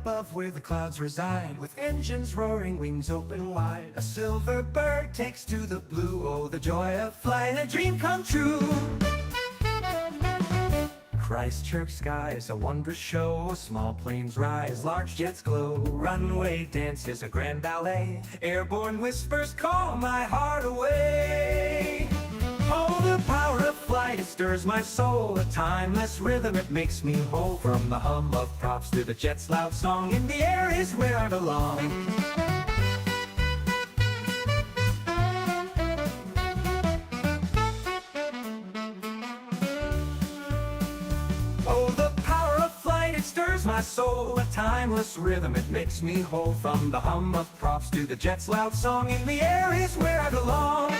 above where the clouds reside, with engines roaring, wings open wide. A silver bird takes to the blue, oh the joy of flying, a dream come true. Christchurch skies, a wondrous show. Small planes rise, large jets glow. Runway dances, a grand ballet. Airborne whispers call my heart away. Oh, the power of flight, it stirs my soul. A timeless rhythm, it makes me whole. From the hum of props to the jet's loud song, in the air is where I belong. Stirs my soul, a timeless rhythm, it makes me whole. From the hum of props to the jet's loud song, in the air is where I belong.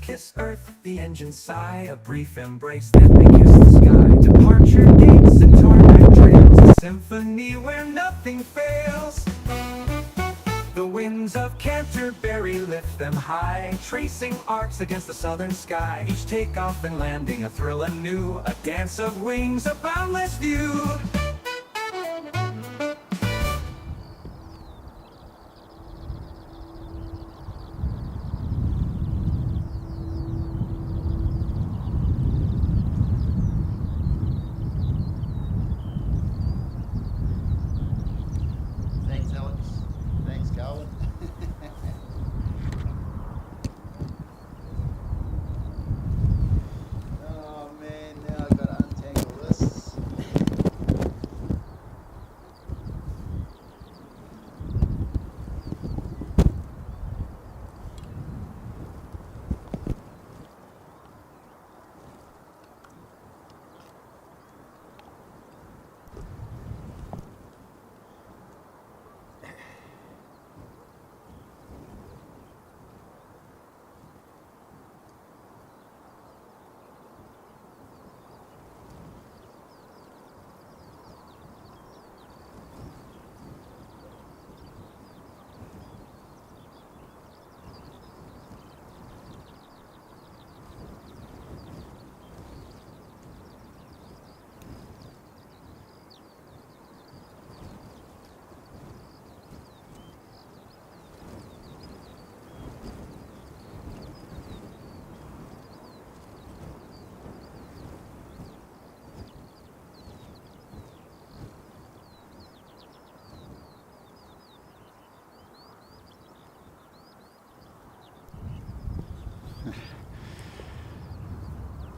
Kiss earth, the engines sigh, a brief embrace, then they kiss the sky. Departure gates and torment trails, a symphony where nothing fails. The winds of Canterbury lift them high, tracing arcs against the southern sky. Each takeoff and landing a thrill anew, a dance of wings, a boundless view.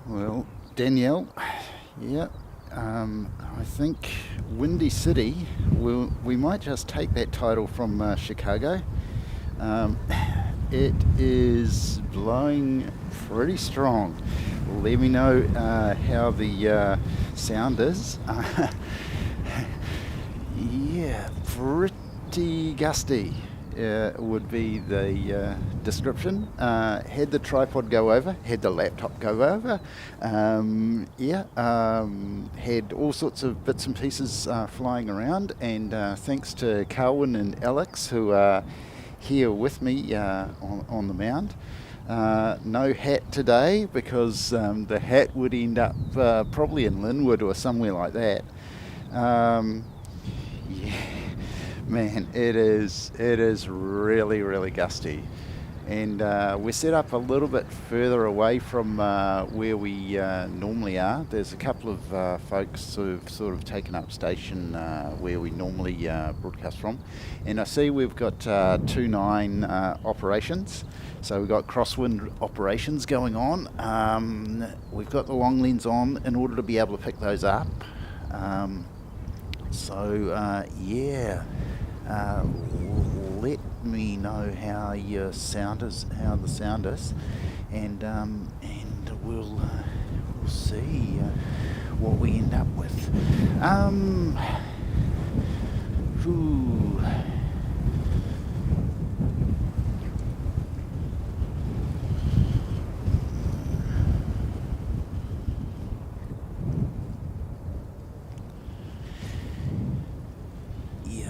Well, Danielle, yeah, I think Windy City, we might just take that title from Chicago. It is blowing pretty strong. Let me know how the sound is. Yeah, pretty gusty. Would be the description. Had the tripod go over, had the laptop go over, had all sorts of bits and pieces flying around, and thanks to Carwin and Alex who are here with me on the Mound. No hat today because the hat would end up probably in Linwood or somewhere like that. Yeah. Man, it is really, really gusty, and we're set up a little bit further away from where we normally are. There's a couple of folks who've sort of taken up station where we normally broadcast from, and I see we've got 2-9 operations. So we've got Crosswind operations going on. We've got the long lens on in order to be able to pick those up. Let me know how the sound is, and we'll see what we end up with.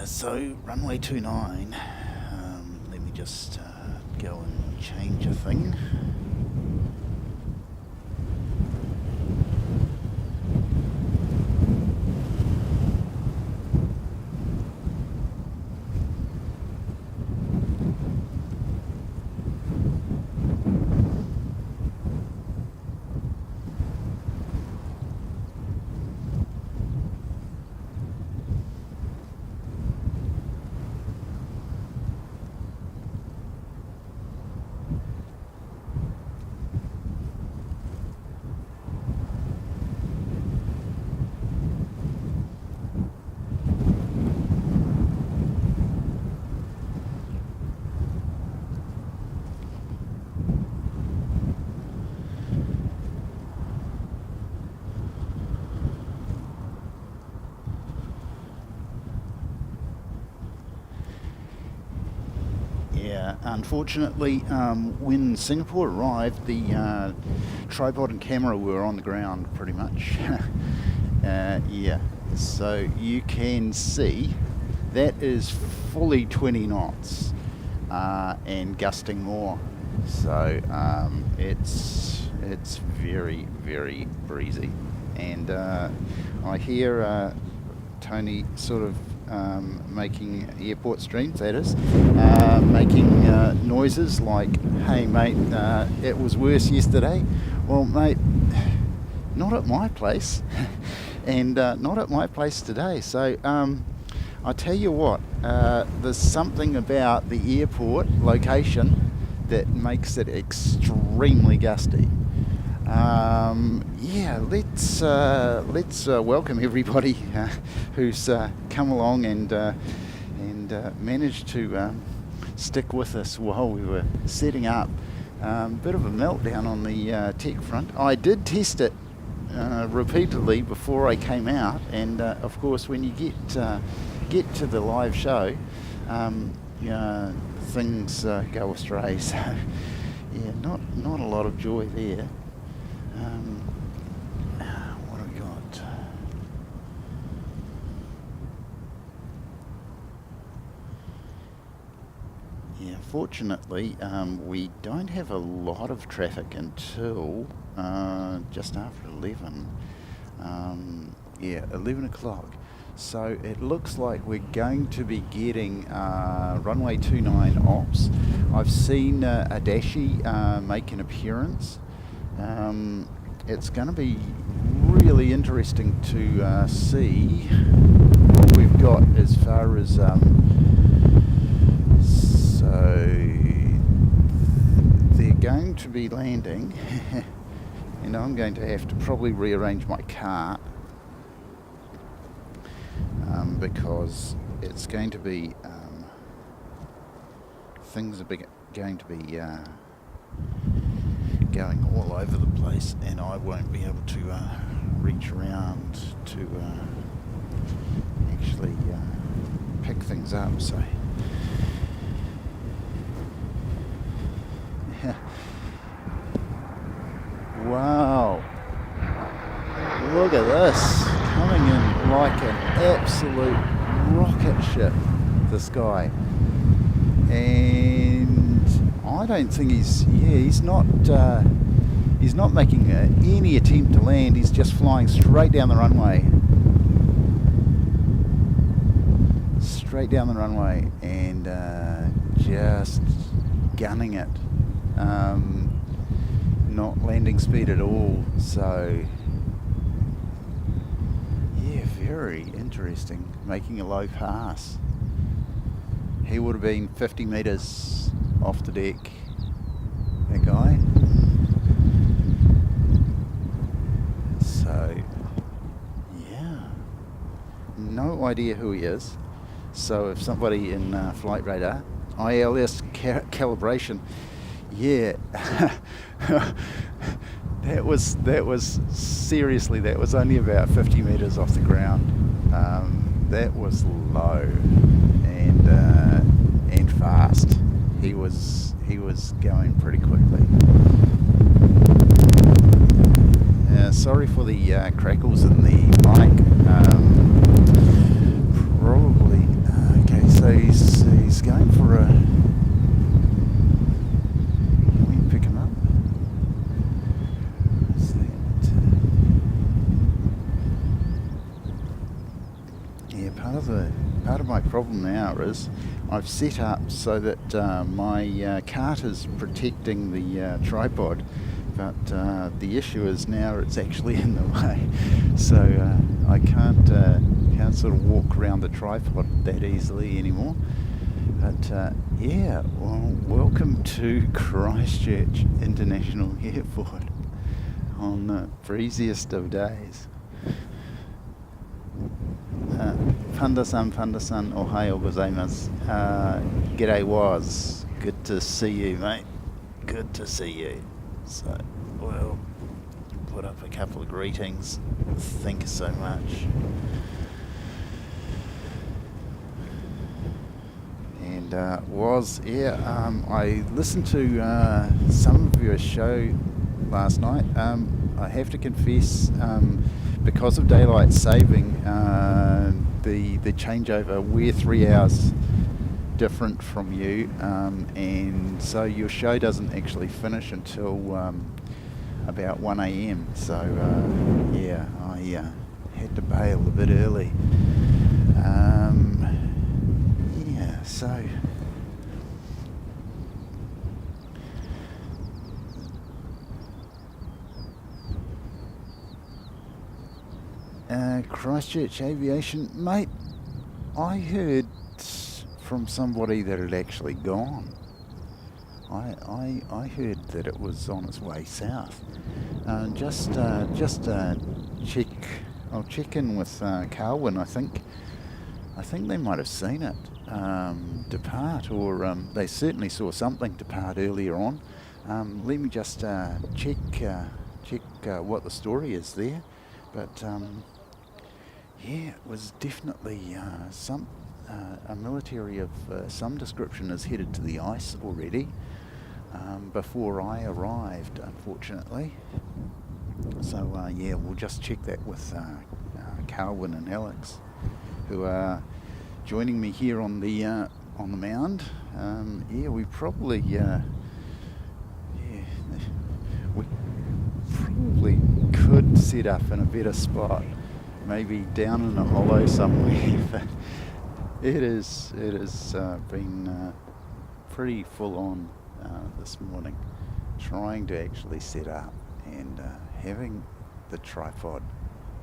Yeah, so runway 29. Let me just go and change a thing. Yeah, unfortunately, when Singapore arrived, the tripod and camera were on the ground pretty much. Yeah, so you can see that is fully 20 knots and gusting more. So it's very, very breezy. And I hear Tony sort of making airport streams, that is, making noises like, hey mate, it was worse yesterday. Well mate, not at my place, and not at my place today. So I tell you what, there's something about the airport location that makes it extremely gusty. Yeah, let's welcome everybody who's come along and managed to stick with us while we were setting up. Bit of a meltdown on the tech front. I did test it repeatedly before I came out, and of course when you get to the live show, things go astray. So yeah, not a lot of joy there. What have we got? Yeah, fortunately, we don't have a lot of traffic until just after 11. Yeah, 11 o'clock. So it looks like we're going to be getting runway 29 Alps. I've seen Adachi make an appearance. It's going to be really interesting to see what we've got as far as so they're going to be landing and I'm going to have to probably rearrange my cart because it's going to be things are going to be going all over the place, and I won't be able to reach around to actually pick things up. So wow, look at this, coming in like an absolute rocket ship, this guy. And I don't think he's not making any attempt to land. He's just flying straight down the runway. Straight down the runway and just gunning it. Not landing speed at all. So yeah, very interesting. Making a low pass. He would have been 50 metres off the deck, that guy. So, yeah, no idea who he is. So if somebody in flight radar, ILS calibration, yeah, that was seriously, that was only about 50 metres off the ground. That was low and fast. He was going pretty quickly. Sorry for the crackles in the mic. Probably he's going for a... Can we pick him up? What's that? Yeah, part of my problem now is I've set up so that my cart is protecting the tripod, but the issue is now it's actually in the way, so I can't sort of walk around the tripod that easily anymore. But yeah, well, welcome to Christchurch International Airport on the breeziest of days. Pandasan, ohayo gozaimasu. G'day was. Good to see you, mate. Good to see you. So, we'll put up a couple of greetings. Thank you so much. And I listened to some of your show last night. I have to confess, because of daylight saving, the changeover, we're 3 hours different from you, and so your show doesn't actually finish until about 1 a.m. So yeah, I had to bail a bit early. Yeah, so Christchurch Aviation, mate, I heard from somebody that it had actually gone. I heard that it was on its way south. I'll check in with Carwin. I think they might have seen it depart, or they certainly saw something depart earlier on. Let me just check what the story is there. But yeah, it was definitely a military of some description is headed to the ice already, before I arrived, unfortunately. So yeah, we'll just check that with Carwin and Alex, who are joining me here on the Mound. Yeah, we probably we probably could set up in a better spot, maybe down in a hollow somewhere. But it has been pretty full on this morning, trying to actually set up and having the tripod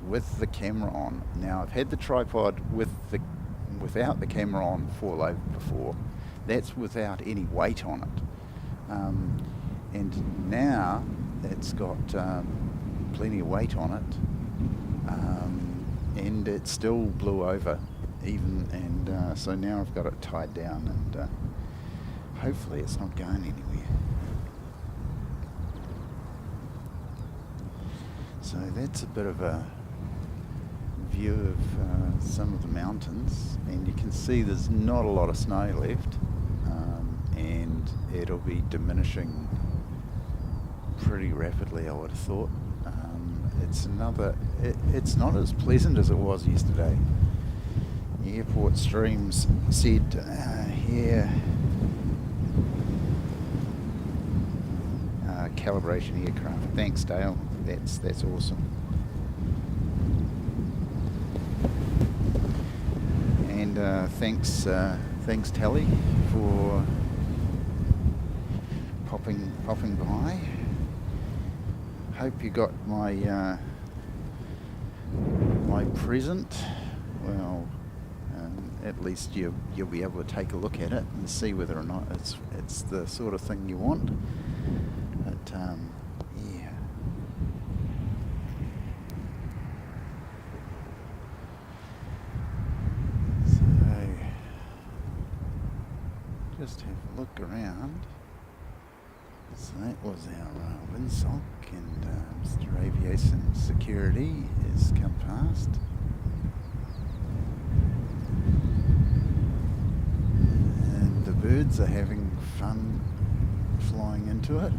with the camera on. Now, I've had the tripod without the camera on fall over before. That's without any weight on it, and now it's got plenty of weight on it, and it still blew over even, and so now I've got it tied down, and hopefully it's not going anywhere. So that's a bit of a view of some of the mountains, and you can see there's not a lot of snow left, and it'll be diminishing pretty rapidly, I would have thought. It's not as pleasant as it was yesterday. The airport streams said here, calibration aircraft. Thanks, Dale. That's awesome. And thanks Tally for popping by. Hope you got my my present. Well, at least you'll be able to take a look at it and see whether or not it's the sort of thing you want. But yeah. So just have a look around. So that was our windsock, and Mr. Aviation Security has come past. And the birds are having fun flying into it.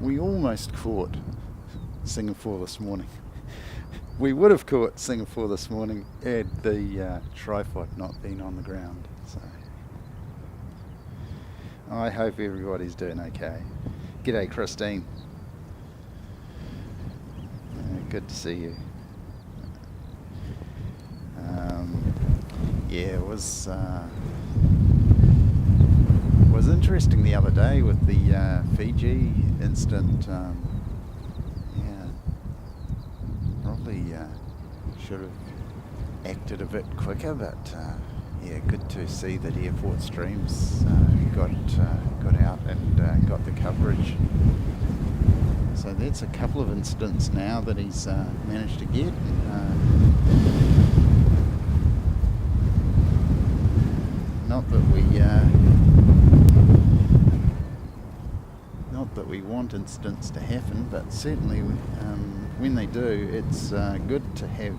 We almost caught Singapore this morning. We would have caught Singapore this morning had the tripod not been on the ground. So I hope everybody's doing okay. G'day, Christine. Good to see you. Yeah, it was interesting the other day with the Fiji incident. Yeah, probably should have acted a bit quicker, but yeah, good to see that Airport Streams got out and got the coverage. So that's a couple of incidents now that he's managed to get. Not that we want incidents to happen, but certainly when they do, it's good to have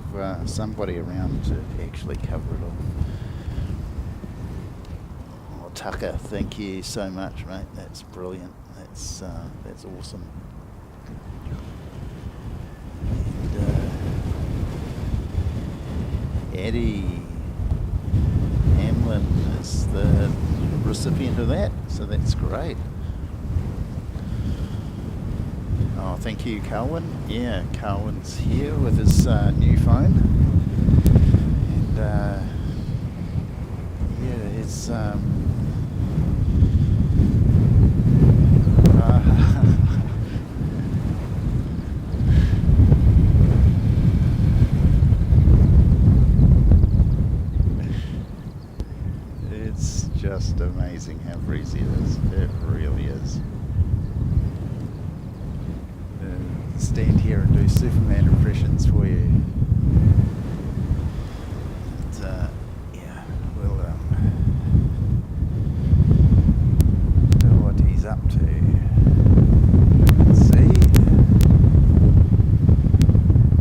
somebody around to actually cover it all. Oh, Tucker, thank you so much, mate. That's brilliant. That's awesome. And Eddie Hamlin is the recipient of that, so that's great. Oh, thank you, Carwin. Yeah, Carwin's here with his new phone, and yeah, his it's just amazing how breezy it is. It really is. Stand here and do Superman impressions for you. And, yeah, we'll do what he's up to. Let's see.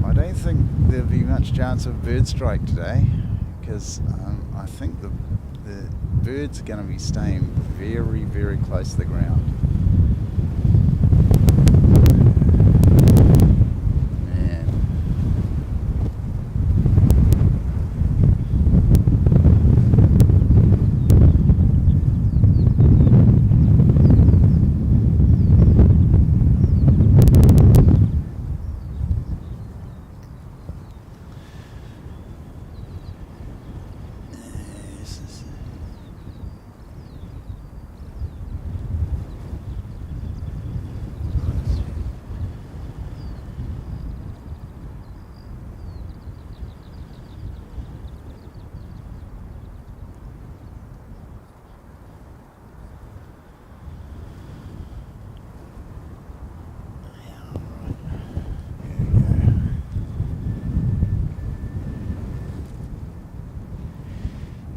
I don't think there'll be much chance of bird strike today, because I think the birds are going to be staying very, very close to the ground.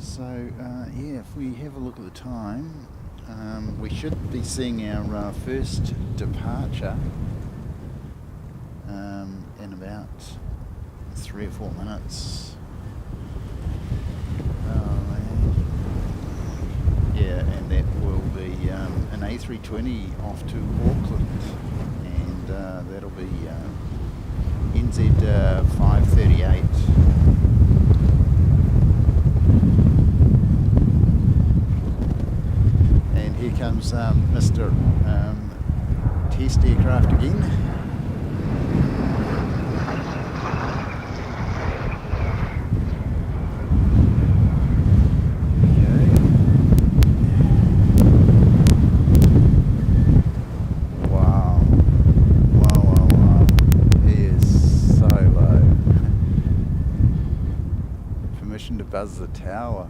So yeah, if we have a look at the time, we should be seeing our first departure in about 3 or 4 minutes. Yeah, and that will be an A320 off to Auckland, and that'll be NZ 538. Here comes Mr. Test Aircraft again. Okay. Wow. He is so low. Permission to buzz the tower.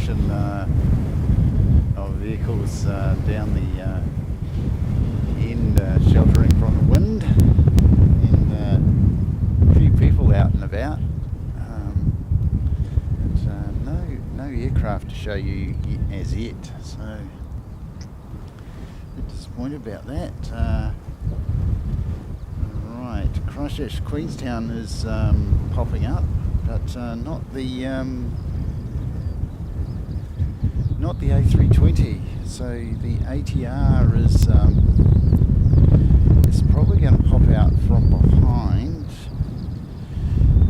procession of vehicles down the end, sheltering from the wind, and a few people out and about. No aircraft to show you as yet, so a bit disappointed about that. Right, Christchurch, Queenstown is popping up, but not the A320. So the ATR is probably going to pop out from behind.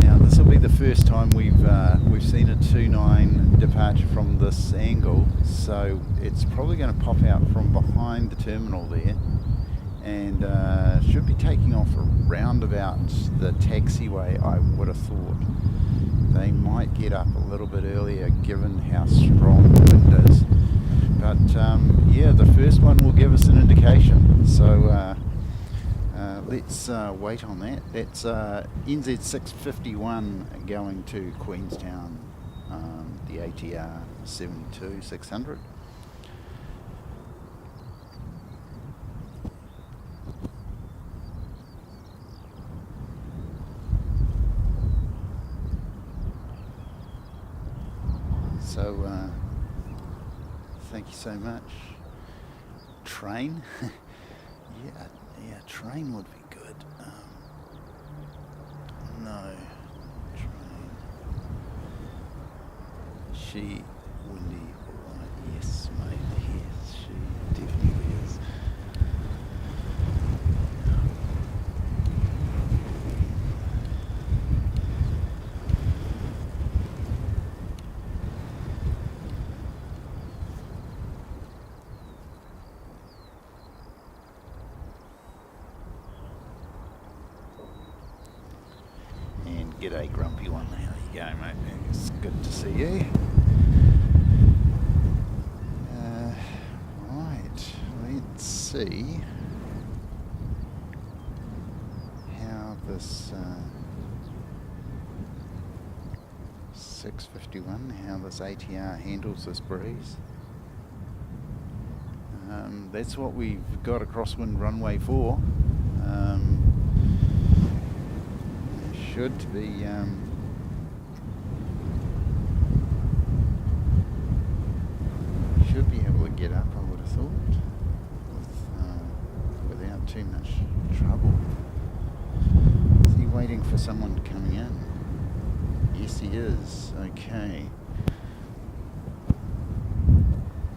Now this will be the first time we've seen a 2.9 departure from this angle, so it's probably going to pop out from behind the terminal there, and should be taking off around about the taxiway. I would have thought they might get up a little bit earlier given how strong the wind is, but yeah, the first one will give us an indication, so let's wait on that. That's NZ 651 going to Queenstown, the ATR 72-600. So thank you so much. Train. Yeah, train would be good. No, train. She, windy, right? Yes, mate. Yes, she definitely is. G'day, grumpy one. How you going, mate? It's good to see you. Right, let's see how this 651, how this ATR handles this breeze. That's what we've got a crosswind runway for. Should be should be able to get up, I would have thought, without too much trouble. Is he waiting for someone coming in? Yes, he is. Okay.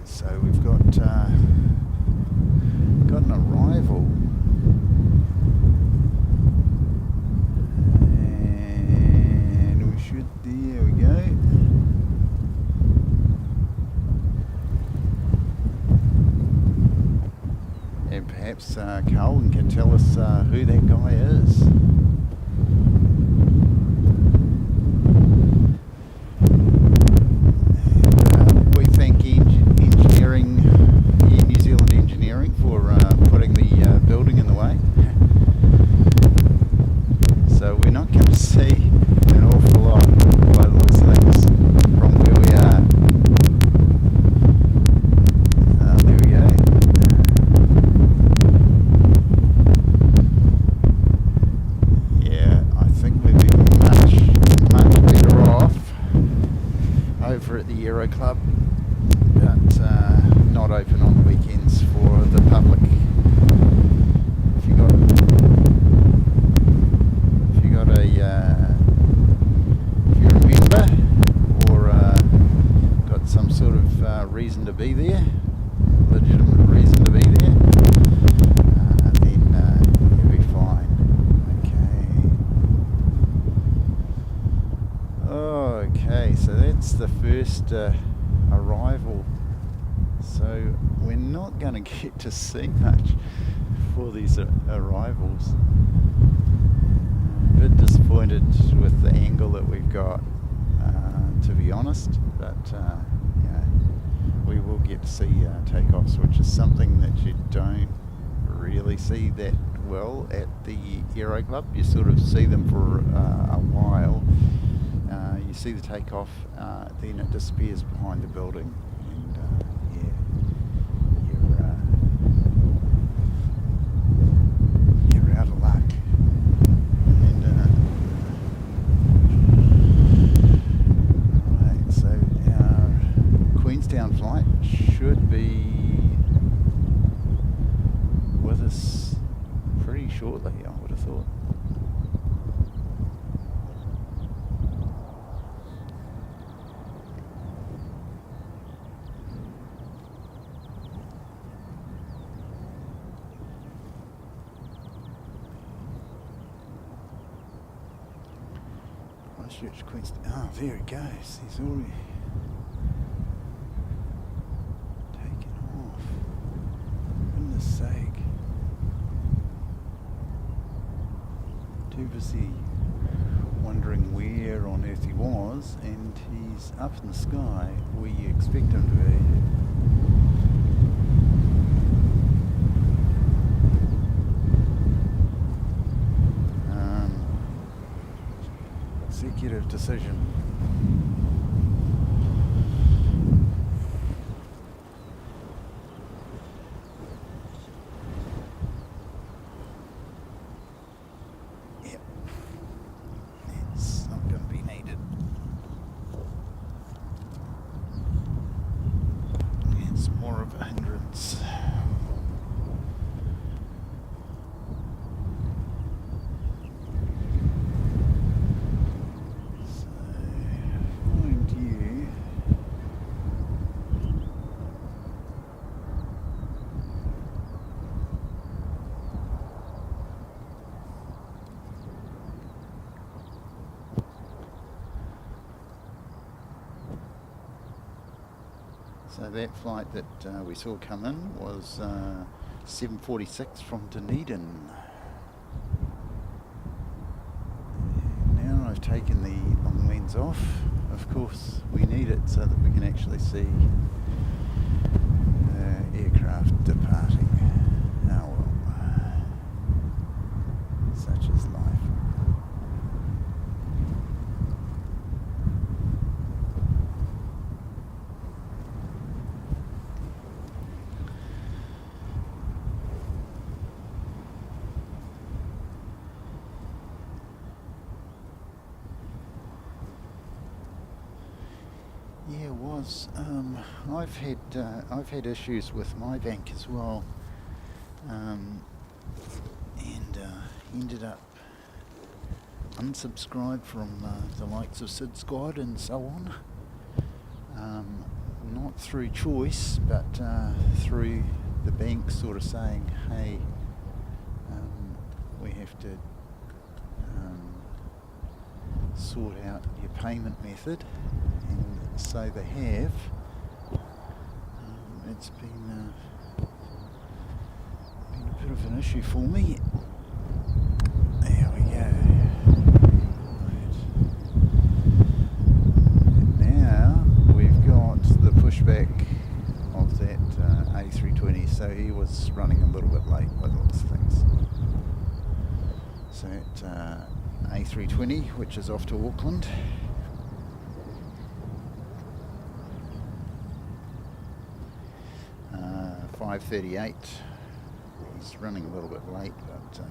So we've got an arrival. There we go. And perhaps Carlton can tell us who that guy is. And, we thank engineering, New Zealand Engineering, for putting the building in the way. So we're not going to see an awful lot by the looks of things from where we are. There we go. Yeah, I think we'd be much better off over at the Aero Club, but not open on the weekends for the public. If you got some sort of reason to be there, legitimate reason to be there, then you'll be fine. Okay, so that's the first arrival. So we're not going to get to see much for these arrivals. A bit disappointed with the angle that we've got, to be honest, but we will get to see takeoffs, which is something that you don't really see that well at the Aero Club. You sort of see them for a while. you see the takeoff, then it disappears behind the building, and you're out of luck. And right, so our Queenstown flight should be with us pretty shortly, I would have thought. Christchurch, Queenstown. Oh, there it goes. He's already taken off. Goodness sake. Too busy wondering where on earth he was, and he's up in the sky where you expect him to be. Executive decision. Yep. It's not going to be needed. It's more of a hindrance. So that flight that we saw come in was 7:46 from Dunedin. Now I've taken the long lens off. Of course, we need it so that we can actually see the aircraft departing. Oh well, such is life. Yeah, it was. I've had issues with my bank as well, and ended up unsubscribed from the likes of Sid Squad and so on. Not through choice, but through the bank sort of saying, "Hey, we have to sort out your payment method." And so they have. It's been a bit of an issue for me. There we go. Right. And now we've got the pushback of that A320, so he was running a little bit late by the looks of things. So at A320, which is off to Auckland. 5:38. He's running a little bit late, but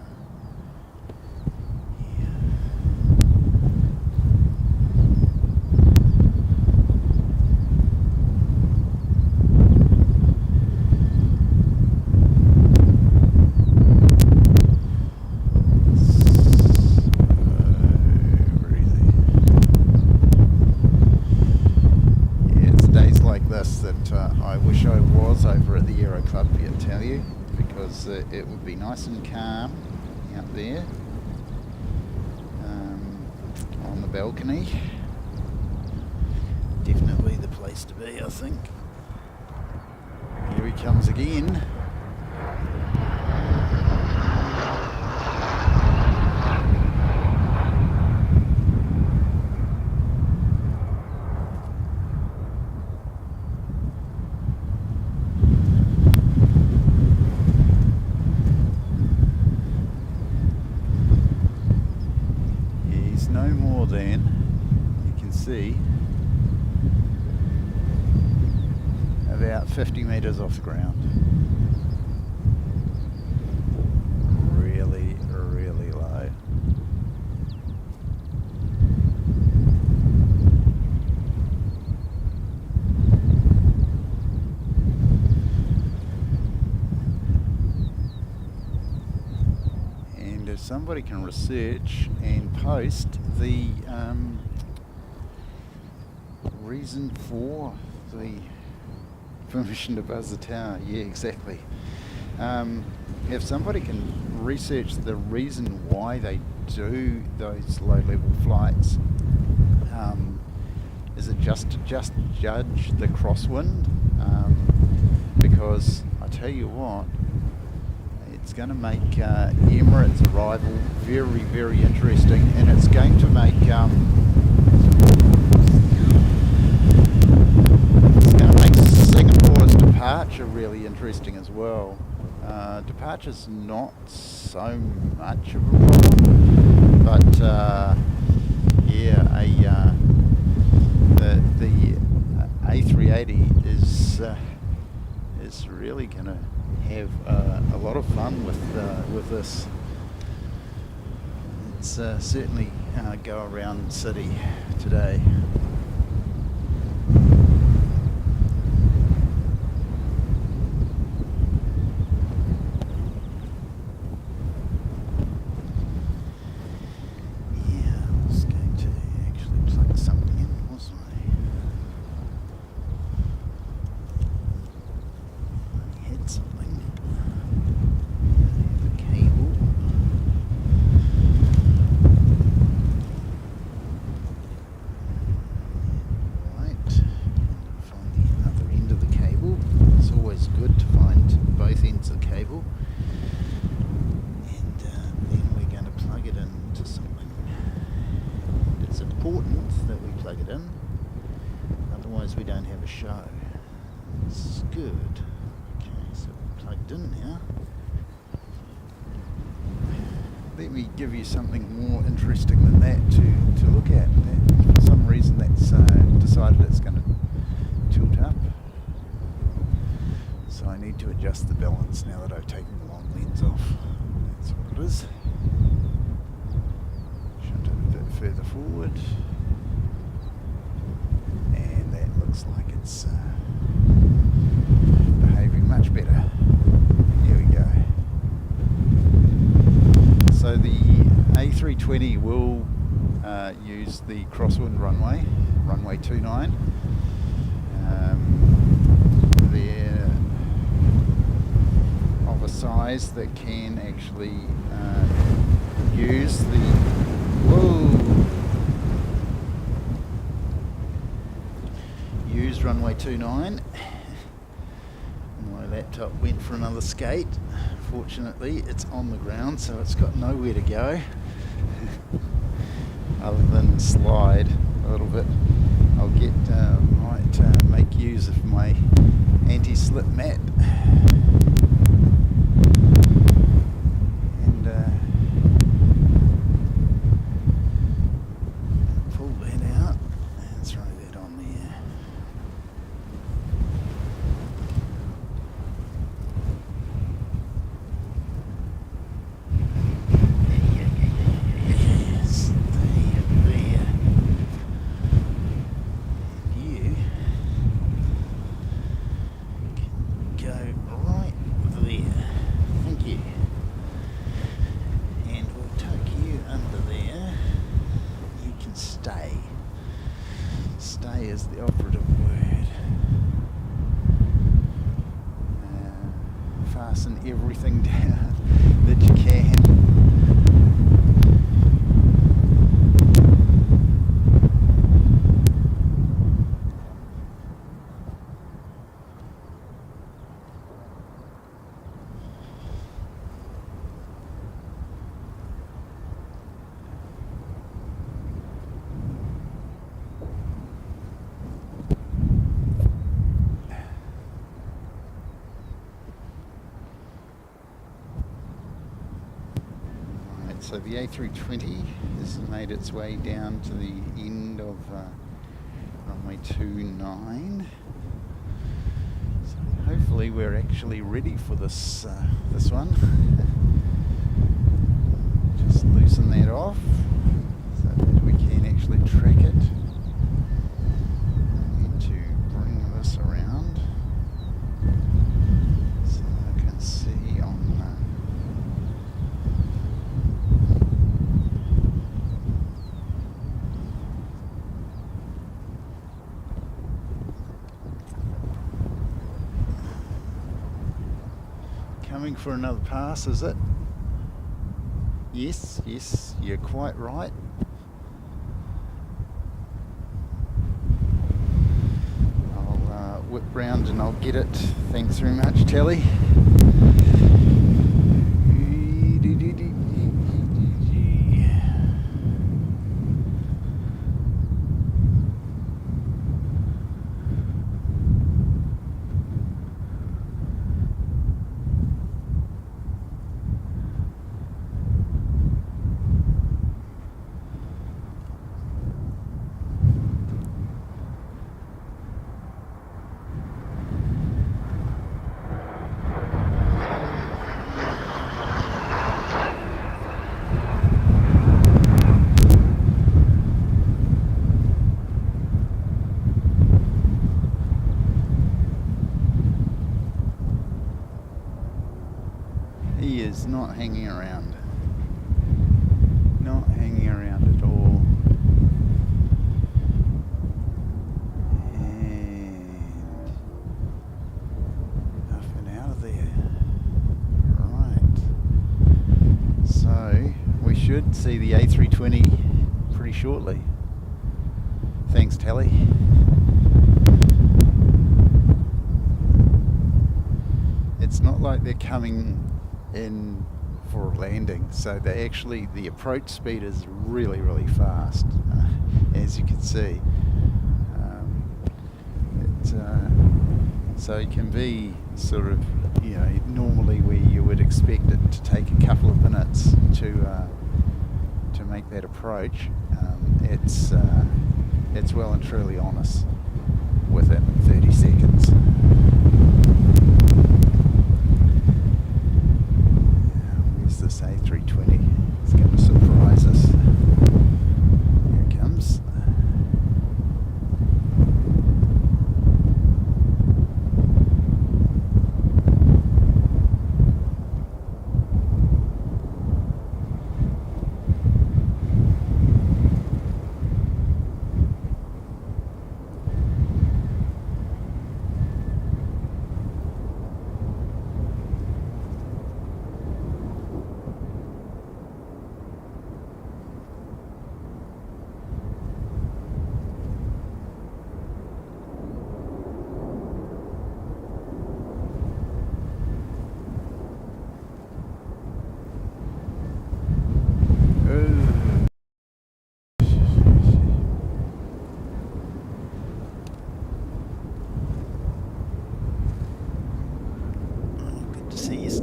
it would be nice and calm out there on the balcony. Definitely the place to be, I think. Here he comes again. see, about 50 metres off the ground. Really, really low. And if somebody can research and post the reason for the permission to buzz the tower. Yeah, exactly. If somebody can research the reason why they do those low-level flights, is it just to judge the crosswind? Because I tell you what, it's going to make Emirates arrival very, very interesting, and it's going to make Singapore's departure really interesting as well. Departure's not so much of a problem, but yeah, the A380 is really going to have a lot of fun with this. It's certainly go around the city today. We don't have a show. It's good. Okay, so we're plugged in now. Let me give you something more interesting than that to look at. For some reason that's decided it's going to tilt up. So I need to adjust the balance now that I've taken the long lens off. That's what it is. Shunt it a bit further forward. Looks like it's behaving much better. Here we go. So the A320 will use the Crosswind runway, runway 29. They're of a size that can actually use the use runway 29. My laptop went for another skate. Fortunately, it's on the ground, so it's got nowhere to go other than slide a little bit. I'll get might make use of my anti-slip mat and pull that out and throw that on there. Stay is the operative word. Fasten everything down that you can. So the A320 has made its way down to the end of runway 29. So hopefully we're actually ready for this this one. Just loosen that off so that we can actually track it. I need to bring this around so I can see on coming for another pass, is it? Yes, yes, you're quite right. I'll whip round and I'll get it. Thanks very much, Telly. He is not hanging around. Not hanging around at all. And up and out of there. Right. So we should see the A320 pretty shortly. Thanks, Tally. It's not like they're coming in for a landing, so they actually, the approach speed is really, really fast, as you can see. So it can be sort of, you know, normally where you would expect it to take a couple of minutes to make that approach. It's well and truly on us within 30 seconds. This A320 is going to surprise us. Here it comes.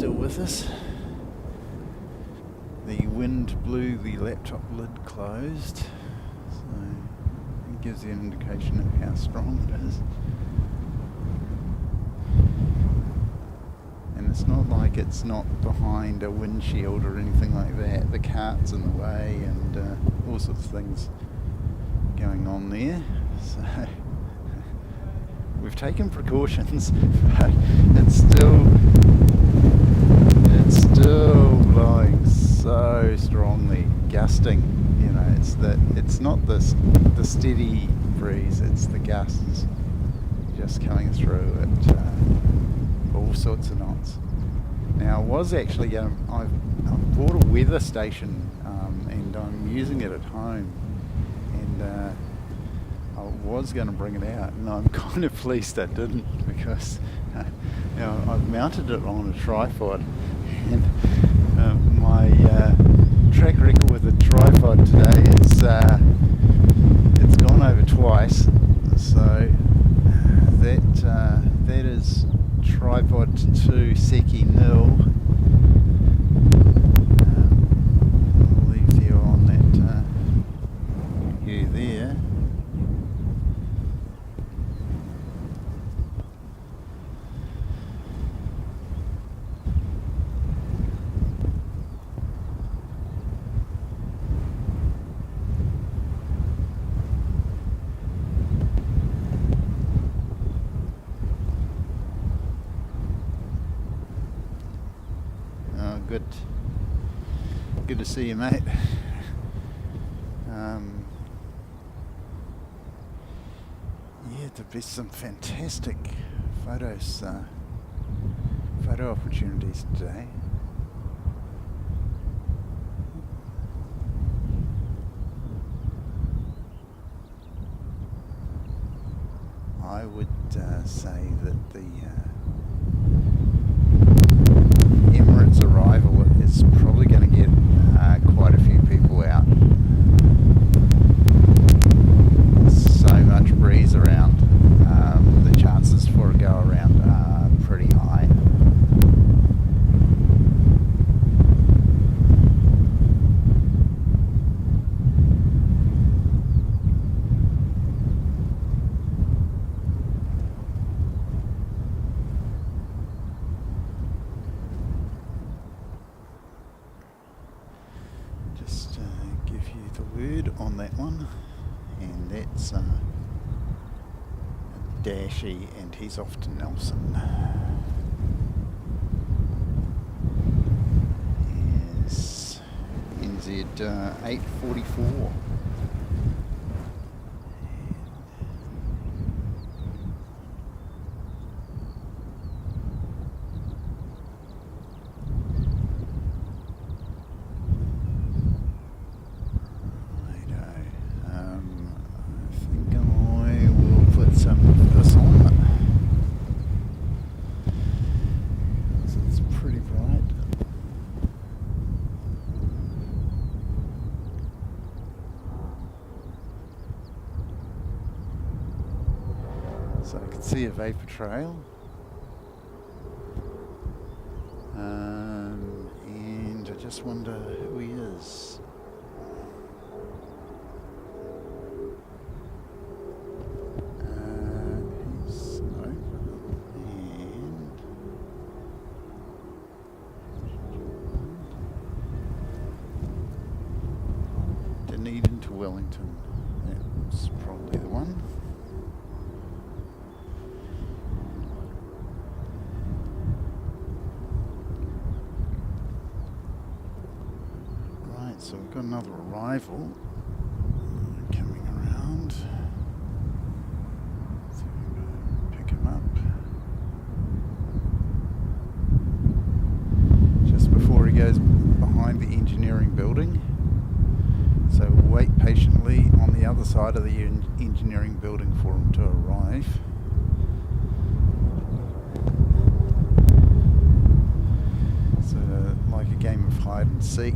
With us. The wind blew the laptop lid closed, so it gives you an indication of how strong it is. And it's not like it's not behind a windshield or anything like that. The cart's in the way and all sorts of things going on there. So we've taken precautions, but it's still blowing so strongly, gusting. You know, it's not the steady breeze, it's the gusts just coming through at all sorts of knots. Now I was actually I've bought a weather station and I'm using it at home, and I was going to bring it out, and I'm kind of pleased I didn't, because you know, I've mounted it on a tripod, and my track record with a tripod today it's gone over twice. So that is tripod 2 Seki nil. I'll leave you on that view there. Good to see you, mate. Yeah, there'll be some fantastic photo opportunities today. I would say that the Emirates arrival is probably going to get quite a few people out. There's so much breeze around, the chances for a go around are pretty high. Just give you the word on that one, and that's Dashy, and he's off to Nelson. Yes, NZ 844. So I can see a vapor trail, and I just wonder who he is. He's over and Dunedin to Wellington. That's probably the one. So we've got another arrival coming around. So we'll pick him up just before he goes behind the engineering building. So we'll wait patiently on the other side of the engineering building for him to arrive. So like a game of hide and seek.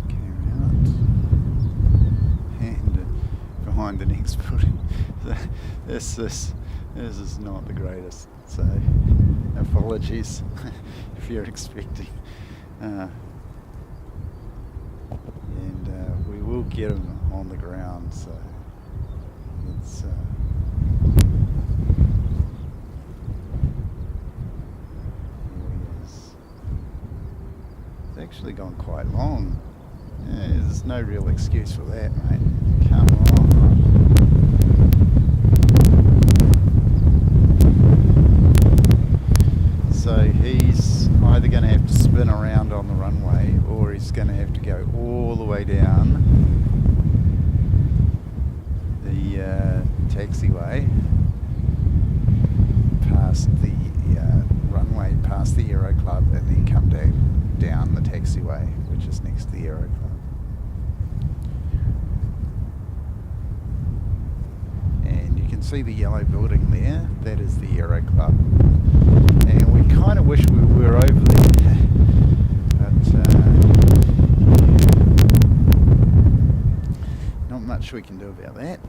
Came out and behind the next building. This is not the greatest, so apologies if you're expecting. And we will get him on the ground, so it's actually gone quite long. Yeah, there's no real excuse for that, mate. Come on. So he's either going to have to spin around on the runway, or he's going to have to go all the way down the taxiway, past the runway, past the Aero Club, and then come down the taxiway, which is next to the Aero Club. And you can see the yellow building there, that is the Aero Club. And we kind of wish we were over there, but not much we can do about that.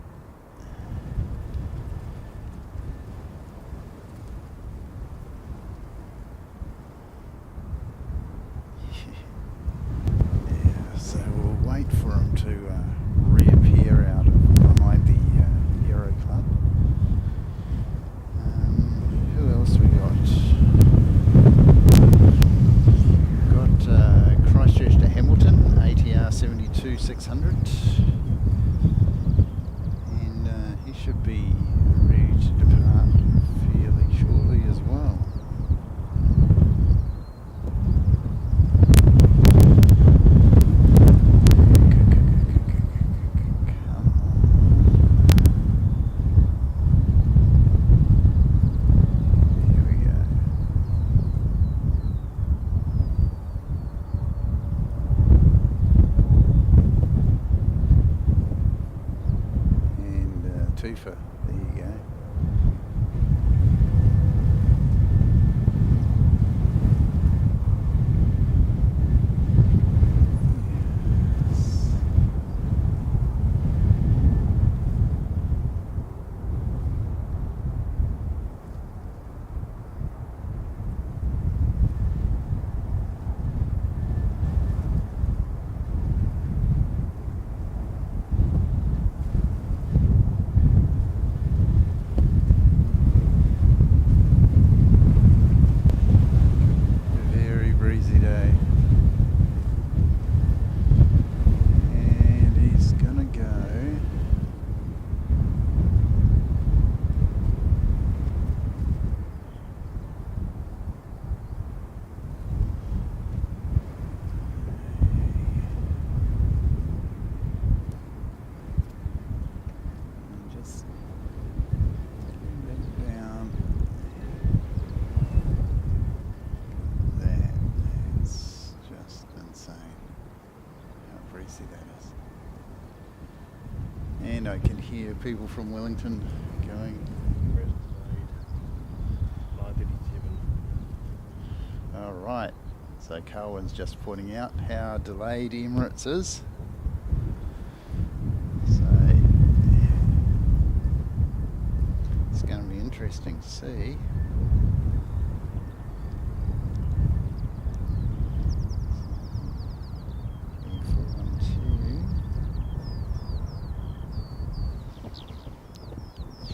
For him to reappear out of behind the Aero Club. Who where people from Wellington going. Alright, so Carwin's just pointing out how delayed Emirates is. So it's going to be interesting to see.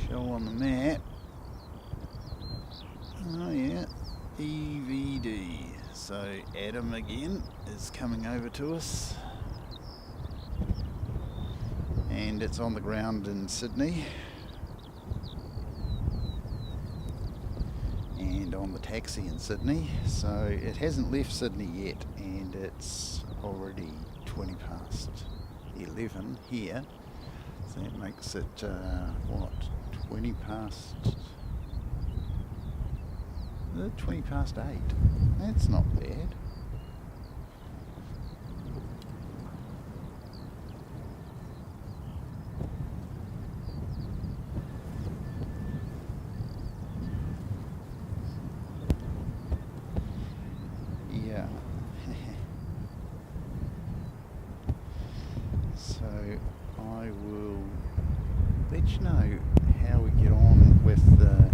Show on the map. Oh yeah, EVD. So Adam again is coming over to us, and it's on the ground in Sydney and on the taxi in Sydney. So it hasn't left Sydney yet, and it's already 20 past 11 here. So that makes it what, 20 past 8. That's not bad. Yeah. So I will let you know how we get on with the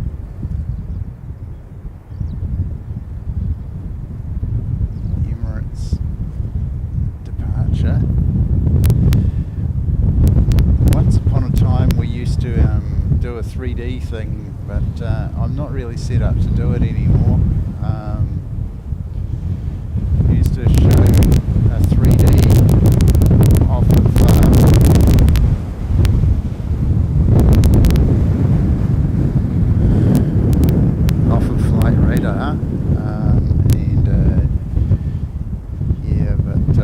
Emirates departure. Once upon a time we used to do a 3D thing, but I'm not really set up to do it anymore. We used to show a 3D off of flight radar, and yeah, but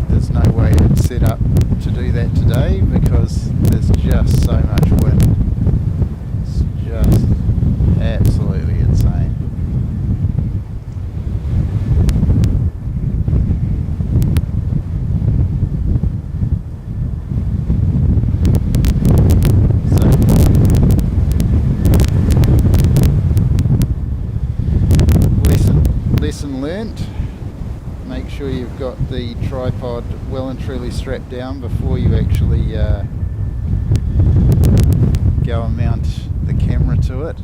there's no way it's set up to do that today because there's just so much wind. It's just absolutely insane. Lesson learnt. Make sure you've got the tripod well and truly strapped down before you actually go and mount the camera to it.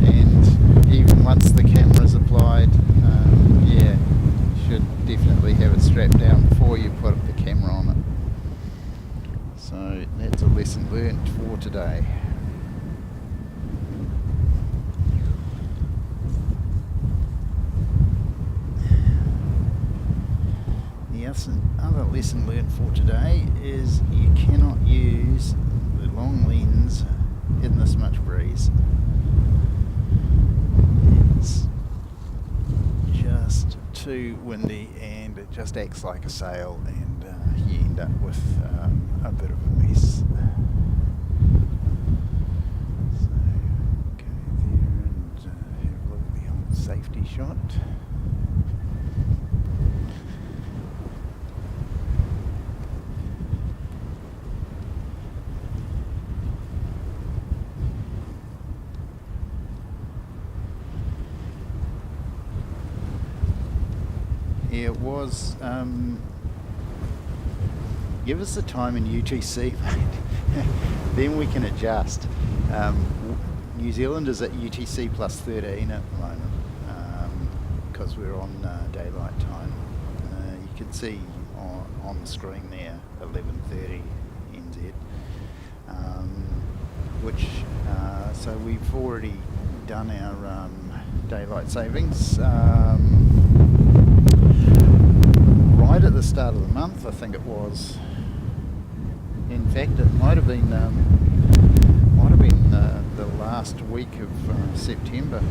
And even once the camera's applied, yeah, you should definitely have it strapped down before you put the camera on it. So that's a lesson learnt for today. Other lesson learned for today is you cannot use the long lens in this much breeze. It's just too windy and it just acts like a sail, and you end up with a bit of a mess. So go there and have a look at the old safety shot. It was, give us the time in UTC, mate. Then we can adjust. New Zealand is at UTC plus 13 at the moment, because we're on daylight time. You can see on the screen there, 11:30 NZ, which, so we've already done our daylight savings. Right at the start of the month, I think it was. In fact, it might have been the last week of September.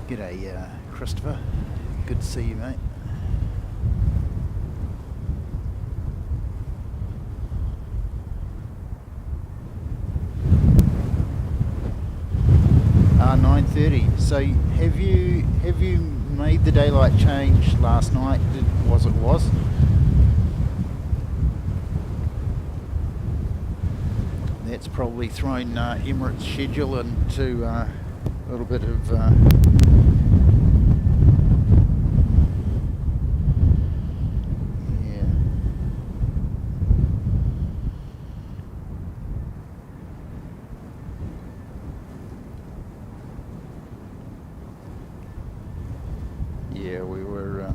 G'day, Christopher. Good to see you, mate. 9:30. So have you made the daylight change last night. It was. That's probably thrown Emirates' schedule into a little bit of yeah, we were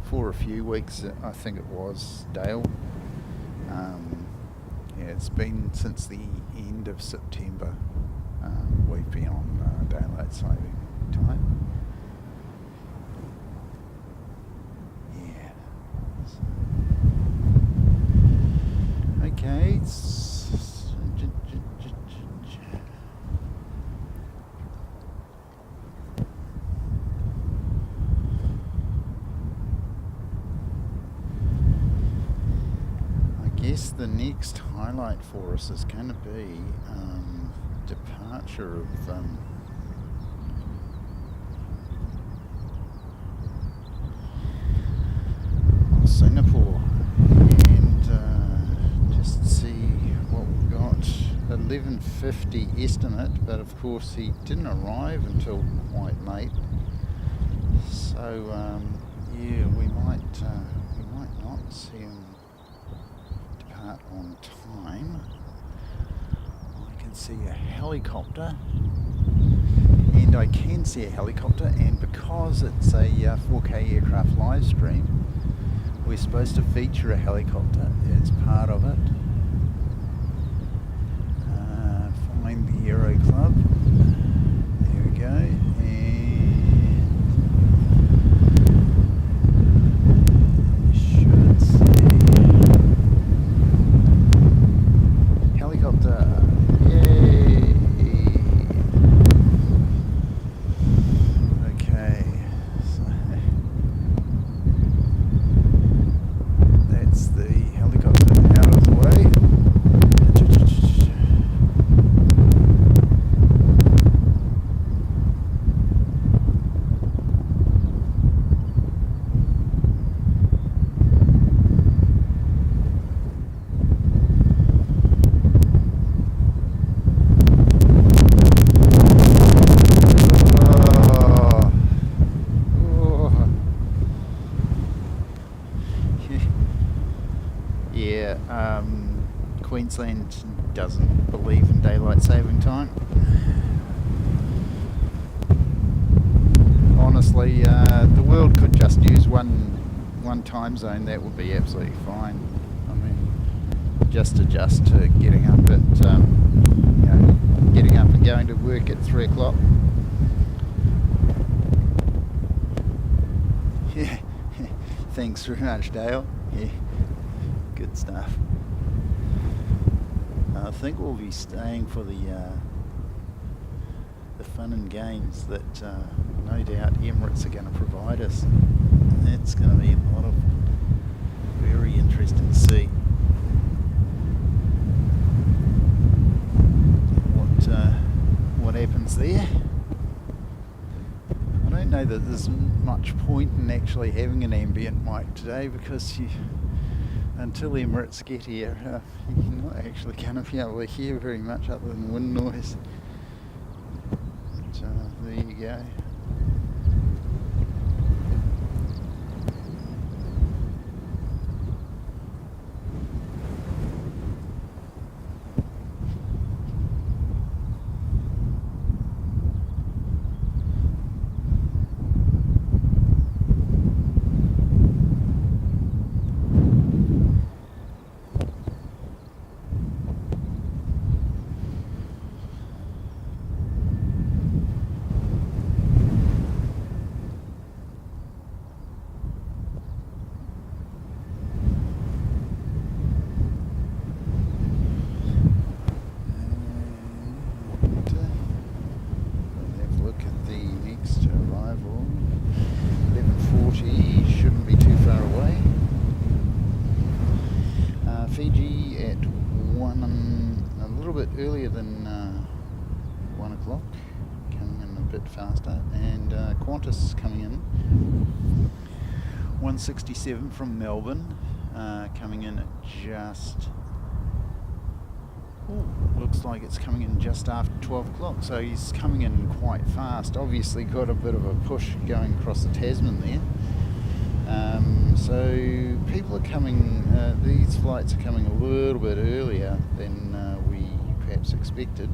for a few weeks, I think it was, Dale. Yeah, it's been since the end of September. We've been on daylight saving time. Yeah. Okay. The next highlight for us is going to be departure of Singapore, and just see what we've got. 11:50 estimate, but of course he didn't arrive until quite late, so yeah, we might not see him on time. I can see a helicopter, and I can see a helicopter, and because it's a 4K aircraft live stream, we're supposed to feature a helicopter as part of it. Find the Aero Club. There we go. Queensland doesn't believe in daylight saving time. Honestly, the world could just use one time zone. That would be absolutely fine. I mean, just adjust to getting up at getting up and going to work at 3 o'clock. Yeah, thanks very much, Dale. Yeah, good stuff. I think we'll be staying for the fun and games that no doubt Emirates are going to provide us. It's going to be a lot of very interesting to see what happens there. I don't know that there's much point in actually having an ambient mic today, because until Emirates get here, you're not actually going to be able to hear very much other than wind noise. But, there you go. Fiji at a little bit earlier than 1 o'clock, coming in bit faster. And Qantas coming in, 167 from Melbourne, coming in at just, looks like it's coming in just after 12 o'clock, so he's coming in quite fast. Obviously got a bit of a push going across the Tasman there. So people are coming, these flights are coming a little bit earlier than we perhaps expected.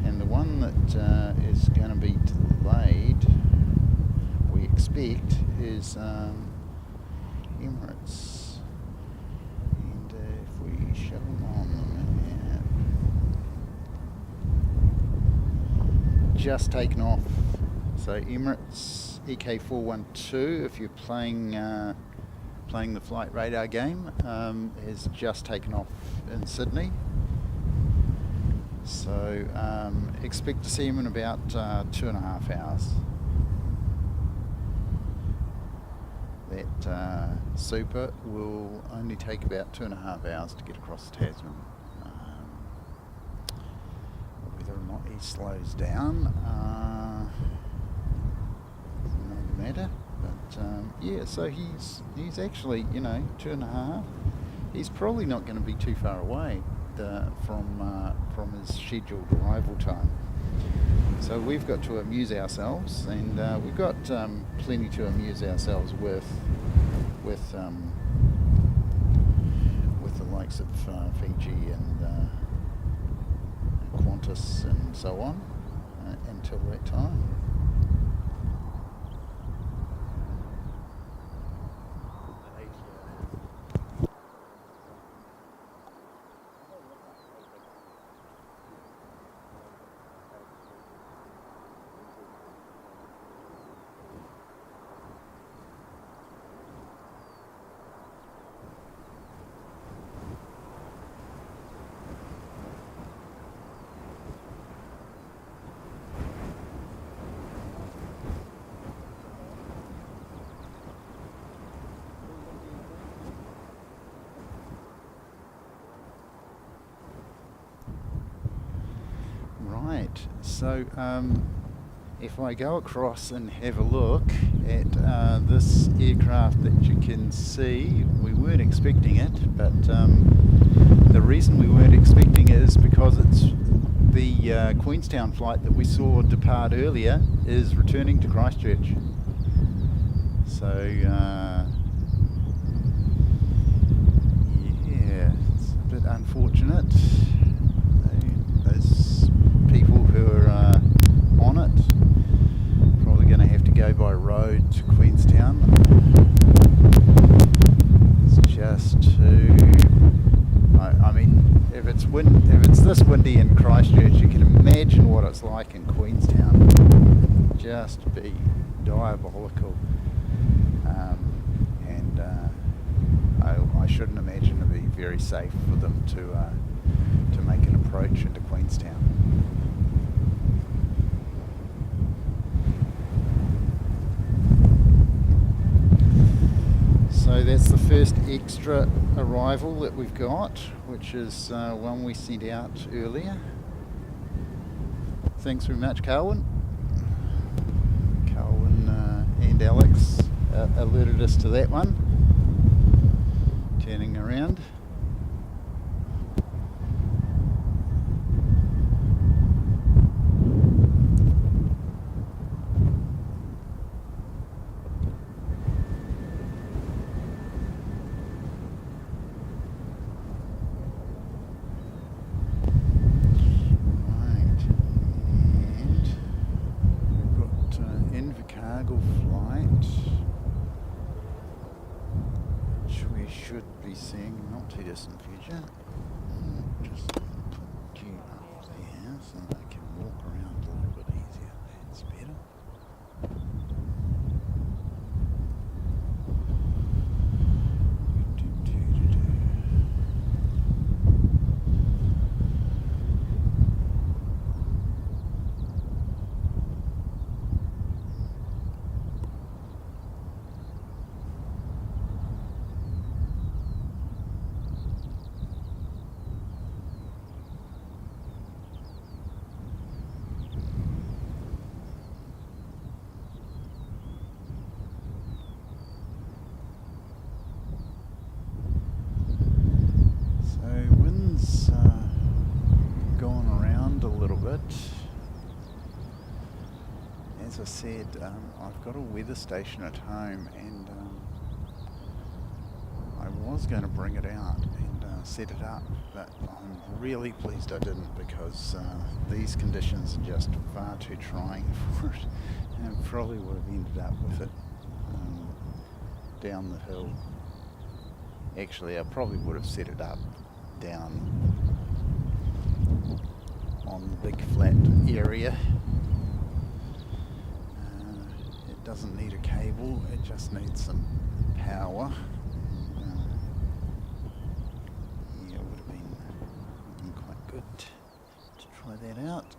And the one that is going to be delayed, we expect, is Emirates. And if we show them on the map, just taken off. So Emirates EK412, if you're playing the flight radar game, has just taken off in Sydney. So expect to see him in about 2.5 hours. That super will only take about 2.5 hours to get across the Tasman. Whether or not he slows down, another matter. But yeah, so he's actually, 2.5. He's probably not going to be too far away from his scheduled arrival time. So we've got to amuse ourselves, and we've got plenty to amuse ourselves with the likes of Fiji and Qantas and so on until that time. Right, so if I go across and have a look at this aircraft that you can see, we weren't expecting it, but the reason we weren't expecting it is because it's the Queenstown flight that we saw depart earlier is returning to Christchurch. So yeah, it's a bit unfortunate. Those people who are on it probably going to have to go by road to Queenstown. It's just too. I mean, if it's this windy in Christchurch, you can imagine what it's like in Queenstown. Just be diabolical, and I shouldn't imagine it'd be very safe for them to make an approach into Queenstown. So that's the first extra arrival that we've got, which is one we sent out earlier. Thanks very much, Carwin. Carwin and Alex alerted us to that one. Turning around. Should be seeing not as I said, I've got a weather station at home, and I was going to bring it out and set it up, but I'm really pleased I didn't, because these conditions are just far too trying for it, and probably would have ended up with it down the hill. Actually, I probably would have set it up down on the big flat area. It doesn't need a cable, it just needs some power. Yeah, it would have been quite good to try that out,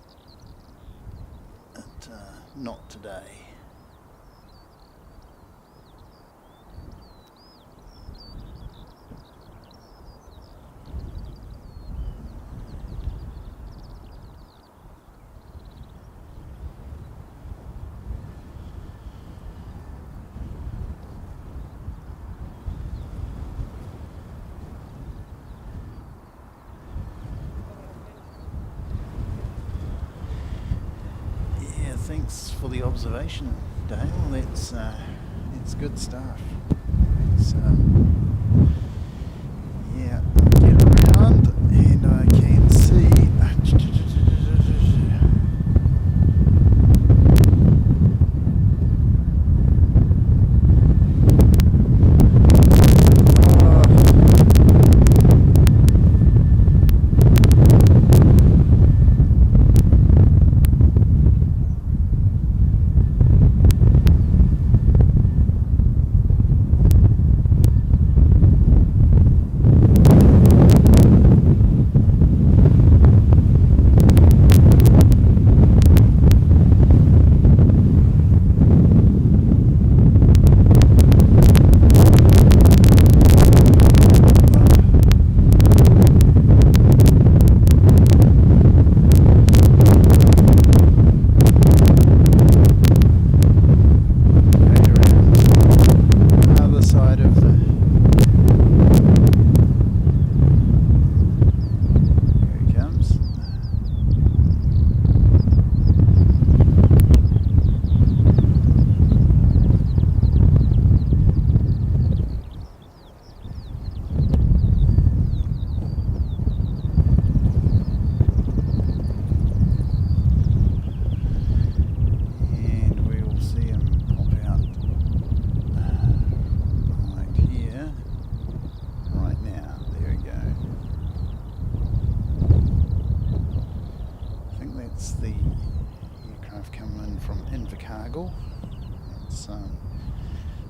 but not today. Thanks for the observation, Dale. That's good stuff. So yeah, get around and I can see.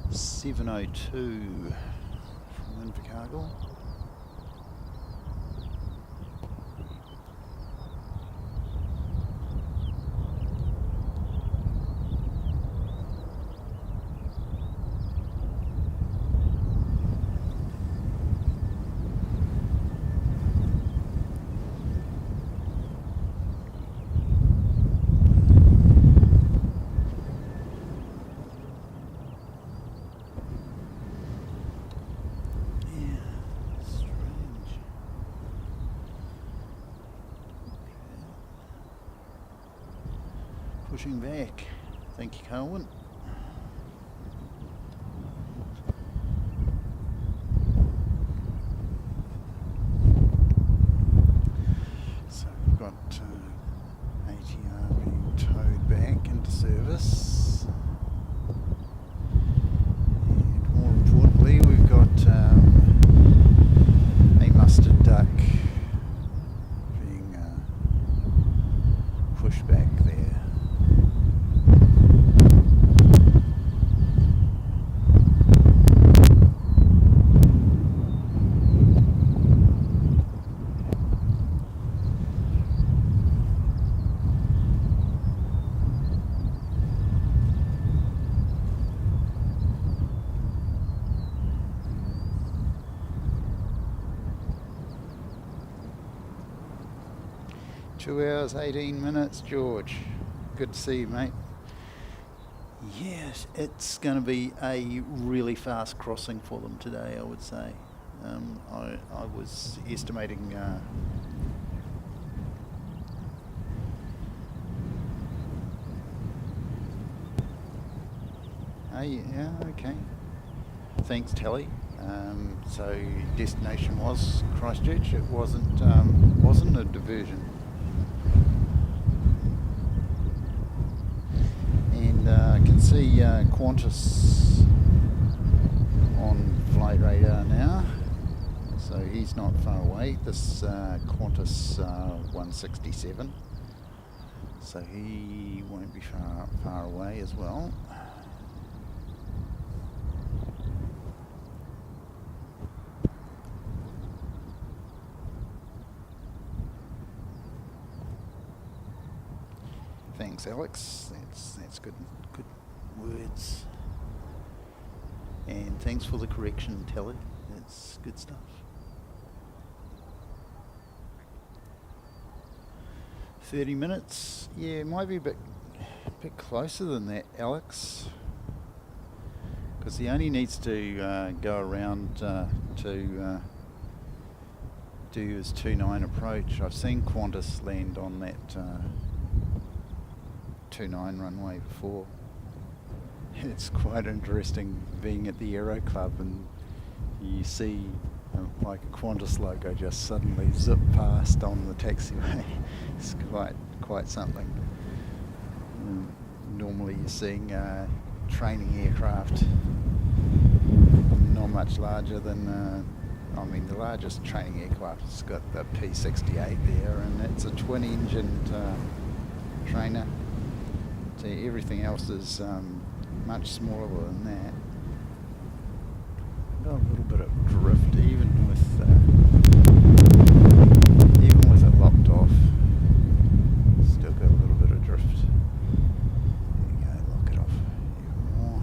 It's 7:02 from Invercargill. Pushing back. Thank you, Colin. So we've got ATR being towed back into service. And more importantly, we've got a mustard duck being pushed back there. Two hours, 18 minutes, George. Good to see you, mate. Yes, it's going to be a really fast crossing for them today, I would say. I was estimating Yeah, okay. Thanks, Telly. So destination was Christchurch. It wasn't a diversion. And I can see Qantas on flight radar now. So he's not far away. This Qantas 167. So he won't be far away as well. Thanks, Alex. That's good words. And thanks for the correction, Telly. That's good stuff. 30 minutes. Yeah, it might be a bit closer than that, Alex. Because he only needs to go around to do his 29 approach. I've seen Qantas land on that 29 runway before. It's quite interesting being at the Aero Club and you see like a Qantas logo just suddenly zip past on the taxiway. It's quite something. Normally you're seeing training aircraft not much larger than the largest training aircraft has got the P68 there, and it's a twin-engined trainer. So everything else is much smaller than that. Got a little bit of drift, even with it locked off. Still got a little bit of drift. There you go, lock it off even more.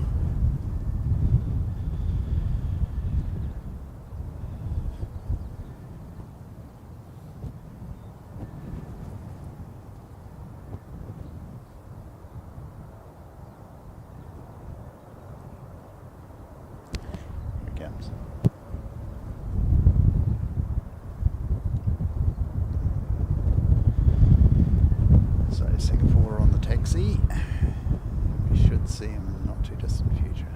Comes. So Singapore on the taxi. We should see him in the not too distant future.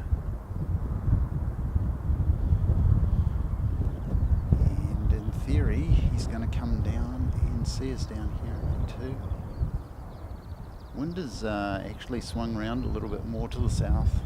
And in theory, he's going to come down and see us down here too. Wind has actually swung around a little bit more to the south.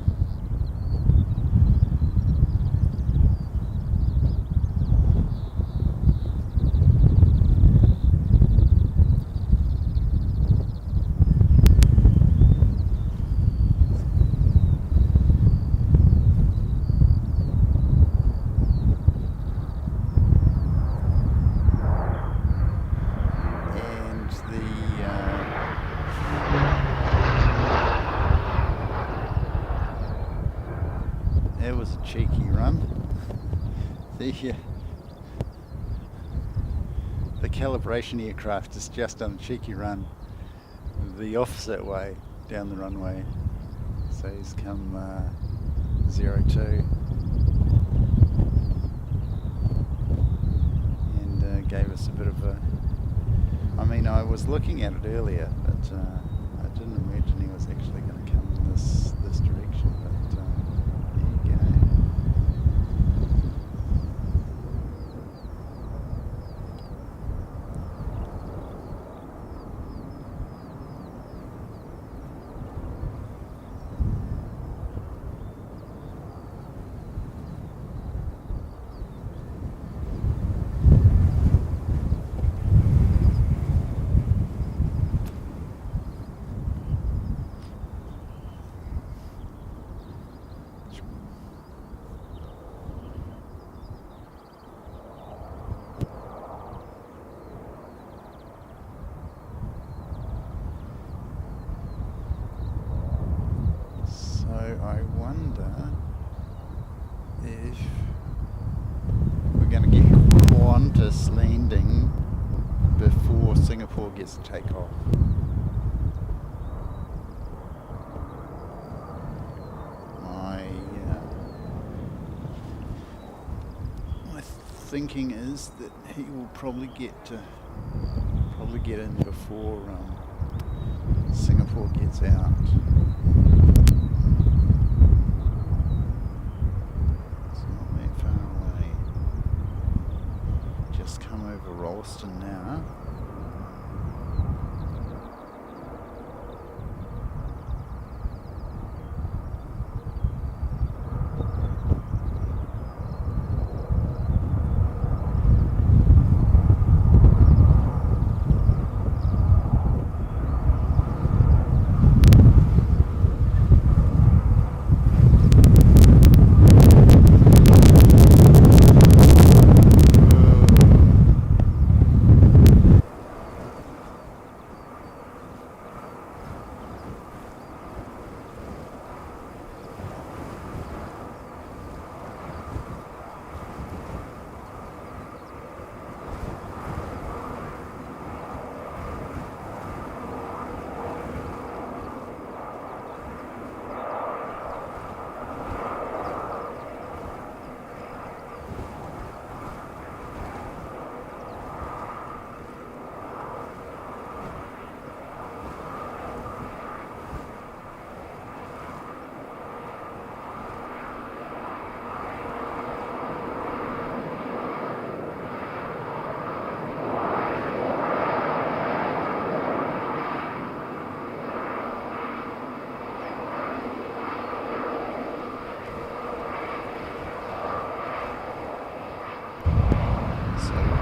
It was a cheeky run. The calibration aircraft is just on a cheeky run the opposite way down the runway. So he's come 02 and gave us a bit of a... I was looking at it earlier, but I didn't imagine he was actually going to come in this direction. But there you go. I wonder if we're going to get Qantas landing before Singapore gets to take off. My thinking is that he will probably get in before Singapore gets out. Wellington now.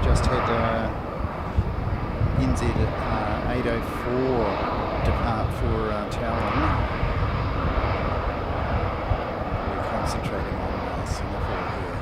Just had NZ 804 depart for Talon. We're concentrating on Singapore here.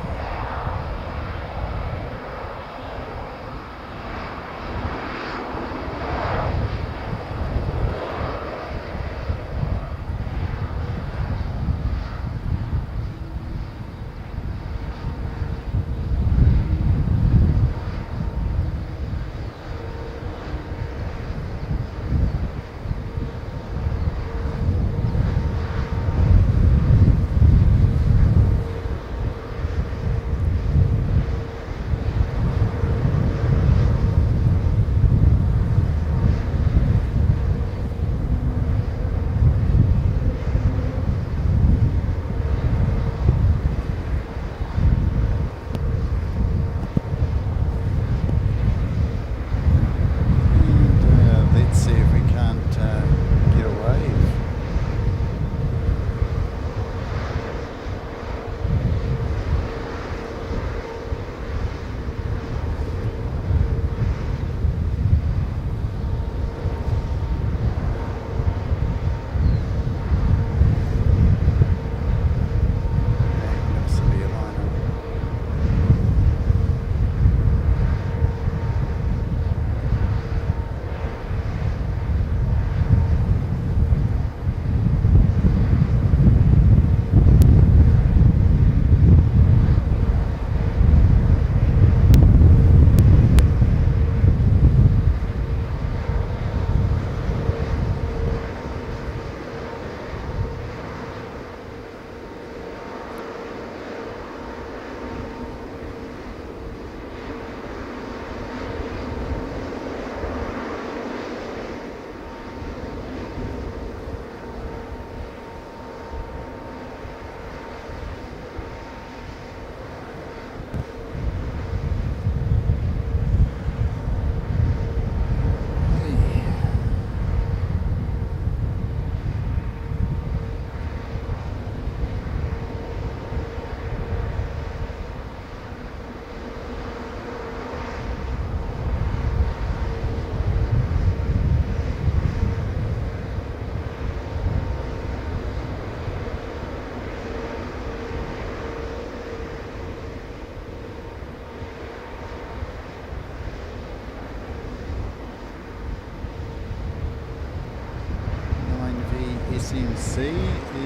SMC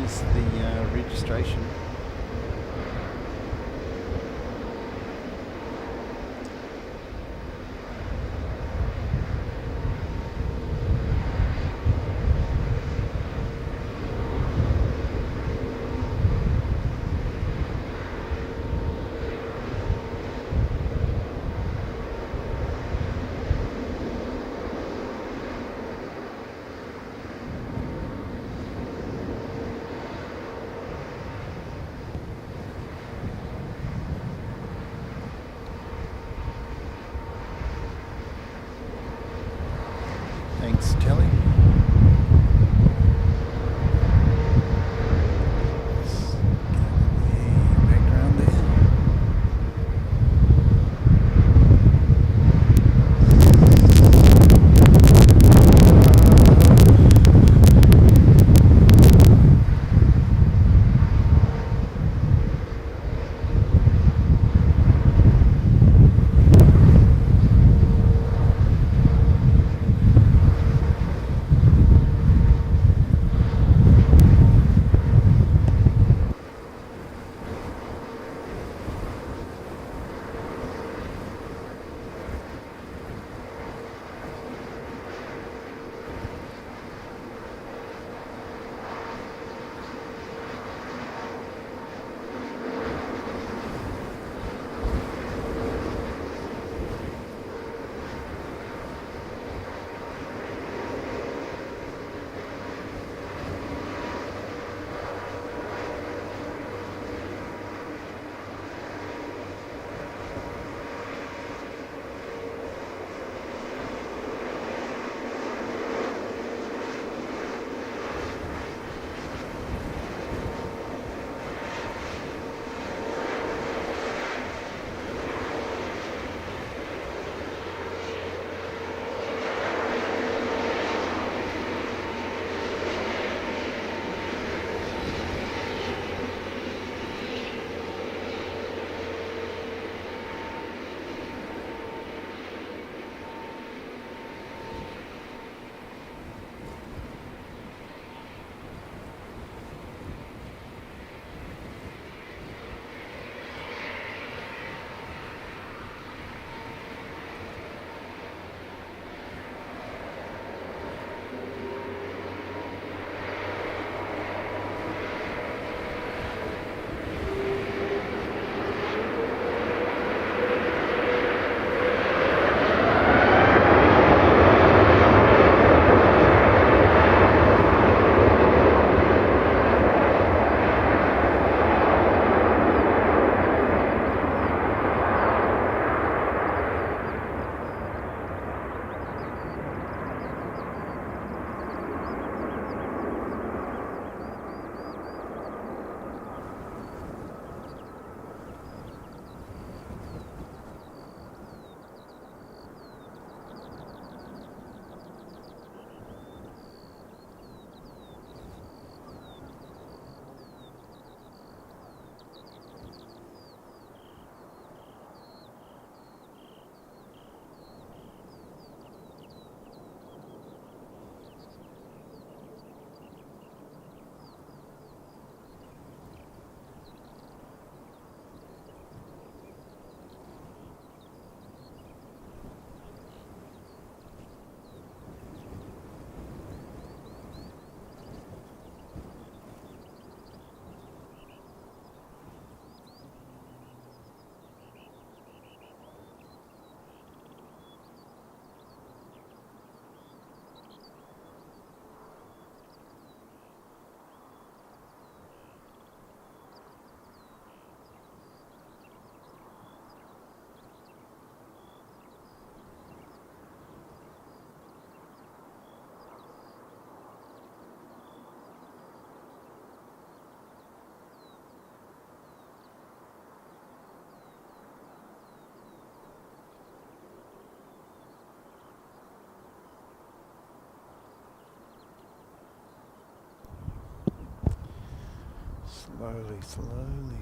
is the registration. Thanks, Telly. Let's get the background there.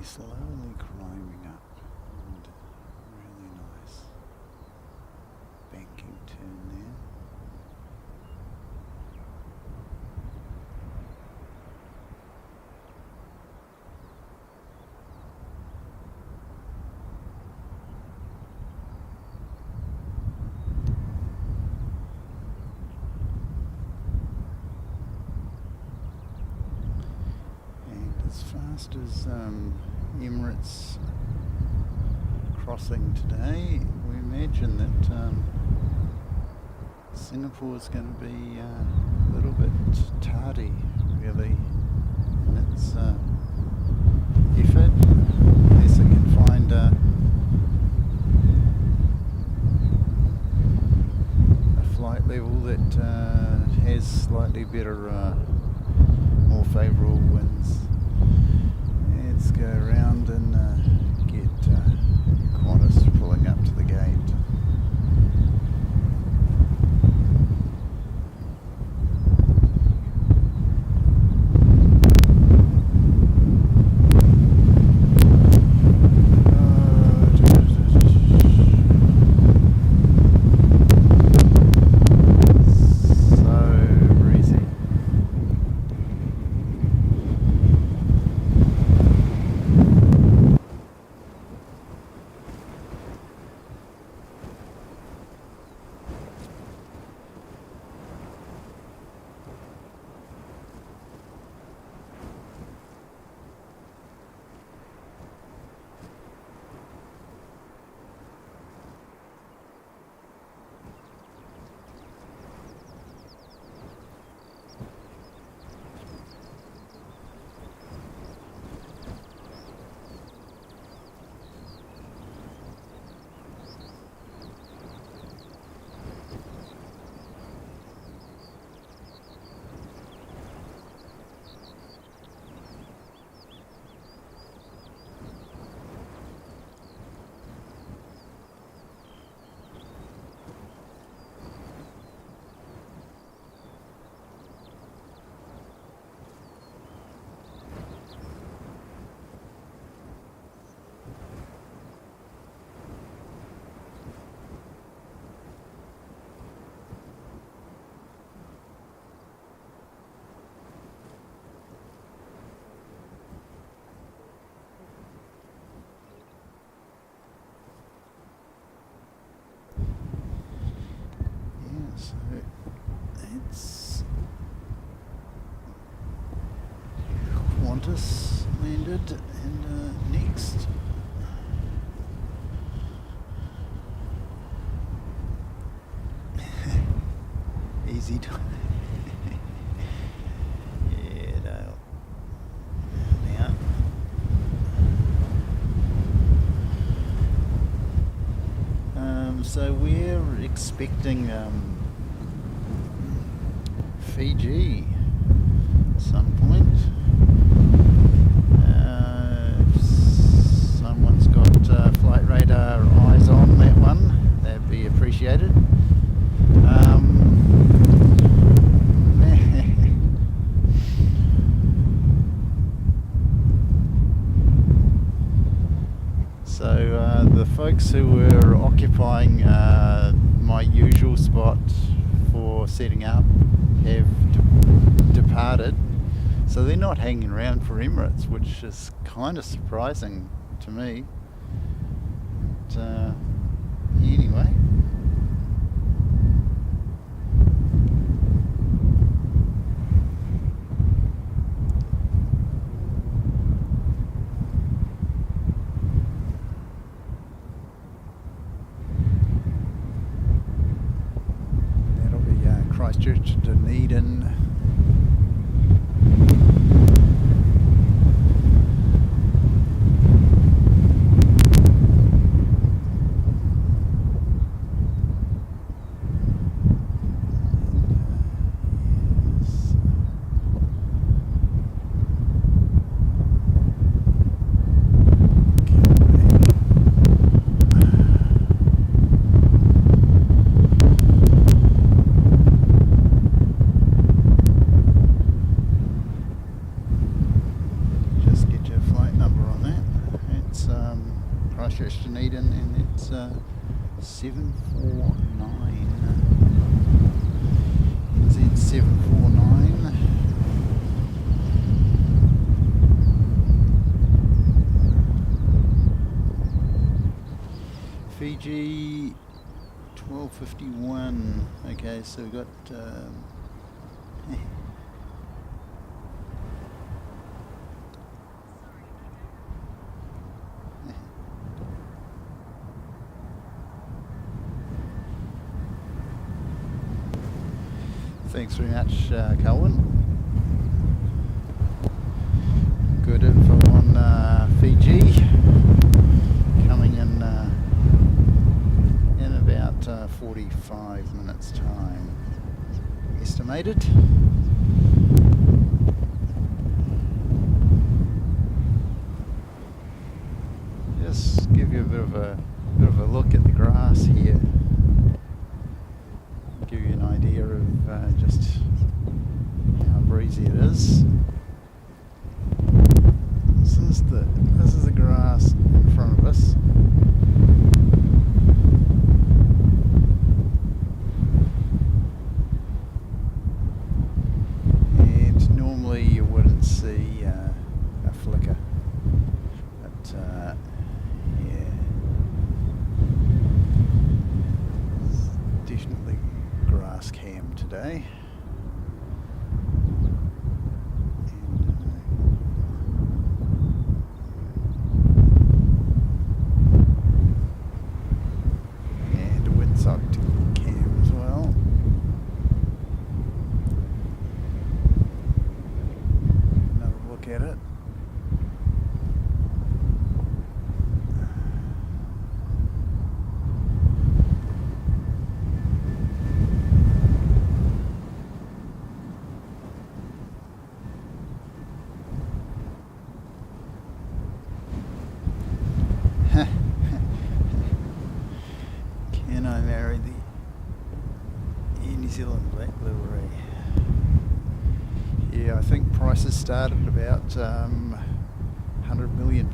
Slowly climbing up, and really nice banking turn there. As fast as Emirates crossing today, we imagine that Singapore is going to be a little bit tardy, really, in its effort, unless it can find a flight level that has slightly better, more favourable winds. Let's go around and get Qantas pulling up to the gate. So it's Qantas landed, and next easy to yeah, no. Now so we're expecting Fiji at some point. If someone's got flight radar eyes on that one, that'd be appreciated. So the folks who were occupying my usual spot for setting up have departed, so they're not hanging around for Emirates, which is kind of surprising to me. But anyway. Christchurch to Dunedin. Christchurch Dunedin, and it's 749. NZ 749. Fiji 1251. Okay, so we've got thanks very much, Colin. Good info on Fiji. Coming in about 45 minutes time. estimated. Just give you a bit of a look at the grass here. Give you an idea of just how breezy it is. This is the grass in front of us. And normally you wouldn't see a flicker, but yeah, it's definitely grass cam today. Can I marry the New Zealand black livery? Yeah, I think prices start at about $100 million.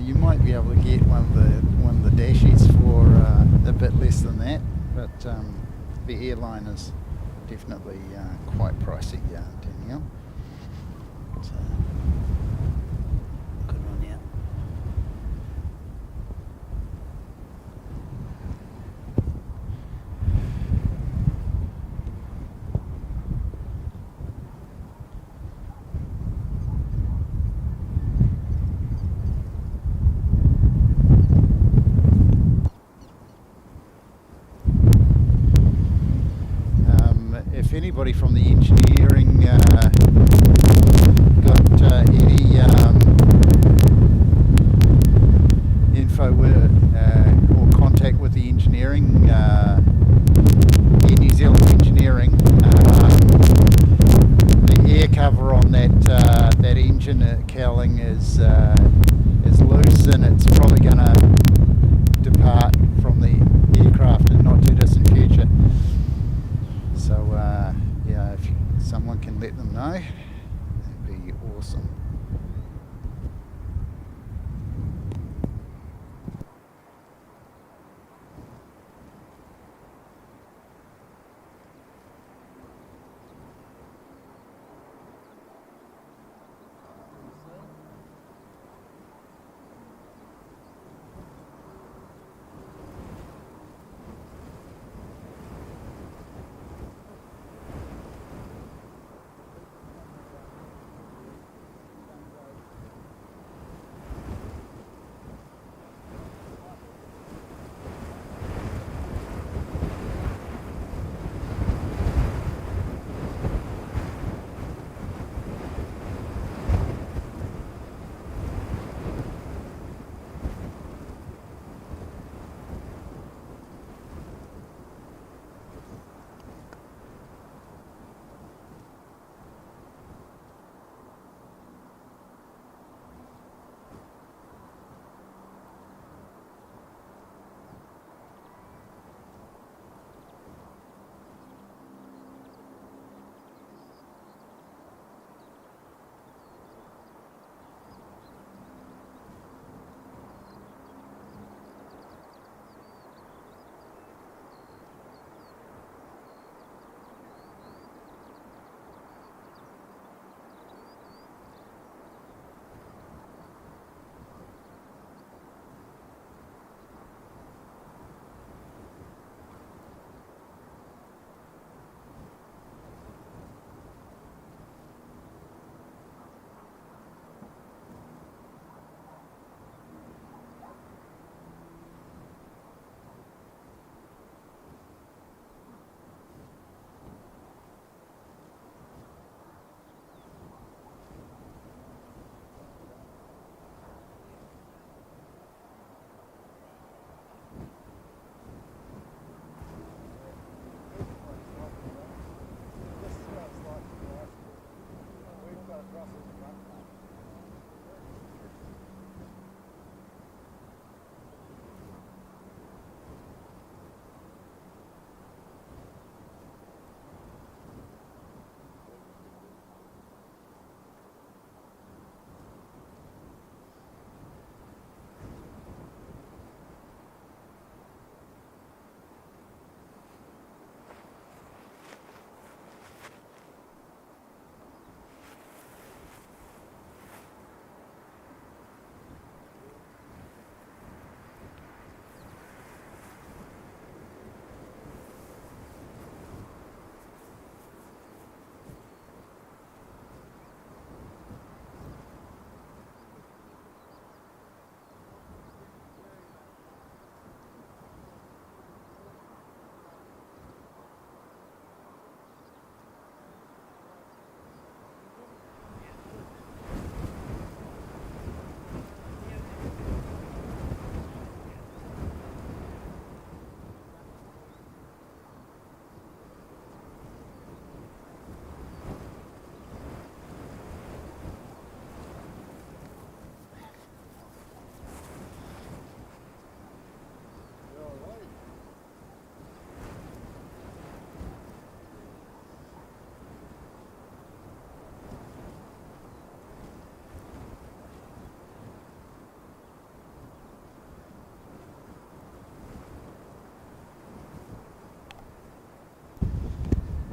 You might be able to get one of the dashies for a bit less than that, but the airline is definitely quite pricey, Danielle. So, good on you. If anybody from the engineering got any info or contact with the engineering, Air New Zealand engineering, the air cover on that engine cowling is loose, and it's probably going to depart from the aircraft in not too distant future. So yeah, if someone can let them know, that'd be awesome.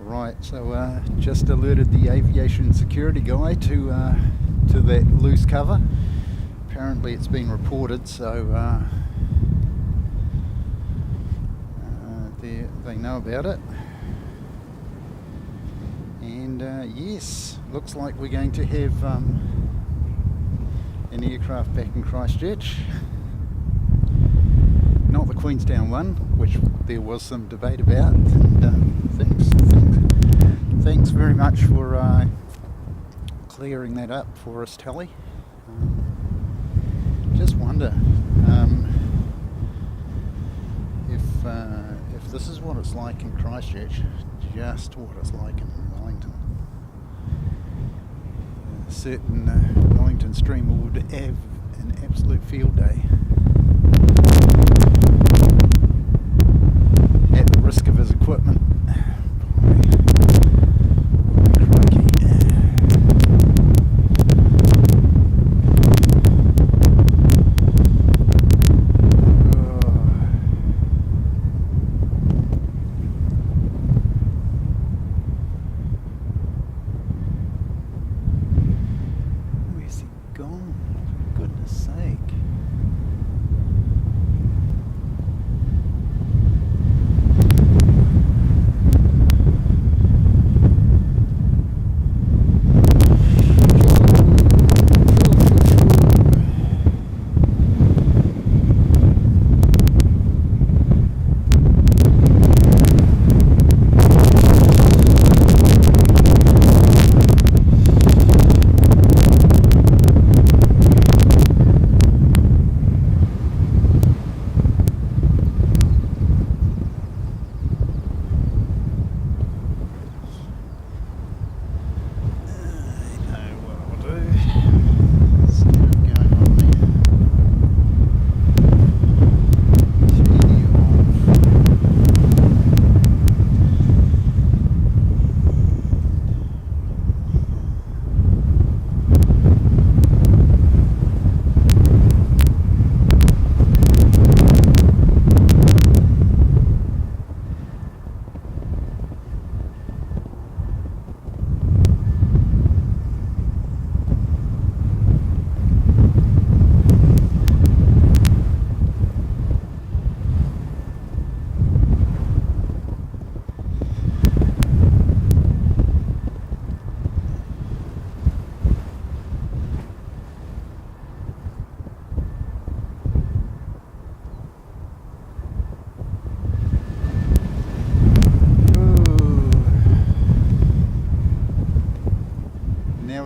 Right, so just alerted the aviation security guy to that loose cover. Apparently it's been reported, so they know about it. And yes, looks like we're going to have an aircraft back in Christchurch. Not the Queenstown one, which there was some debate about. And thanks very much for clearing that up for us, Tally. Just wonder if this is what it's like in Christchurch, just what it's like in Wellington. A certain Wellington streamer would have an absolute field day. At the risk of his equipment.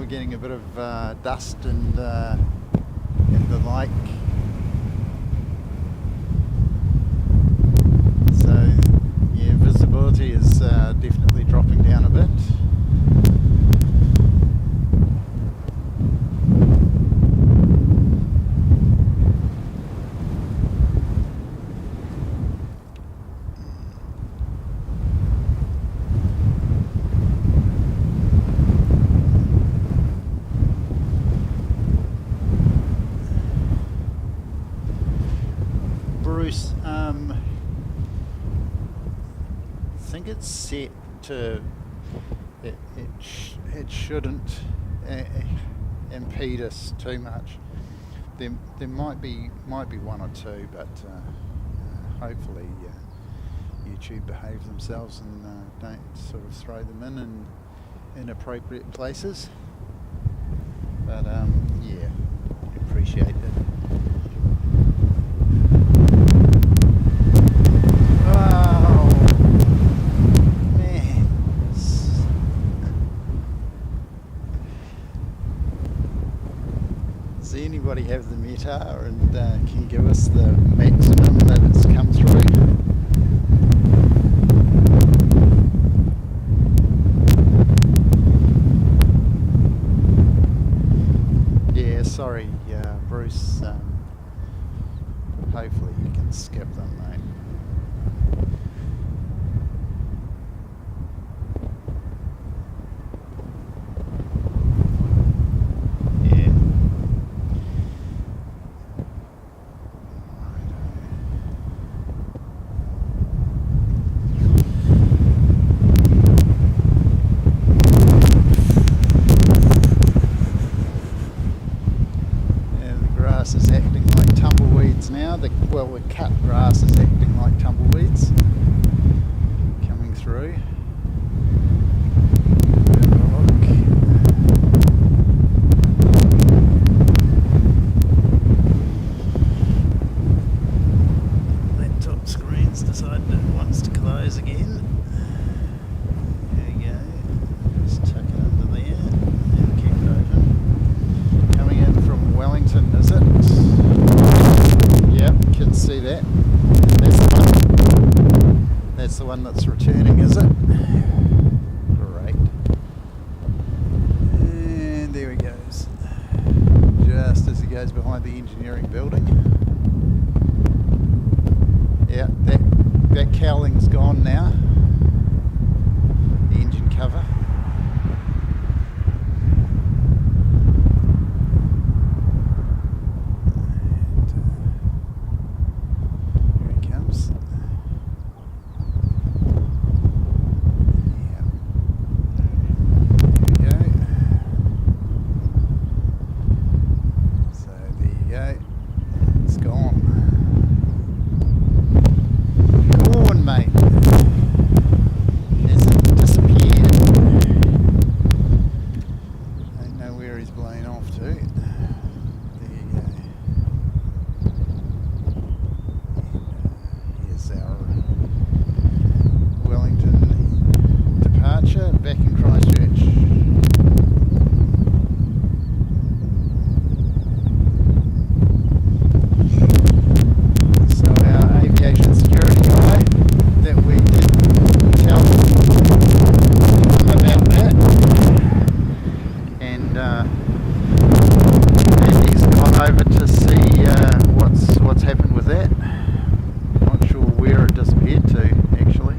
Getting a bit of dust and the like, so yeah, visibility is definitely dropping down a bit. I think it's set to it shouldn't impede us too much. There might be one or two, but hopefully YouTube behave themselves and don't sort of throw them in inappropriate places. But yeah, appreciate it. Does anybody have the METAR and can give us the maximum that it's come through? Yeah, sorry, Bruce. Hopefully you can skip them, mate. That's the one that's returning, is it? Great. And there he goes. Just as he goes behind the engineering building. Yeah, that cowling's gone now. The engine cover. Back in Christchurch. So our aviation security guy that we did tell about that, and he's gone over to see what's happened with that. Not sure where it disappeared to actually.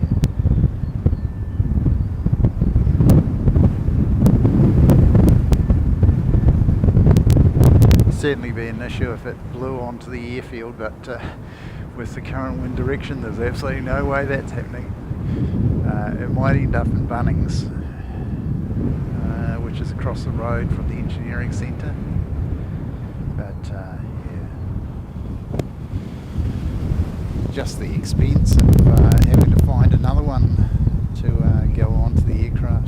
Certainly be an issue if it blew onto the airfield, but with the current wind direction there's absolutely no way that's happening. It might end up in Bunnings, which is across the road from the engineering centre, but yeah, just the expense of having to find another one to go onto the aircraft.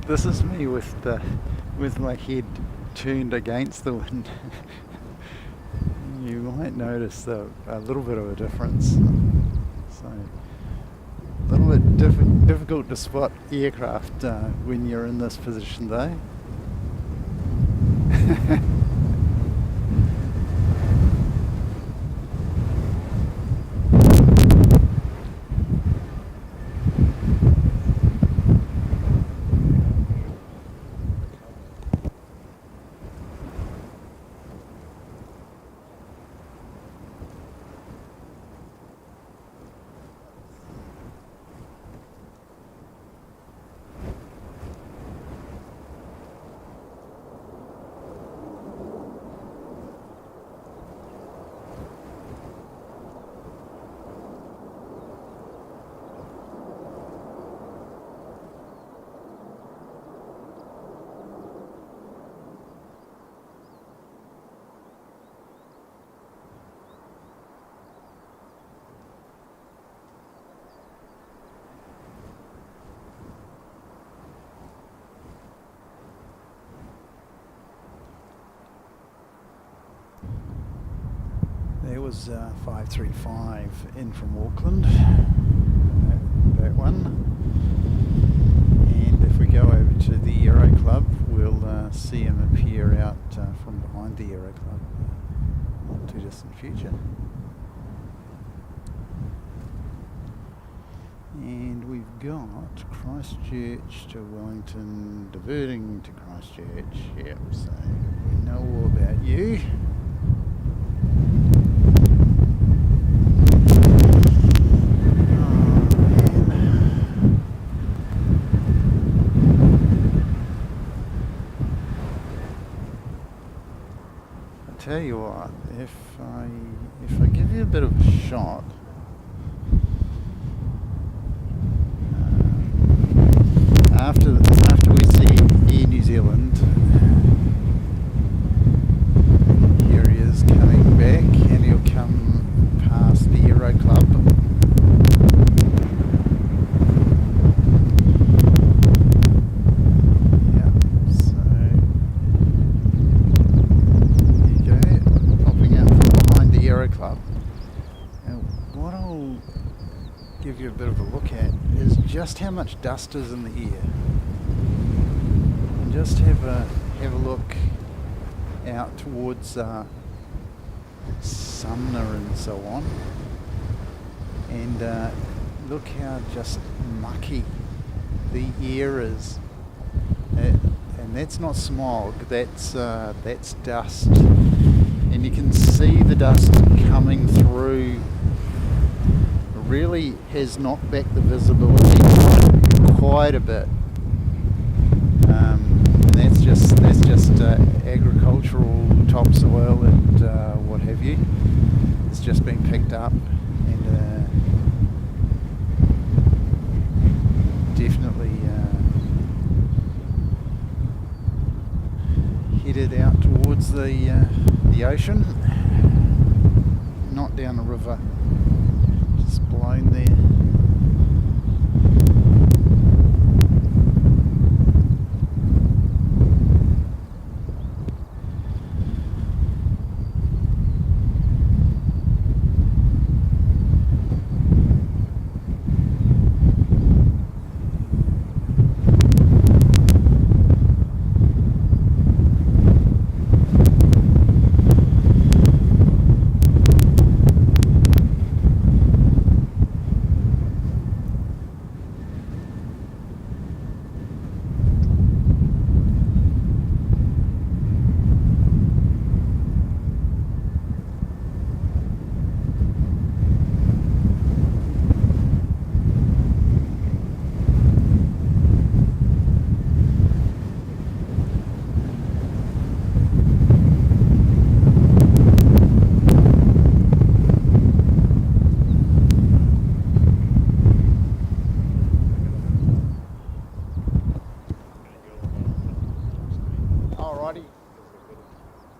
This is me with my head turned against the wind. You might notice a little bit of a difference. So a little bit difficult to spot aircraft when you're in this position though. There was 535 in from Auckland, that one. And if we go over to the Aero Club, we'll see him appear out from behind the Aero Club, not too distant future. And we've got Christchurch to Wellington, diverting to Christchurch. Yep, so we know all about you. Tell you what, if I give you a bit of a shot, after we see Air New Zealand, here he is coming back, and he'll come past the Aero Club. Club. And what I'll give you a bit of a look at is just how much dust is in the air. And just have a look out towards Sumner and so on. And look how just mucky the air is. And that's not smog, that's dust. And you can see the dust coming through. It really has knocked back the visibility quite a bit. And that's just agricultural topsoil and what have you. It's just been picked up and definitely headed out towards the ocean, not down the river, just blown there.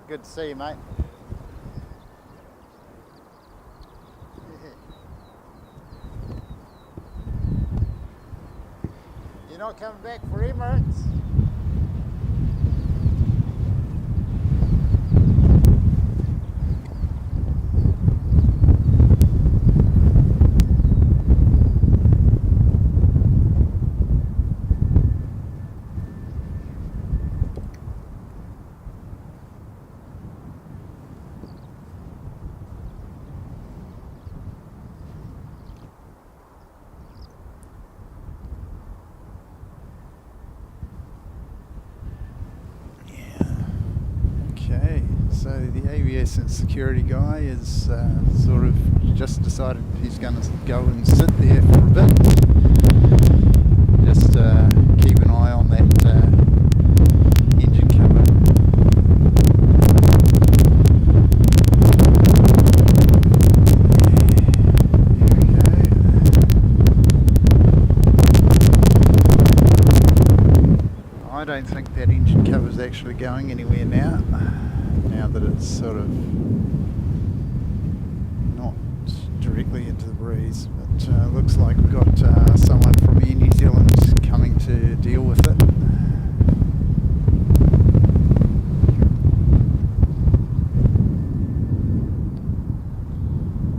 Good to see you, mate. You're not coming back for Emirates? So the aviation security guy is sort of just decided he's going to go and sit there for a bit. Just keep an eye on that engine cover. There we go. I don't think that engine cover is actually going anywhere now that it's sort of not directly into the breeze, but looks like we've got someone from Air New Zealand coming to deal with it.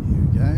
Here we go.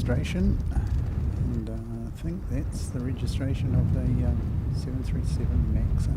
registration, and I think that's the registration of the 737 MAX 8.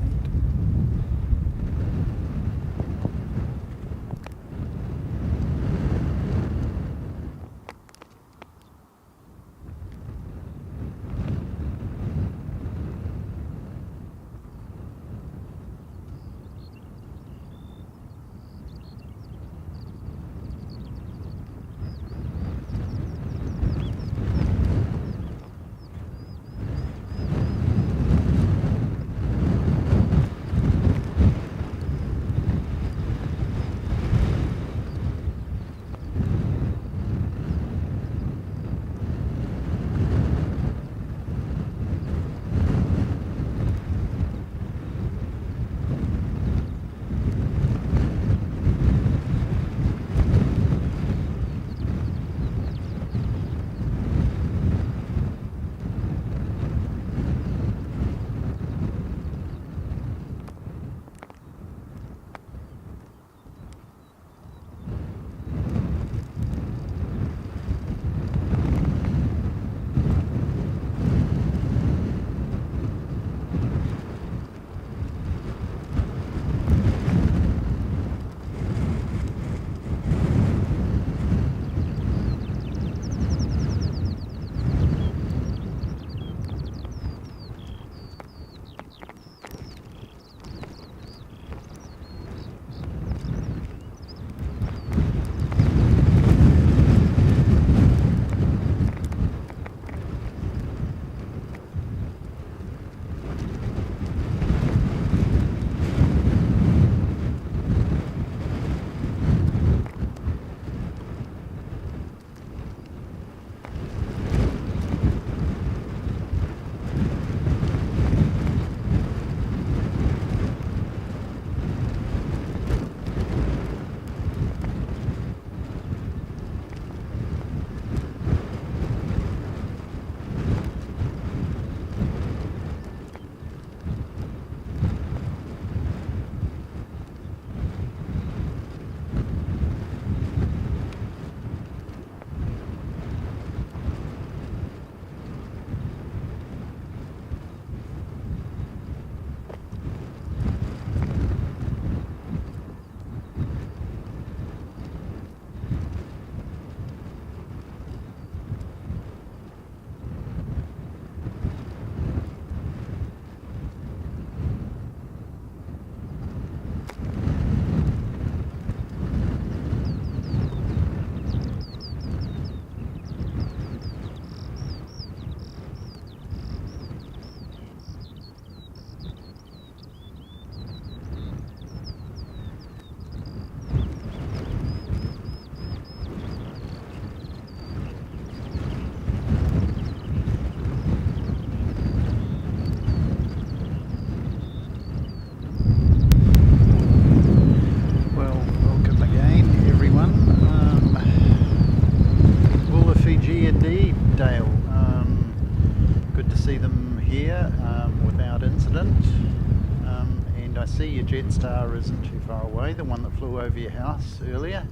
I see your Jetstar isn't too far away, the one that flew over your house earlier.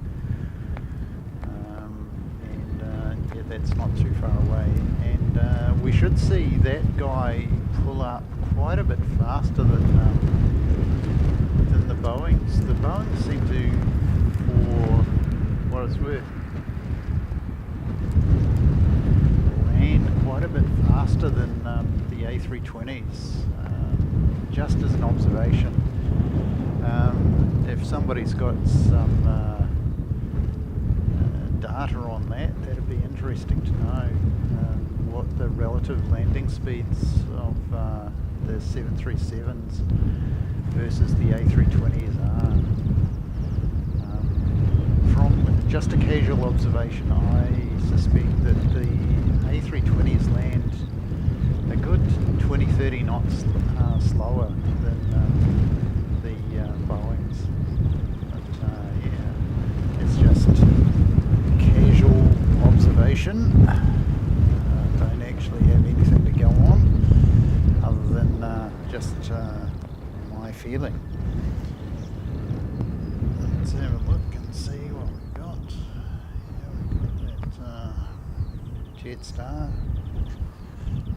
Yeah, that's not too far away. And we should see that guy pull up quite a bit faster than the Boeings. The Boeings seem to, for what it's worth, land quite a bit faster than the A320s. Just as an observation, if somebody's got some data on that, that'd be interesting to know what the relative landing speeds of the 737s versus the A320s are. From just a casual observation, I suspect that the A320s land a good 20-30 knots slower than the Boeings. But yeah, it's just casual observation. Don't actually have anything to go on other than just my feeling. Let's have a look and see what we've got. Yeah, we've got that Jetstar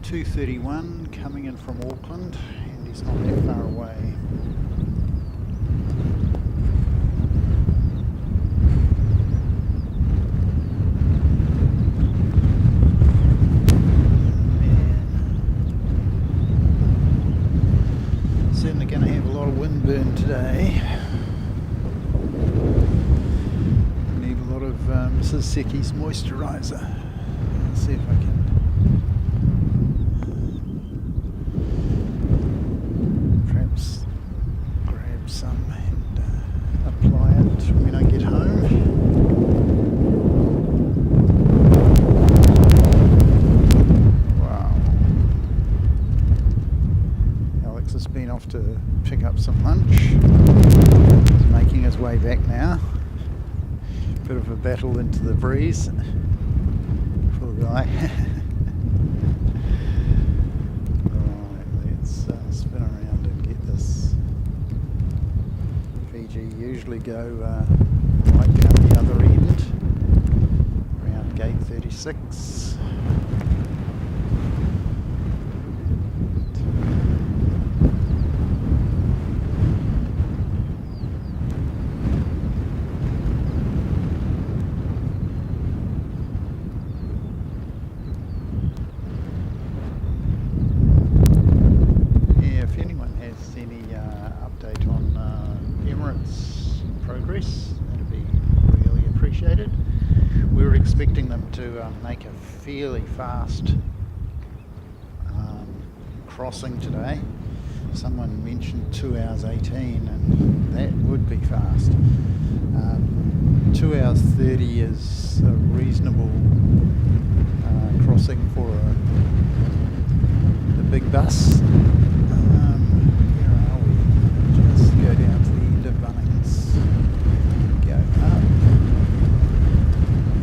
231 coming in from Auckland, and he's not that far away. Certainly going to have a lot of wind burn today. Need a lot of Mrs. Seki's moisturiser. Let's see if I can perhaps grab some and apply it when I get home. Wow. Alex has been off to pick up some lunch. He's making his way back now. Bit of a battle into the breeze. Poor guy. Alright, let's spin around and get this. Fiji usually go right down the other end, around gate 36. Update on Emirates progress, that'd be really appreciated. We were expecting them to make a fairly fast crossing today. Someone mentioned 2 hours 18, and that would be fast. 2 hours 30 is a reasonable crossing for the big bus. Go down to the end of Bunnings, go up,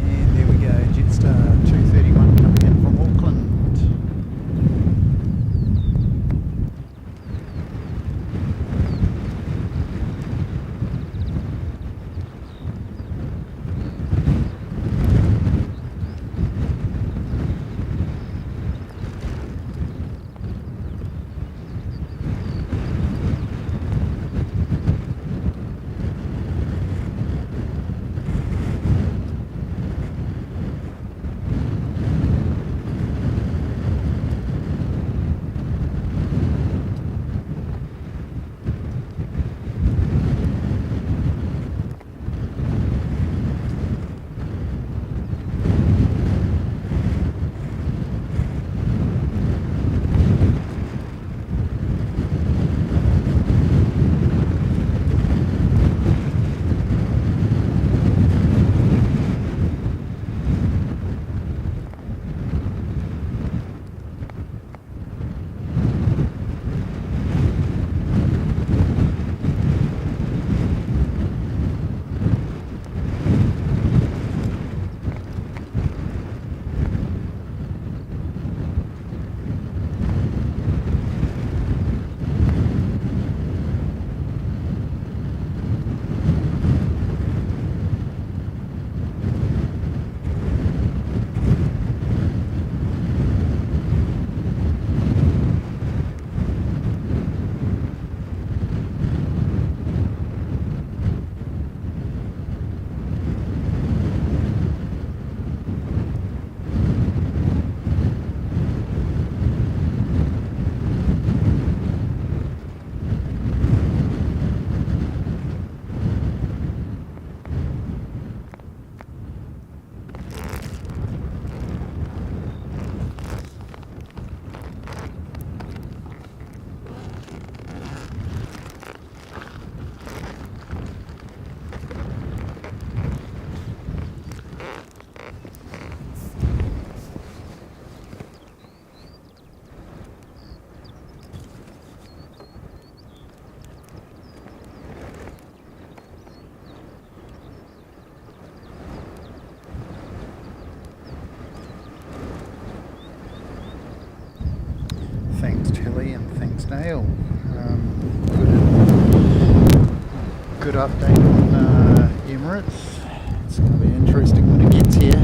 and there we go, Jetstar 231 coming in from Auckland. Thanks Tilly and thanks Dale. Good update on Emirates. It's going to be interesting when it gets here.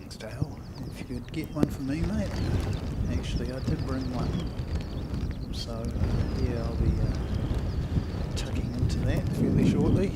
Thanks, Dale. If you could get one for me, mate. Actually, I did bring one. So, yeah, I'll be tucking into that fairly shortly.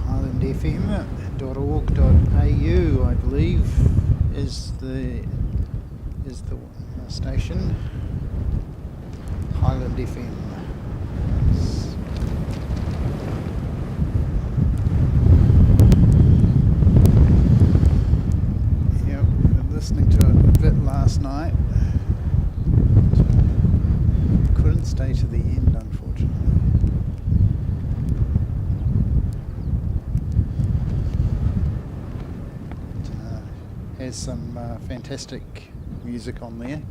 highlandfm.org.au, I believe, is the station. Highland FM. Yep, been listening to it a bit last night. Couldn't stay to the end, unfortunately. Has some fantastic music on there.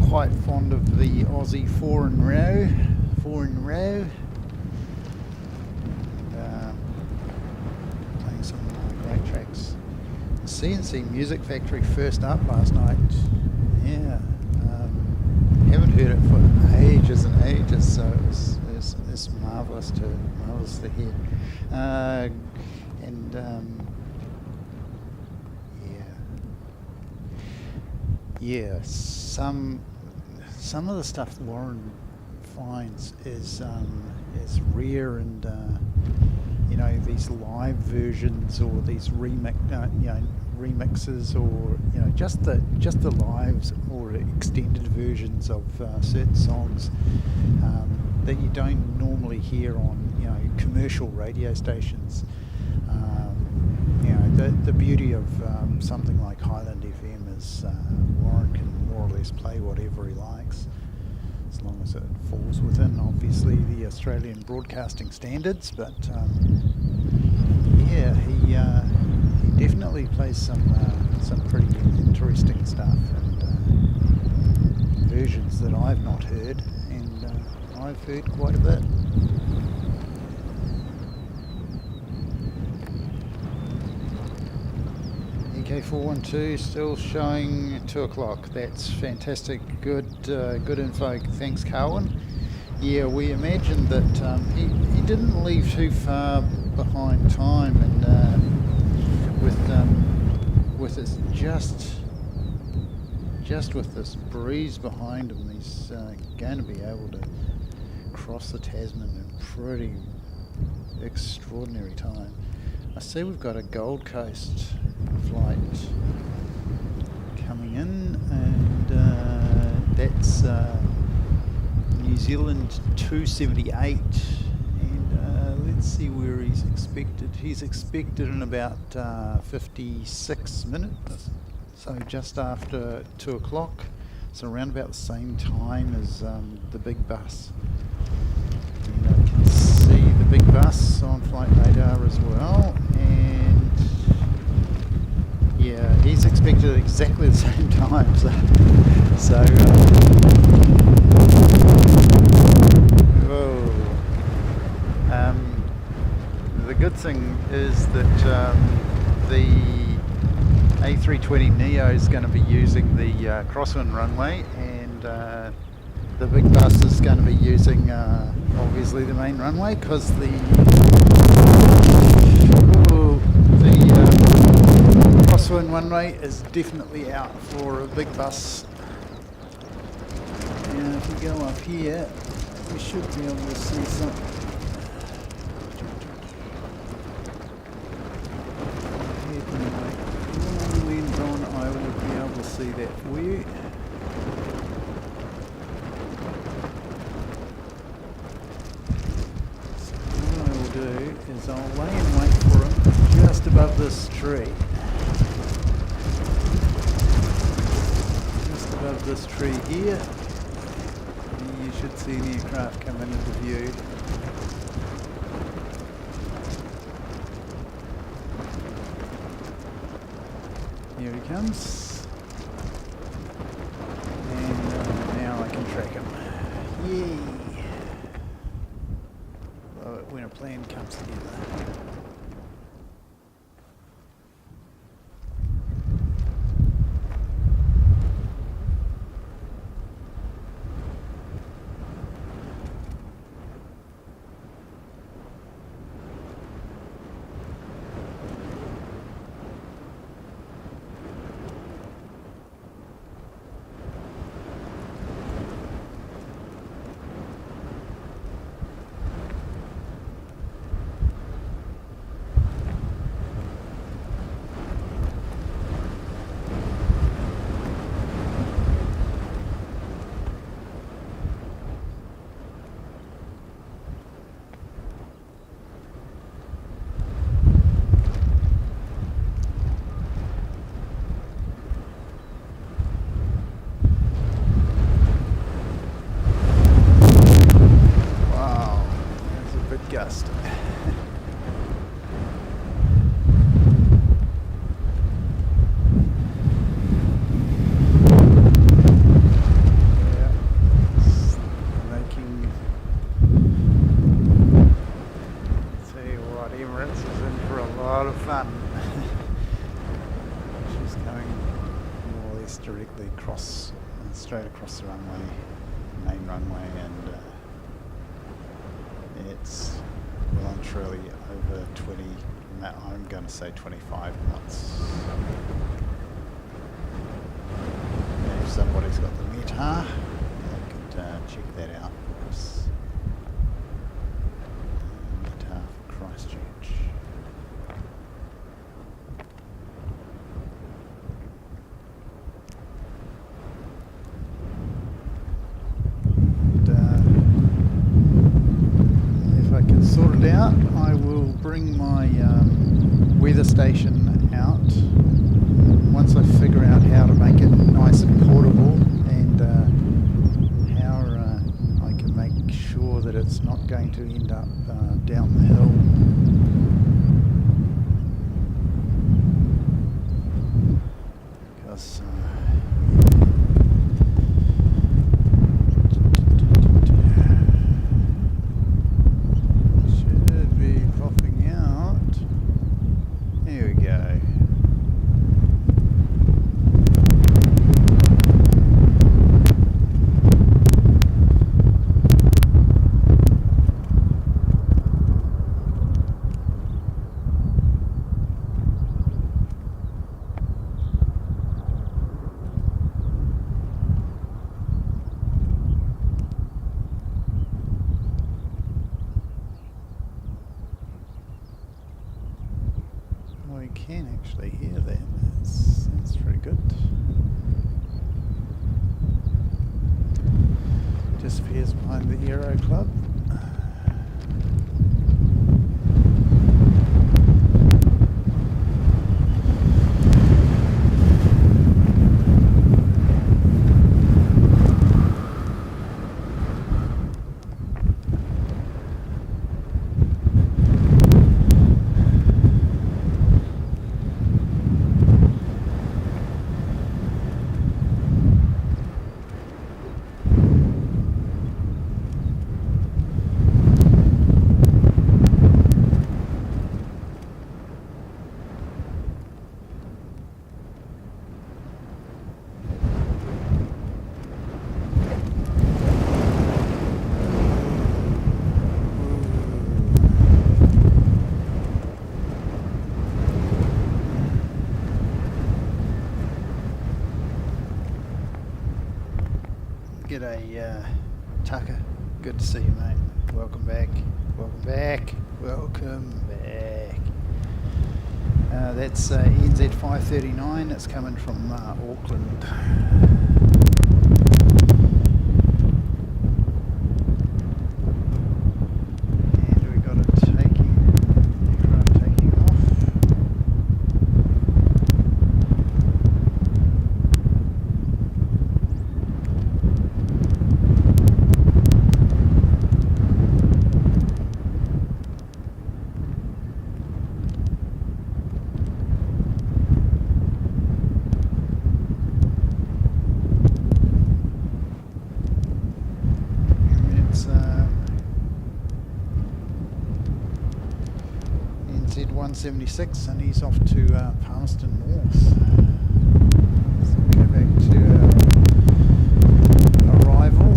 Quite fond of the Aussie four in row. Playing some great tracks. The CNC Music Factory first up last night. Yeah, haven't heard it for ages and ages, so it's marvelous to hear. Yeah, some of the stuff Warren finds is rare, and these live versions or these remixes, or just the lives or extended versions of certain songs that you don't normally hear on commercial radio stations. The beauty of something like Highland FM is Warren can more or less play whatever he likes, as long as it falls within, obviously, the Australian broadcasting standards. But he definitely plays some pretty interesting stuff, and versions that I've not heard, and I've heard quite a bit. K412 still showing 2 o'clock. That's fantastic. Good info. Thanks, Carwin. Yeah, we imagined that he didn't leave too far behind time, and with this just with this breeze behind him, he's going to be able to cross the Tasman in pretty extraordinary time. I see we've got a Gold Coast flight coming in, and that's New Zealand 278, and let's see where he's expected. He's expected in about 56 minutes, so just after 2 o'clock, so around about the same time as the big bus. And I can see the big bus on flight radar as well, and yeah, he's expected at exactly the same time, so the good thing is that the A320 Neo is going to be using the Crosswind runway, and the big bus is going to be using obviously the main runway, because the Crosswind runway is definitely out for a big bus. And if we go up here, we should be able to see something. I will be able to see that for you. So what I will do is I'll lay and wait for him just above this tree. Just above this tree here. You should see an aircraft coming into view. Here he comes, and now I can track him. Yay! Love it when a plan comes together. Gust. Emirates is in for a lot of fun. She's going more or less directly straight across the runway, main runway, and it's well and truly over 20, I'm going to say 25 knots. And if somebody's got the METAR, they could check that out for us. METAR for Christchurch. Out, I will bring my weather station out once I figure out how to make it nice and portable, and how I can make sure that it's not going to end up down the hill. Because actually hear that. That's pretty good. Disappears behind the Aero Club. G'day, Tucker. Good to see you, mate. Welcome back. Welcome back. Welcome back. That's NZ 539. It's coming from Auckland. And we got it aircraft taking off. NZ 176 and he's off to Palmerston North. So go back to arrival.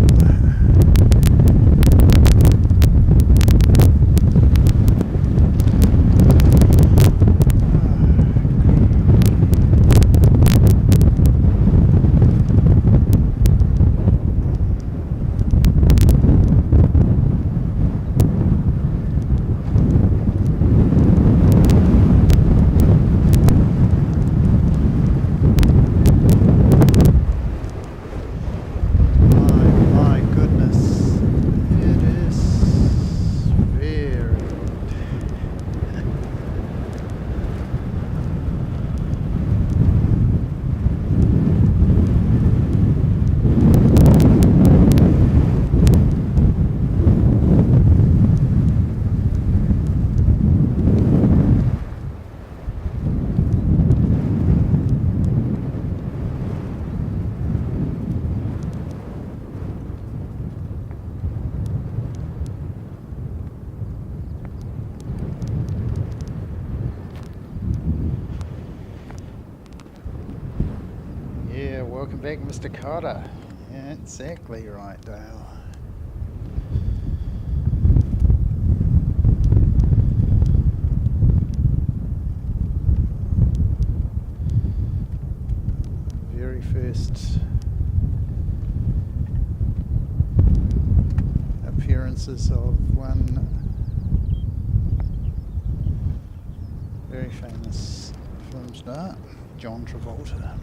Welcome back, Mr. Carter. Yeah, exactly right, Dale. Very first appearances of one very famous film star, John Travolta.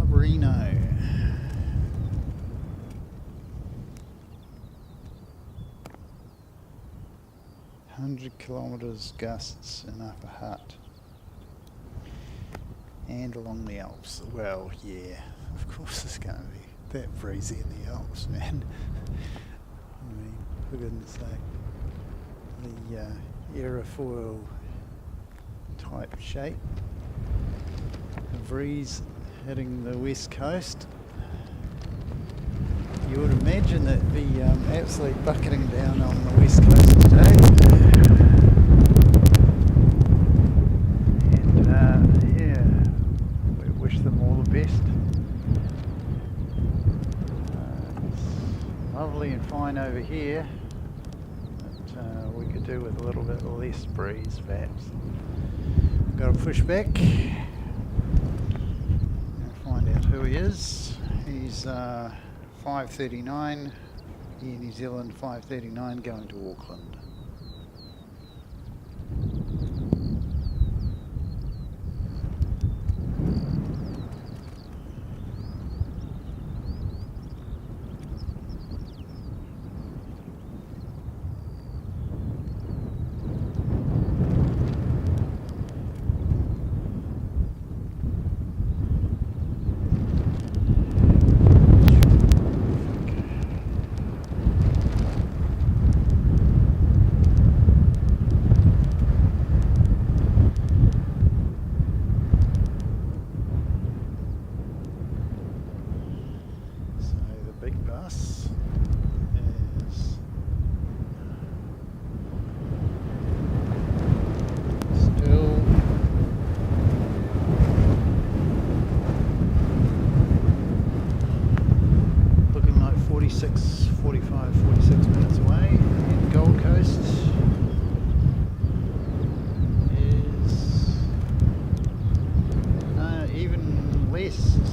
Reno. 100 kilometres gusts in Upper Hutt. And along the Alps. Well, yeah, of course it's going to be that breezy in the Alps, man. I mean, for goodness sake. The aerofoil type shape. The breeze hitting the west coast. You would imagine that'd be absolutely bucketing down on the west coast today. And yeah, we wish them all the best. It's lovely and fine over here, but we could do with a little bit less breeze perhaps. Got to push back. Find out who he is. He's 539 Air New Zealand 539 going to Auckland.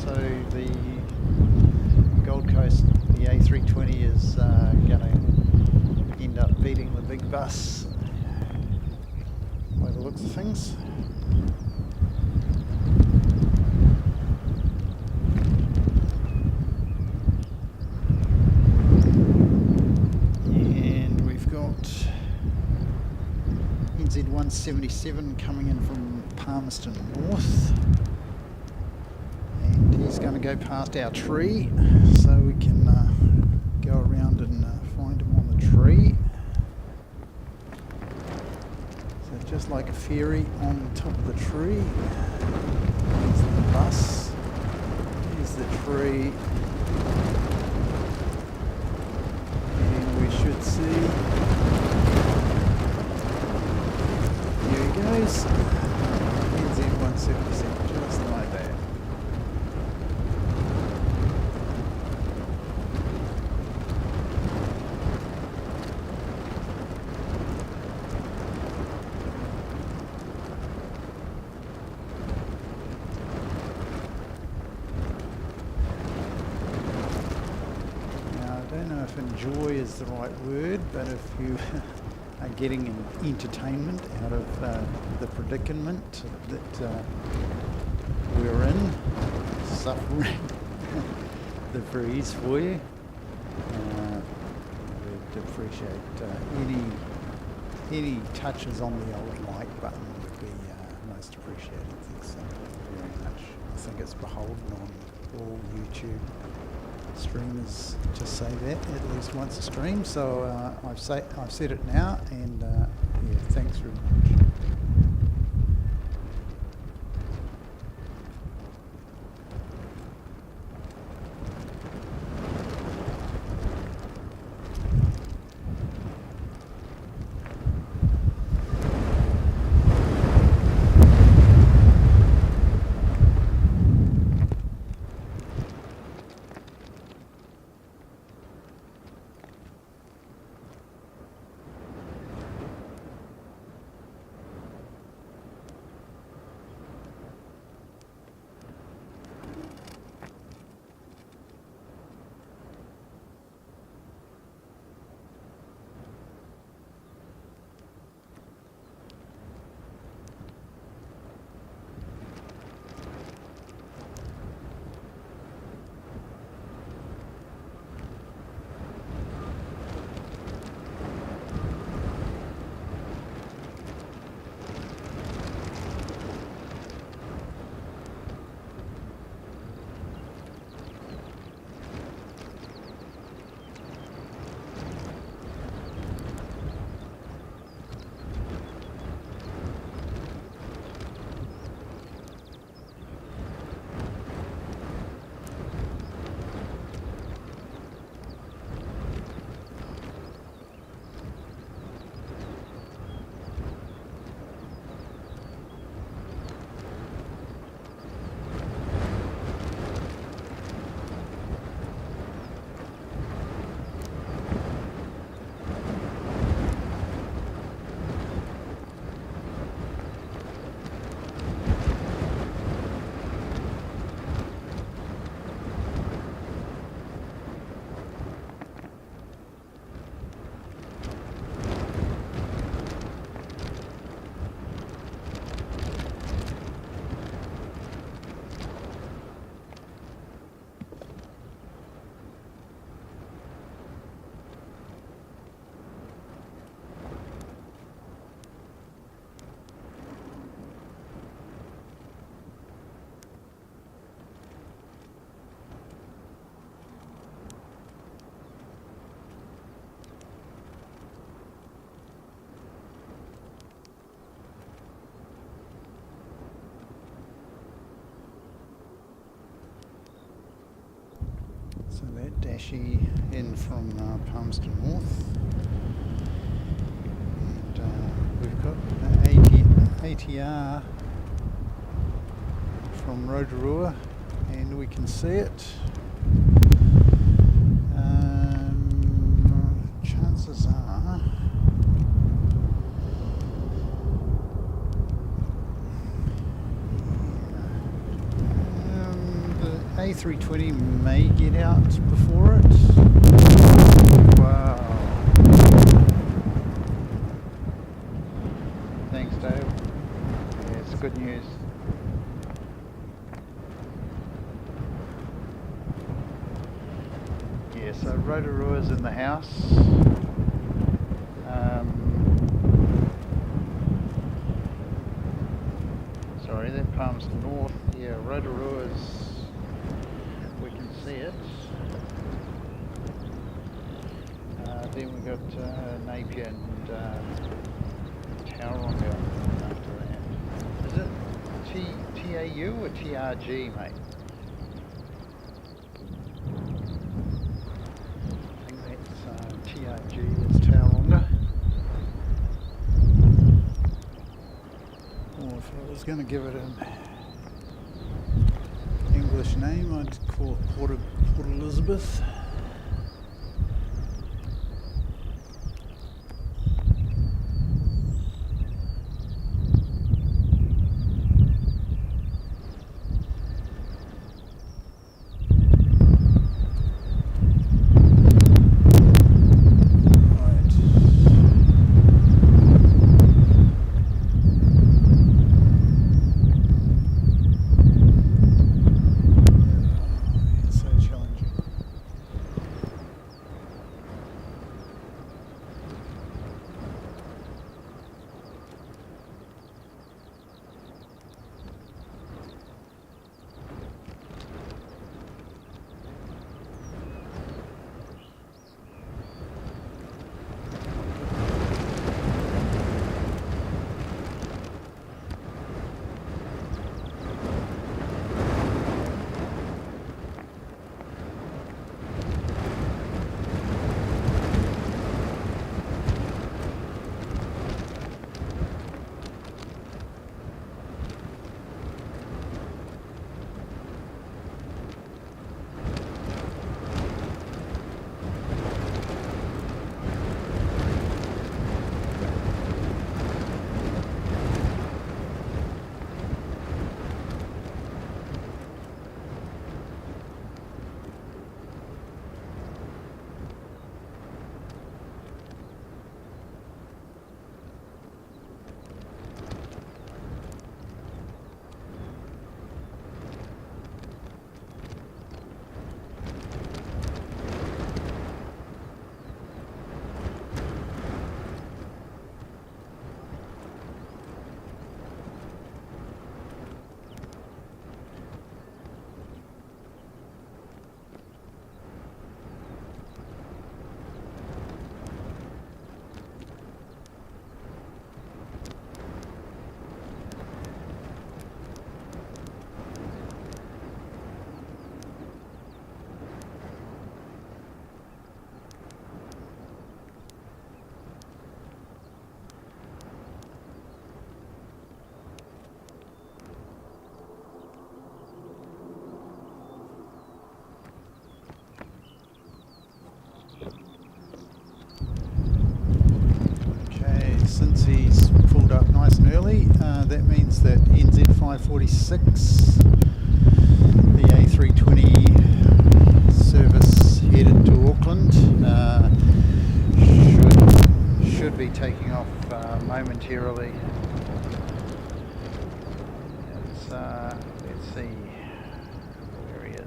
So the Gold Coast, the A320 is going to end up beating the big bus by the looks of things. And we've got NZ177 coming in from Palmerston North. He's going to go past our tree, so we can go around and find him on the tree. So just like a ferry on top of the tree. There's the bus. Here's the tree. And we should see. Here he goes. NZ177, just like that. Enjoy is the right word, but if you are getting an entertainment out of the predicament that we're in, suffering the breeze for you, we'd appreciate any touches on the old like button would be most appreciated. Thanks very much. I think it's beholden on all YouTube streamers to say that at least once a stream, so I've said it now, and yeah, thanks very much. So that Dashi in from Palmerston North. And we've got ATR from Rotorua, and we can see it. Chances are the A320 may get out before it. Wow. Thanks, Dave. Yeah, it's good news. Yeah, so Rotorua's in the house. Sorry, that Palmerston North. Yeah, Rotorua's, we can see it. Then we got Napier and Tauranga after that. Is it TAU or TRG, mate? I think that's TRG, that's Tauranga. Or if I was going to give it an English name, I'd call it Port Elizabeth. Since he's pulled up nice and early, that means that NZ 546, the A320 service headed to Auckland, should be taking off momentarily. Let's see where he is.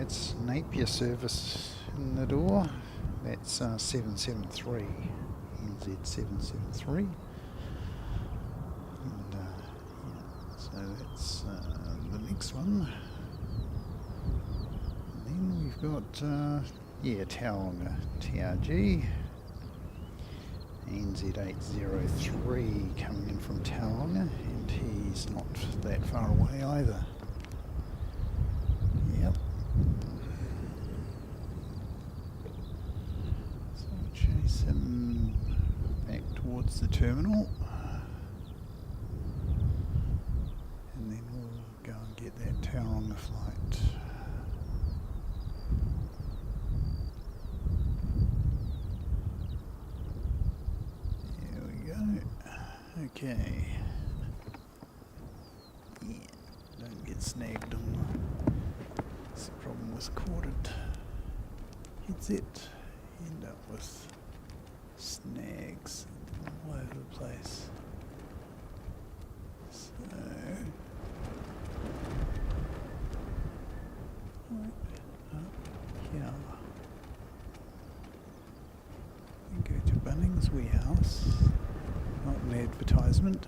Emirates Napier service in the door. That's 773, NZ 773. And yeah, so that's the next one. And then we've got, yeah, Tauranga TRG. NZ 803 coming in from Tauranga, and he's not that far away either. Yep. So we'll chase him back towards the terminal. And then we'll go and get that Tauranga flight. There we go. Okay. Yeah, don't get snagged on. That's the problem with corded headset. End up with snags all over the place. So, right up here. We go to Bunnings Warehouse. Not an advertisement.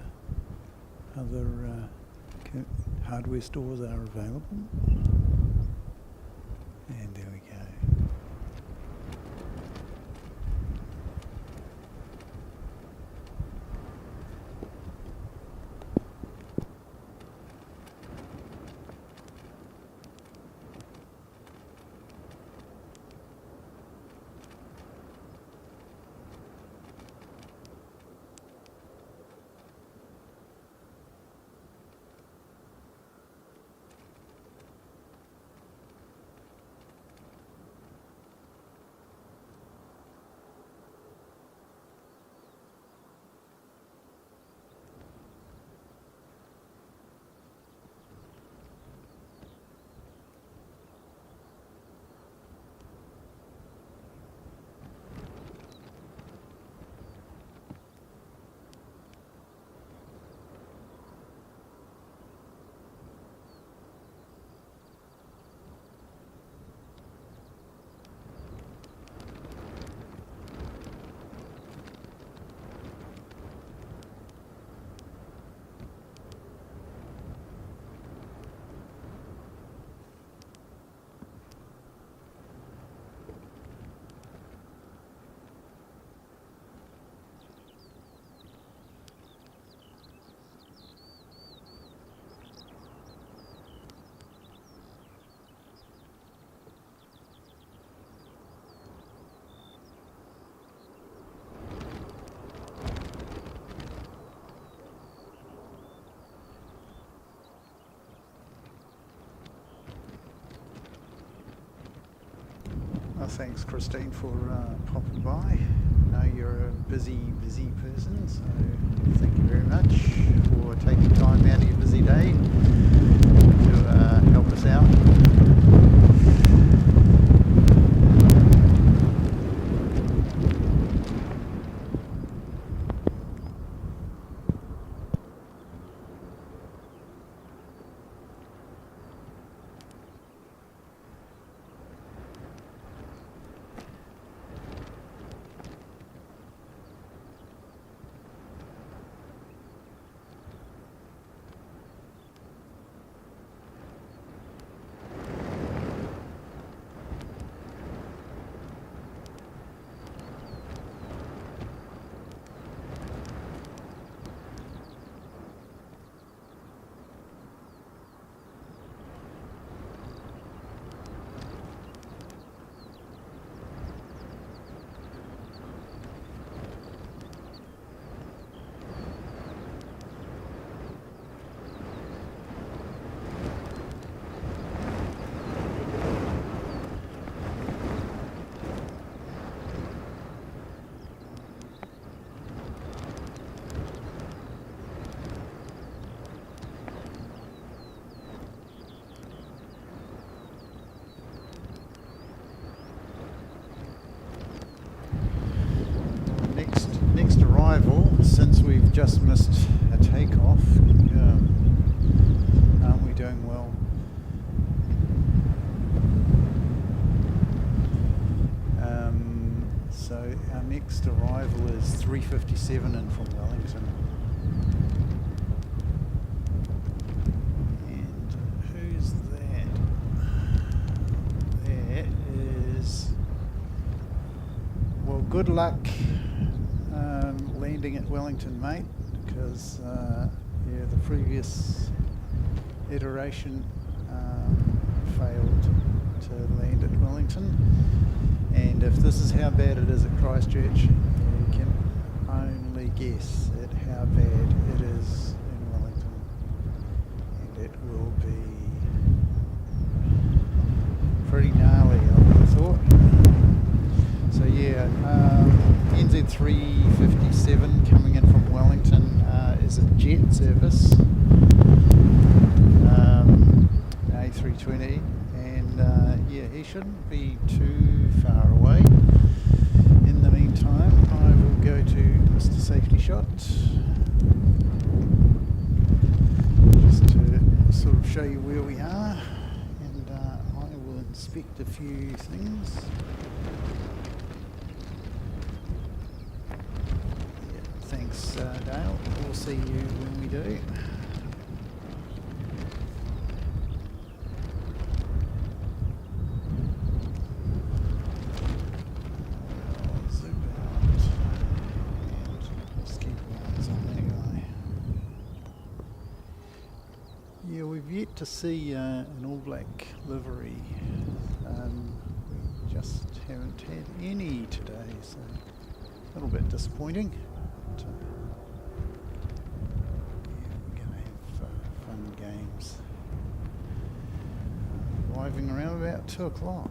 Other hardware stores are available. And there we go. Thanks, Christine, for popping by. I know you're a busy person, so thank you very much for taking time out of your busy day to help us out. Since we've just missed a takeoff, aren't we doing well? next arrival is 3:57 in from Wellington. And who's that? That is... Well, good luck landing at Wellington, mate, because yeah, the previous iteration failed to land at Wellington, and if this is how bad it is at Christchurch, you can only guess at how bad it is in Wellington, and it will be pretty gnarly, I would have thought. So yeah, NZ 357 coming in from Wellington is a jet service, A320, and yeah, he shouldn't be too far away. In the meantime, I will go to Mr. Safety Shot, just to sort of show you where we are, and I will inspect a few things. Thanks, Dale. We'll see you when we do. I'll zoom out and just keep eyes on that guy. Yeah, we've yet to see an all black livery. We just haven't had any today, so a little bit disappointing. Yeah, we're going to have fun games. Arriving around about 2 o'clock.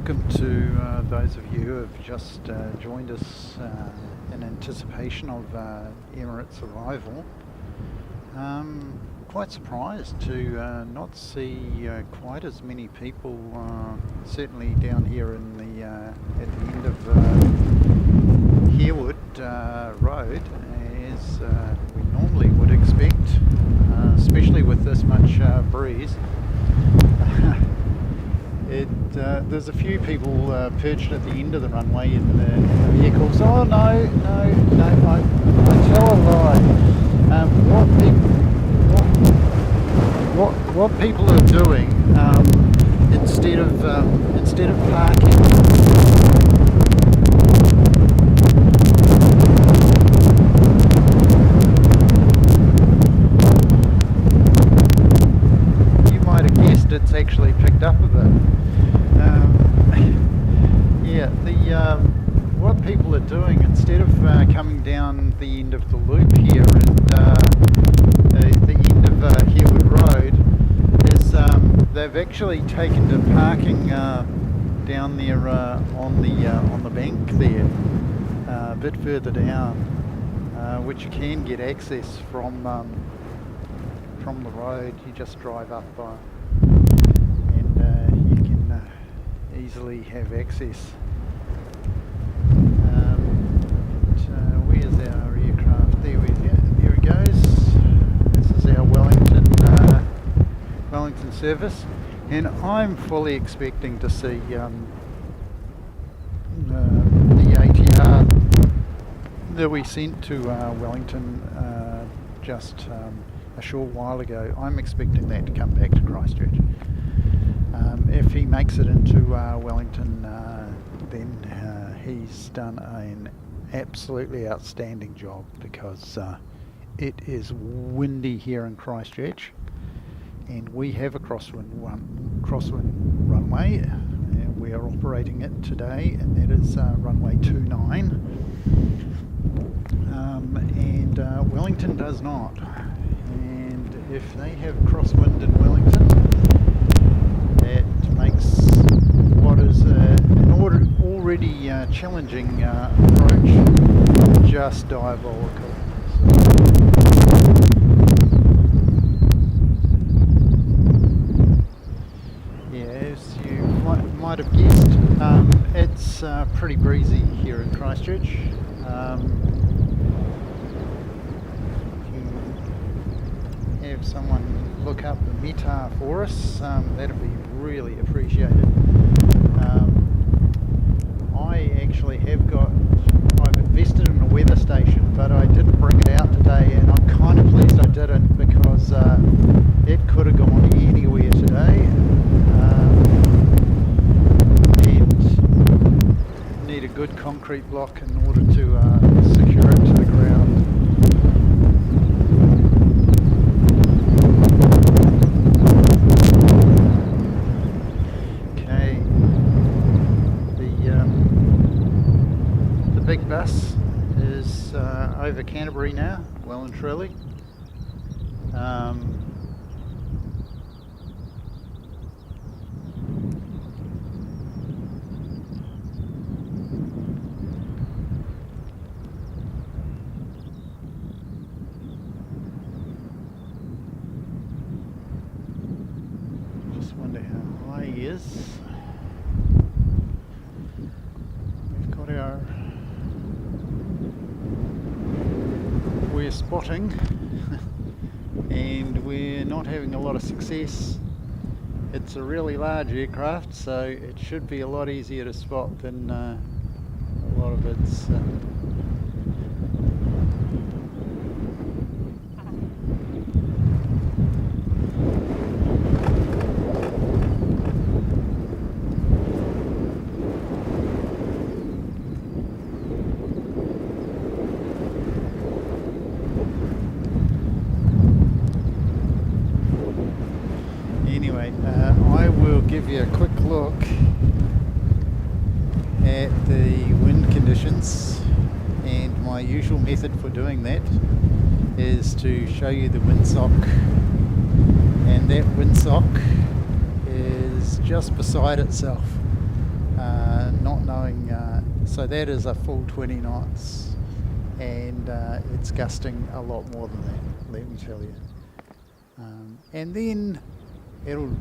welcome to those of you who have just joined us in anticipation of Emirates' arrival. Quite surprised to not see quite as many people, certainly down here in the at the end of Harewood Road, as we normally would expect, especially with this much breeze. There's a few people perched at the end of the runway in the vehicles. Oh no, I tell a lie. What people are doing, instead of parking, you might have guessed it's actually picked up a bit. What people are doing, instead of coming down the end of the loop here and the end of Harewood Road, is they've actually taken to parking down there on the bank there, a bit further down, which you can get access from the road. You just drive up and you can easily have access. Where's our aircraft? There he goes. This is our Wellington service, and I'm fully expecting to see the ATR that we sent to Wellington just a short while ago. I'm expecting that to come back to Christchurch. If he makes it into Wellington, then he's done an absolutely outstanding job, because it is windy here in Christchurch, and we have a Crosswind runway, and we are operating it today, and that is runway 29, and Wellington does not. And if they have crosswind in Wellington, that makes what is an already challenging approach just diabolical. Yeah, as you might have guessed, it's pretty breezy here in Christchurch. Have someone look up the METAR for us, that'd be really appreciated. I've invested in a weather station, but I didn't bring it out today, and I'm kind of pleased I didn't, because it could have gone anywhere today, and need a good concrete block in order to secure it to the ground. Bus is over Canterbury now, well and truly. Just wonder how high he is. We've got our we're spotting and we're not having a lot of success. It's a really large aircraft, so it should be a lot easier to spot than a lot of its I will give you a quick look at the wind conditions, and my usual method for doing that is to show you the windsock, and that windsock is just beside itself. not knowing, so that is a full 20 knots, and it's gusting a lot more than that, let me tell you. And then it'll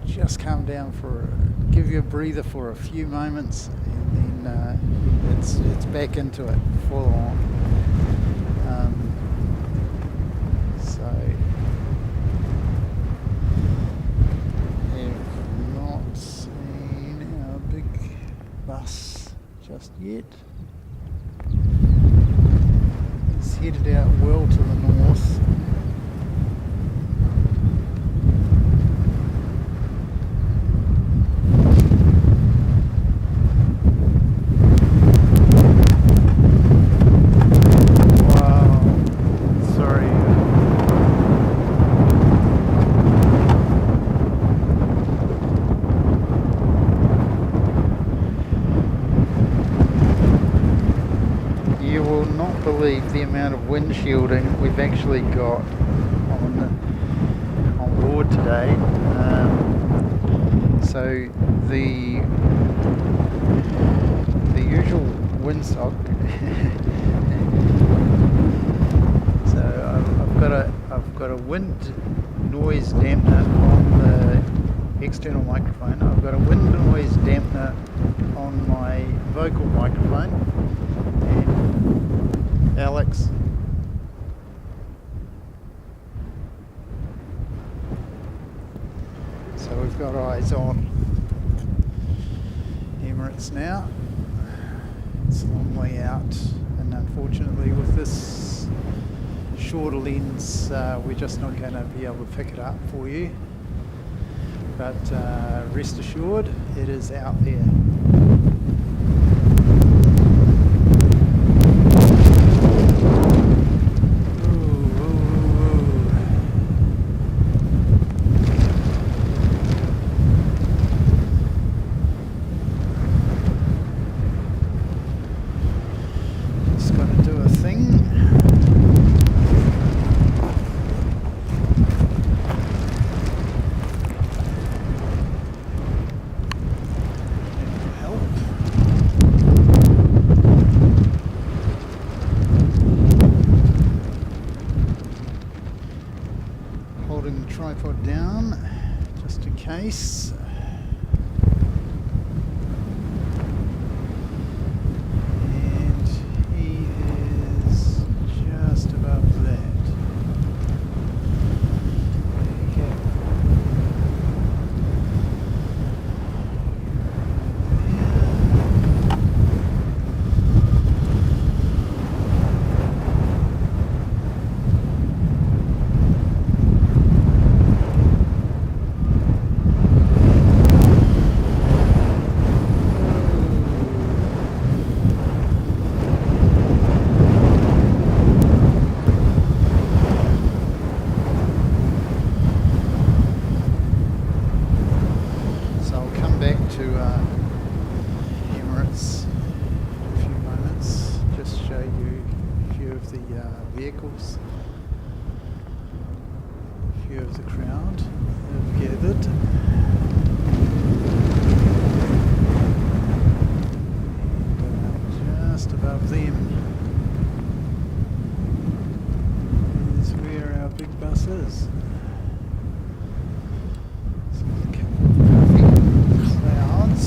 just come down give you a breather for a few moments, and then it's back into it full on. So have not seen our big bus just yet. It's headed out well to the north. The amount of wind shielding we've actually got on board today. So the usual windsock. So I've got a wind noise dampener on the external microphone. I've got a wind noise dampener on my vocal microphone. And Alex. So we've got eyes on Emirates now. It's a long way out, and unfortunately with this shorter lens we're just not going to be able to pick it up for you. But rest assured, it is out there. Tripod down just in case. And he is just above that. Okay. Emirates in a few moments, just show you a few of the vehicles, a few of the crowd that have gathered. And just above them is where our big bus is. Clouds.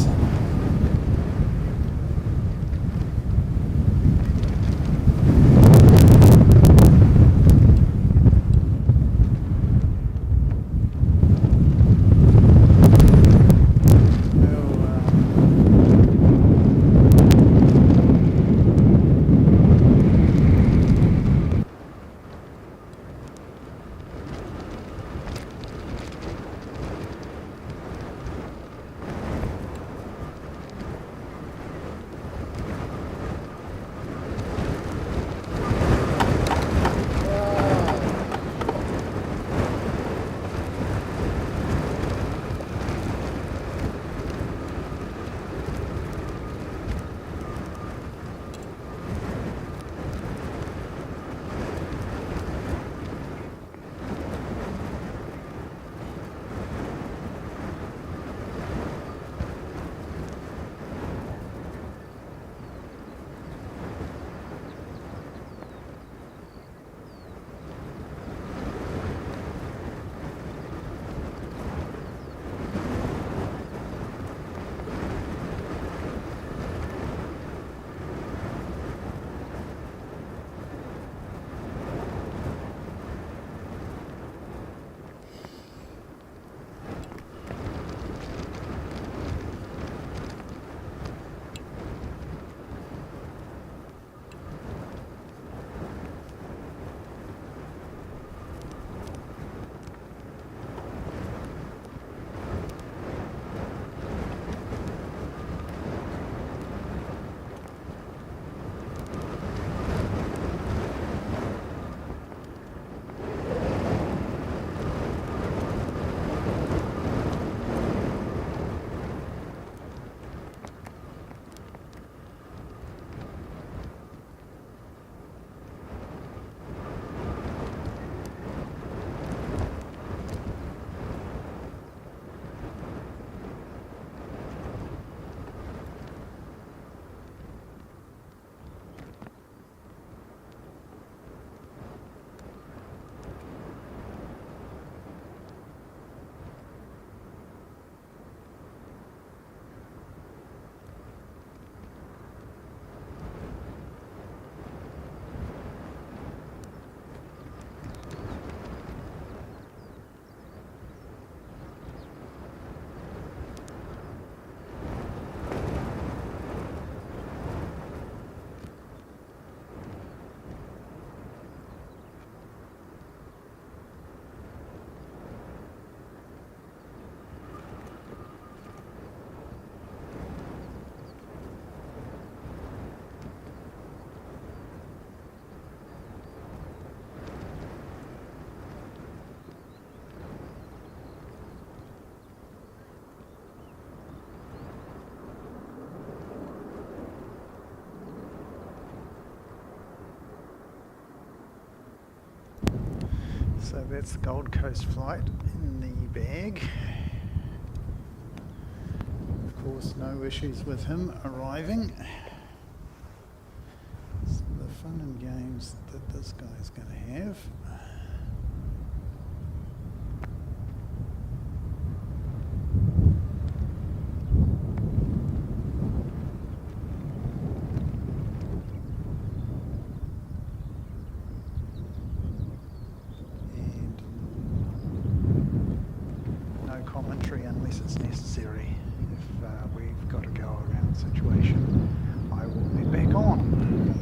So that's the Gold Coast flight in the bag. Of course, no issues with him arriving. So the fun and games that this guy's going to have. Unless it's necessary. If we've got a go around situation, I will be back on.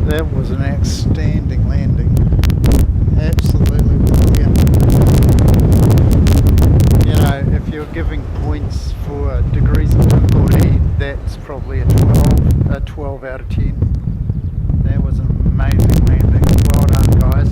That was an outstanding landing. Absolutely brilliant. You know, if you're giving points for degrees of difficulty, that's probably a 12 out of 10. That was an amazing landing. Well done, guys.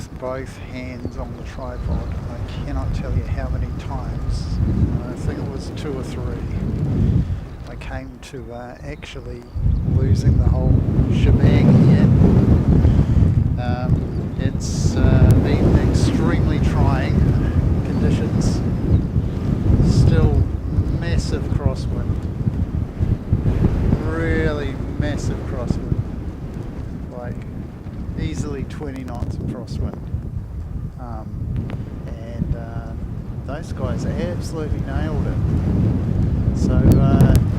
with both hands on the tripod. I cannot tell you how many times, I think it was 2 or 3, I came to actually losing the whole shebang here. It's been extremely trying conditions. Still massive crosswind. Really massive crosswind. Like easily 20 knots of crosswind. And those guys absolutely nailed it. So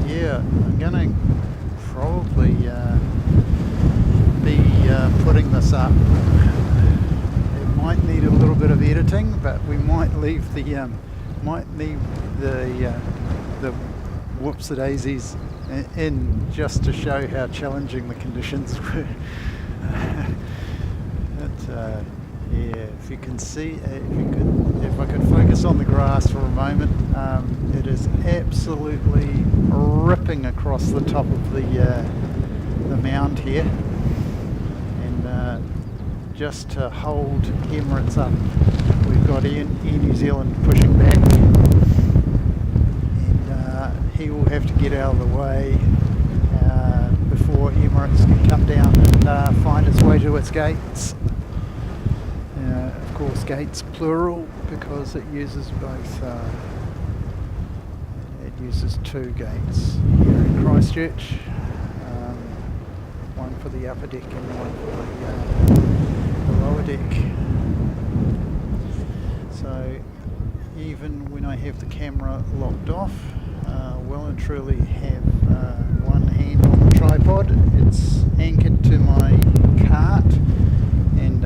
yeah, I'm gonna probably be putting this up. It might need a little bit of editing, but we might leave the whoops-a-daisies in just to show how challenging the conditions were. But yeah, if you can see, if I could focus on the grass for a moment, it is absolutely ripping across the top of the mound here, and just to hold Emirates up, we've got Air New Zealand pushing back, and he will have to get out of the way before Emirates can come down and find its way to its gates. Of course, gates plural because it uses both. It uses 2 gates here in Christchurch, one for the upper deck and one for the lower deck. So even when I have the camera locked off, well and truly have one hand on the tripod. It's anchored to my cart, and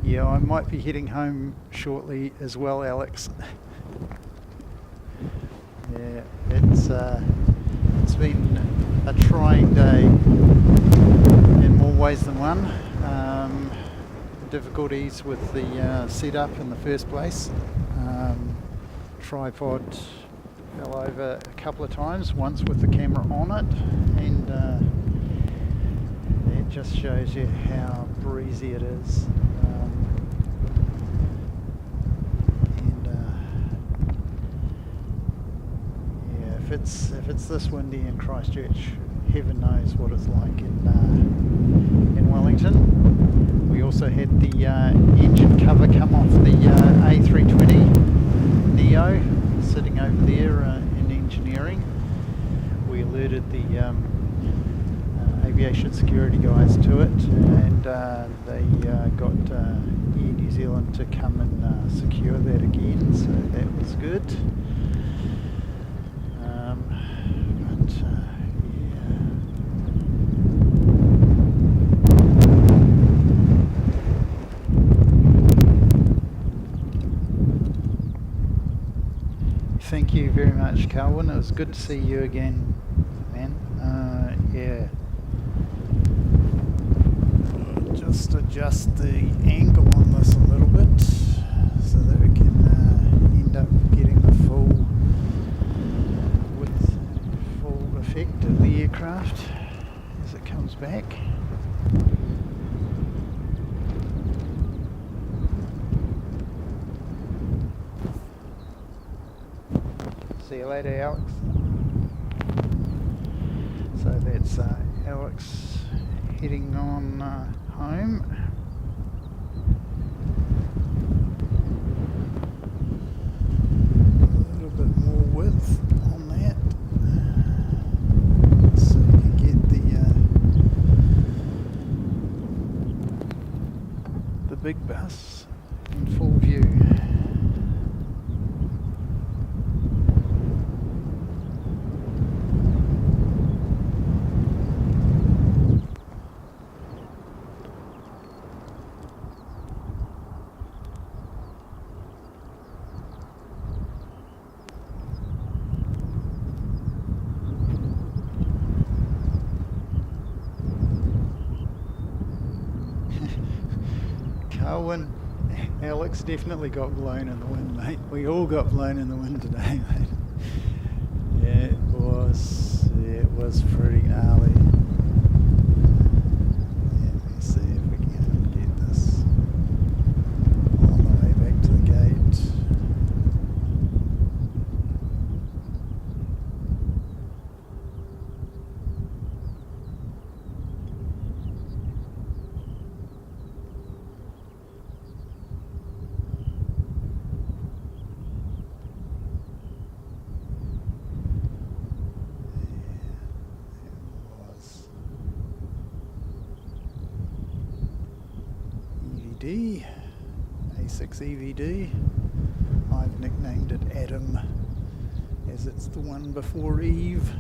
yeah, I might be heading home shortly as well, Alex. Yeah, it's been a trying day in more ways than one. Difficulties with the setup in the first place. Tripod fell over a couple of times, once with the camera on it, and it just shows you how breezy it is. If it's this windy in Christchurch, heaven knows what it's like in Wellington. We also had the engine cover come off the A380 Neo sitting over there in engineering. We alerted the aviation security guys to it, and they got Air New Zealand to come and secure that again, so that was good. Thank you very much, Calvin. It was good to see you again, man. Yeah. Just adjust the angle on this a little bit so that we can end up getting the full effect of the aircraft as it comes back. See you later, Alex. So that's Alex heading on home. A little bit more width on that, so you can get the big bus in full view. Alex definitely got blown in the wind, mate. We all got blown in the wind today, mate. Yeah, it was pretty gnarly. EVD, A6 EVD. I've nicknamed it Adam, as it's the one before Eve.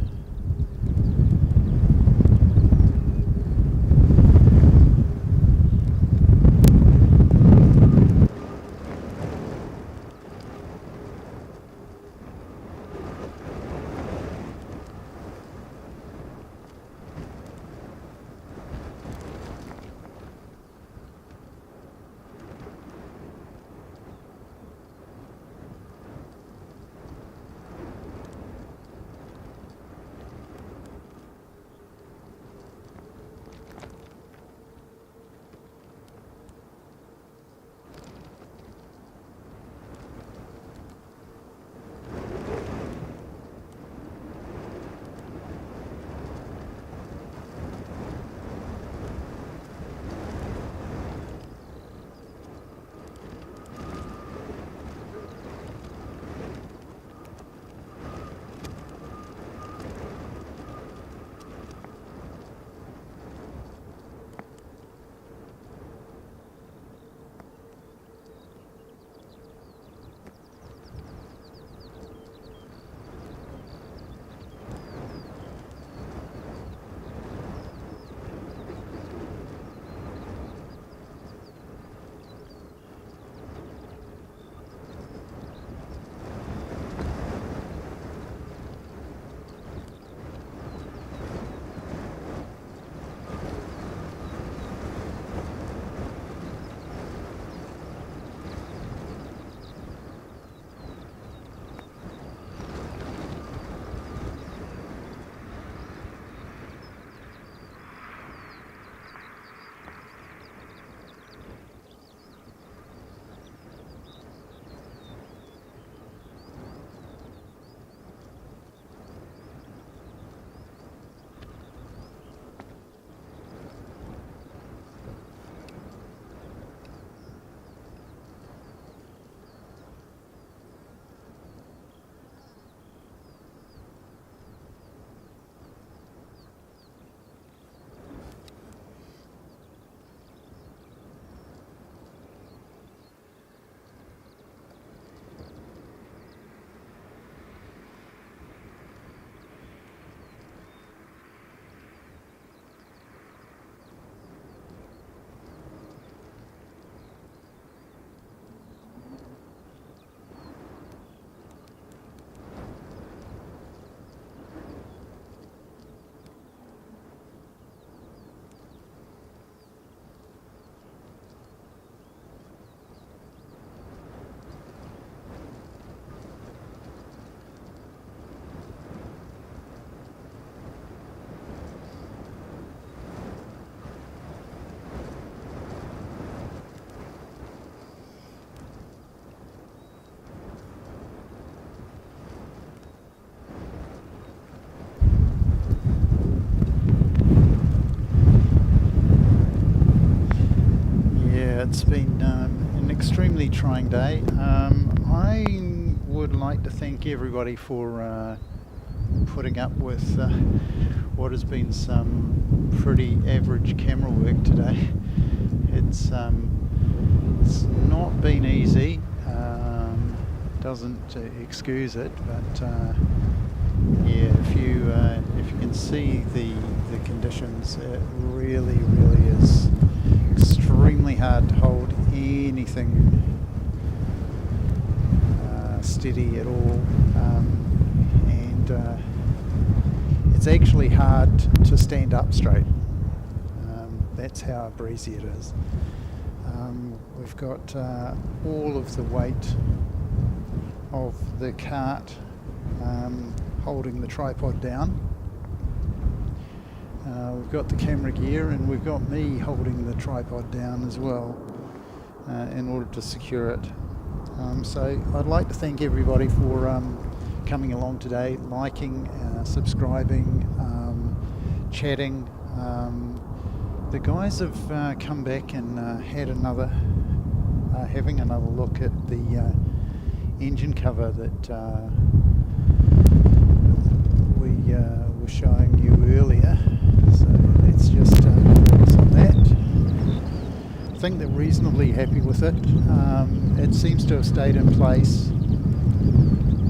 It's been an extremely trying day. I would like to thank everybody for putting up with what has been some pretty average camera work today. It's not been easy. Doesn't excuse it, but yeah, if you can see the conditions, it really is extremely hard to hold anything steady at all, and it's actually hard to stand up straight. That's how breezy it is. We've got all of the weight of the cart holding the tripod down. We've got the camera gear, and we've got me holding the tripod down as well in order to secure it. So I'd like to thank everybody for coming along today, liking, subscribing, chatting. The guys have come back and having another look at the engine cover that we were showing you earlier. So let's just focus on that. think they're reasonably happy with it. It seems to have stayed in place.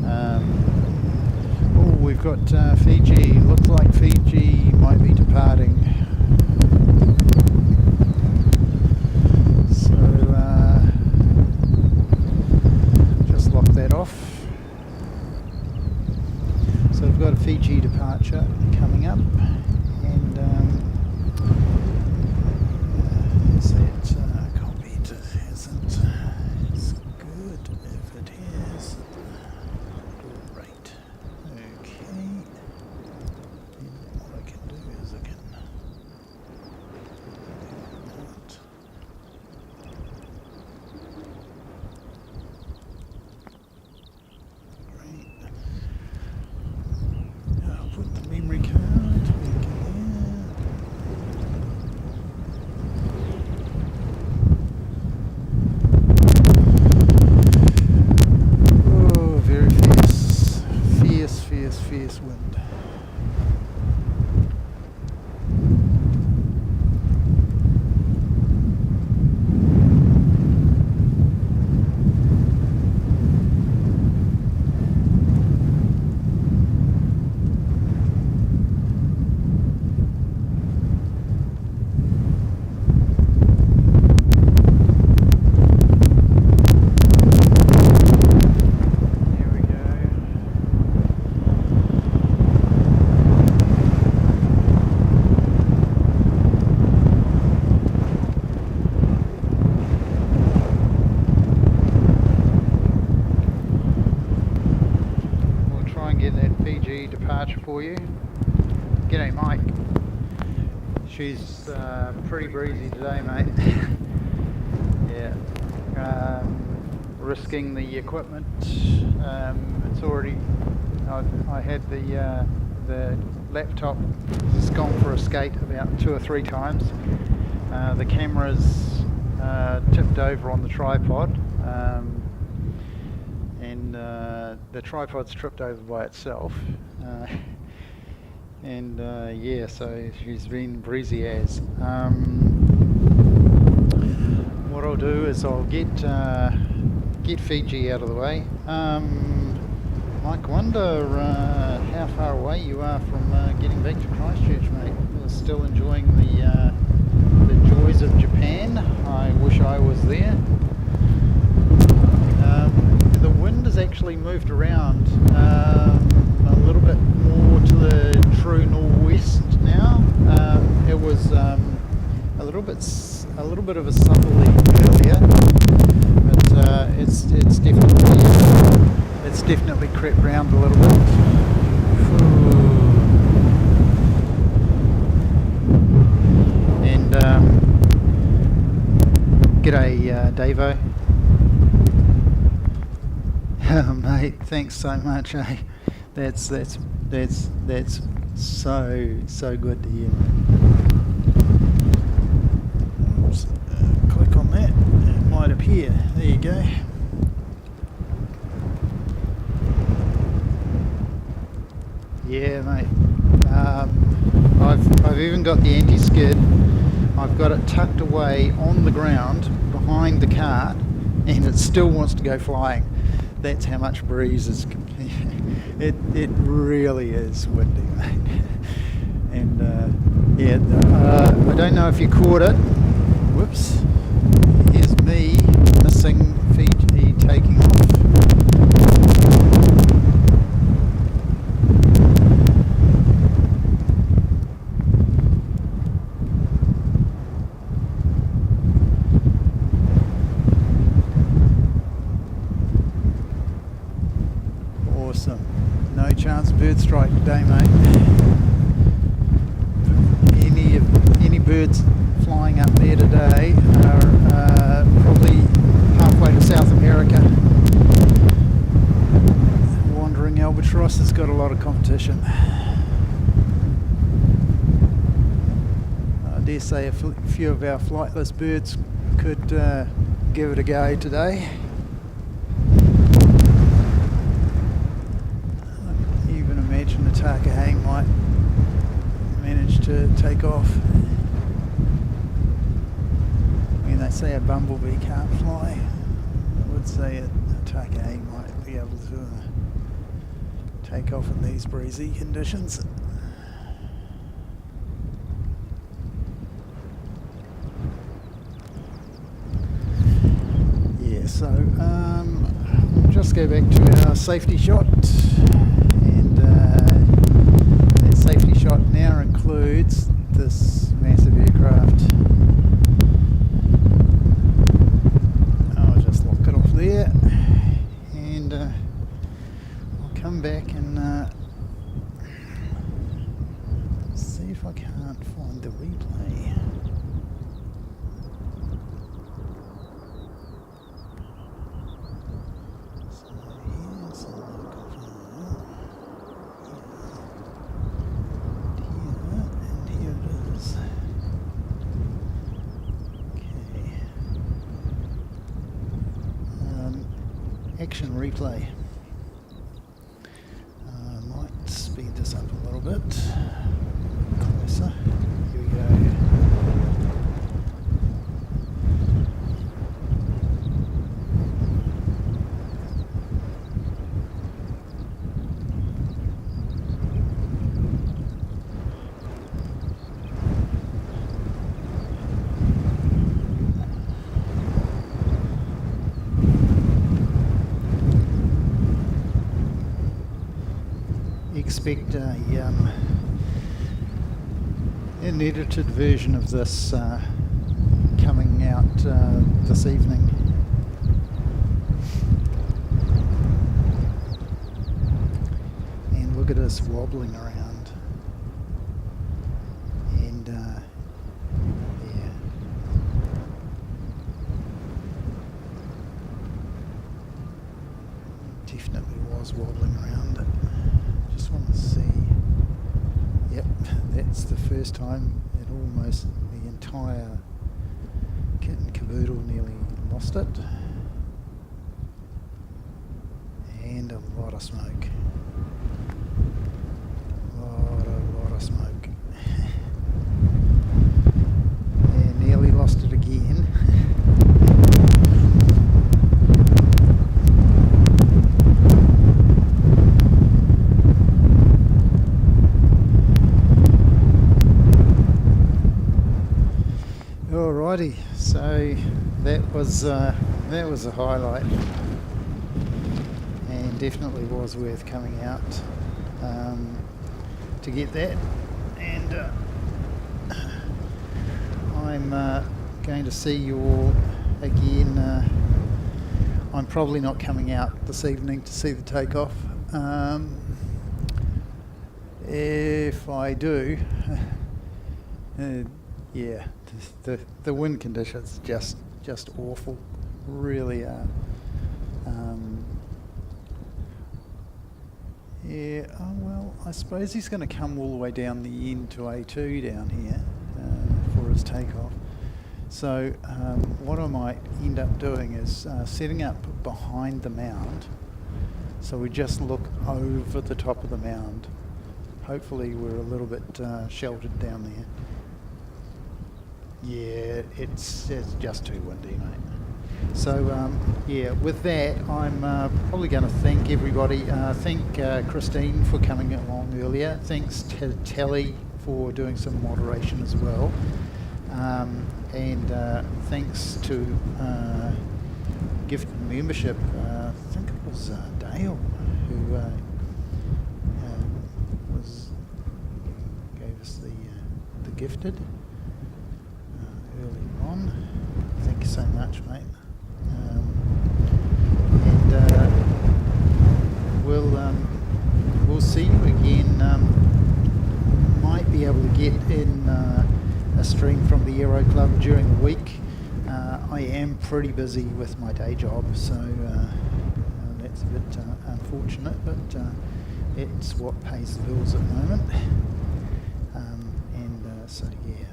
Oh, we've got Fiji. Looks like Fiji might be departing. So just lock that off. So we've got a Fiji departure coming up, and is that copied? It hasn't. It's good if it has. Great. Okay. And what I can do is I can not. Great. I'll put the memory card back in. Oh, very fierce wind. There we go. We'll try and get that Fiji departure for you. G'day, Mike. She's pretty breezy today, mate. Yeah. Risking the equipment. It's already. I had the laptop has gone for a skate about 2 or 3 times. The camera's tipped over on the tripod, and the tripod's tripped over by itself. And yeah, so she's been breezy as. What I'll do is I'll get Fiji out of the way. Mike, wonder how far away you are from getting back to Christchurch, mate. You're still enjoying the joys of Japan. I wish I was there. The wind has actually moved around a little bit more to the true northwest now. It was a little bit of a southerly earlier, but it's definitely crept round a little bit. And g'day, Davo. Oh, mate, thanks so much, eh? That's so good to hear. Oops, click on that. It might appear. There you go. Yeah, mate. I've even got the anti-skid. I've got it tucked away on the ground behind the cart, and it still wants to go flying. That's how much breeze is. It really is windy, mate. And yeah, I don't know if you caught it. Whoops. Here's me missing Fiji taking off. Awesome. No chance of bird strike today, mate. Any birds flying up there today are probably halfway to South America. Wandering albatross has got a lot of competition. I dare say a few of our flightless birds could give it a go today. Even imagine the Takahang might manage to take off. I mean, they say a bumblebee can't fly, I would say a Target A might be able to take off in these breezy conditions. Yeah, so we'll just go back to our safety shot, and that safety shot now includes this massive aircraft. I'll just lock it off there, and I'll come back and see if I can't find the replay. So here's a local and here it is. Okay. Action replay. Might speed this up a little bit. Closer. Here we go. Expect an edited version of this coming out this evening. And look at us wobbling around. And yeah. Definitely was wobbling around it. Just want to see. Yep, that's the first time it almost, the entire kit and caboodle nearly lost it. And a lot of smoke. Lot of smoke. And nearly lost it again. Alrighty, so that was a highlight, and definitely was worth coming out to get that. And I'm going to see you all again. I'm probably not coming out this evening to see the takeoff. If I do, yeah, the wind conditions just awful, really are. Yeah, oh well, I suppose he's going to come all the way down the end to A2 down here for his takeoff. So what I might end up doing is setting up behind the mound, so we just look over the top of the mound. Hopefully we're a little bit sheltered down there. Yeah, it's just too windy, mate. So yeah, with that, I'm probably going to thank everybody. Thank Christine for coming along earlier. Thanks to Telly for doing some moderation as well. And thanks to gift membership. I think it was Dale who gave us the gifted early on. Thank you so much, mate. We'll see you again. Might be able to get in a stream from the Aero Club during the week. I am pretty busy with my day job, so that's a bit unfortunate, but it's what pays the bills at the moment. So yeah,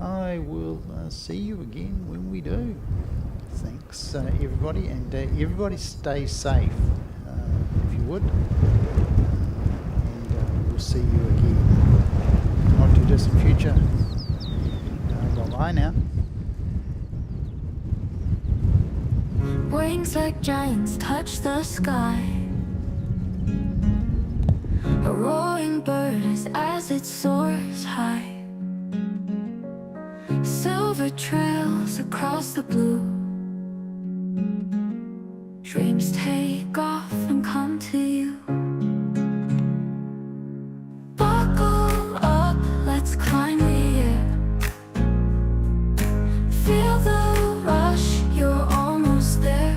I will see you again when we do. Thanks everybody, and everybody stay safe if you would, and we'll see you again not too distant future. Bye now. Wings like giants touch the sky. A roaring bird is as it soars high. Silver trails across the blue. Dreams take off and come to you. Buckle up, let's climb the air. Feel the rush, you're almost there.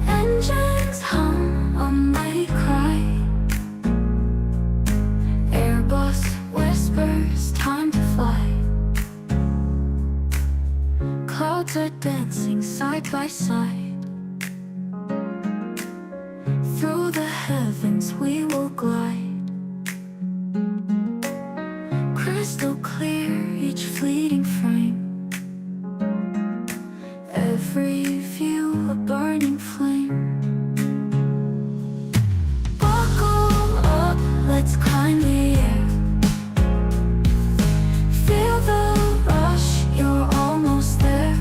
Engines hum, a mighty cry. Airbus whispers, time to fly. Clouds are dancing side by side. Through the heavens we will glide. Crystal clear, each fleeting frame. Every view a burning flame. Buckle up, let's climb the air. Feel the rush, you're almost there.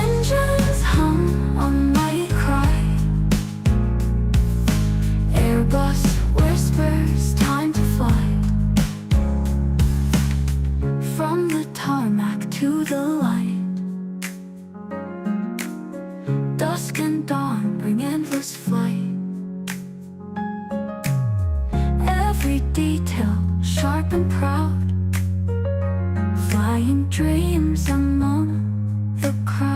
Engines hum, a mighty cry. Airbus whispers, time to fly. From the tarmac to the light. Dusk and dawn bring endless flight. Every detail sharp and proud. Flying dreams among the crowd.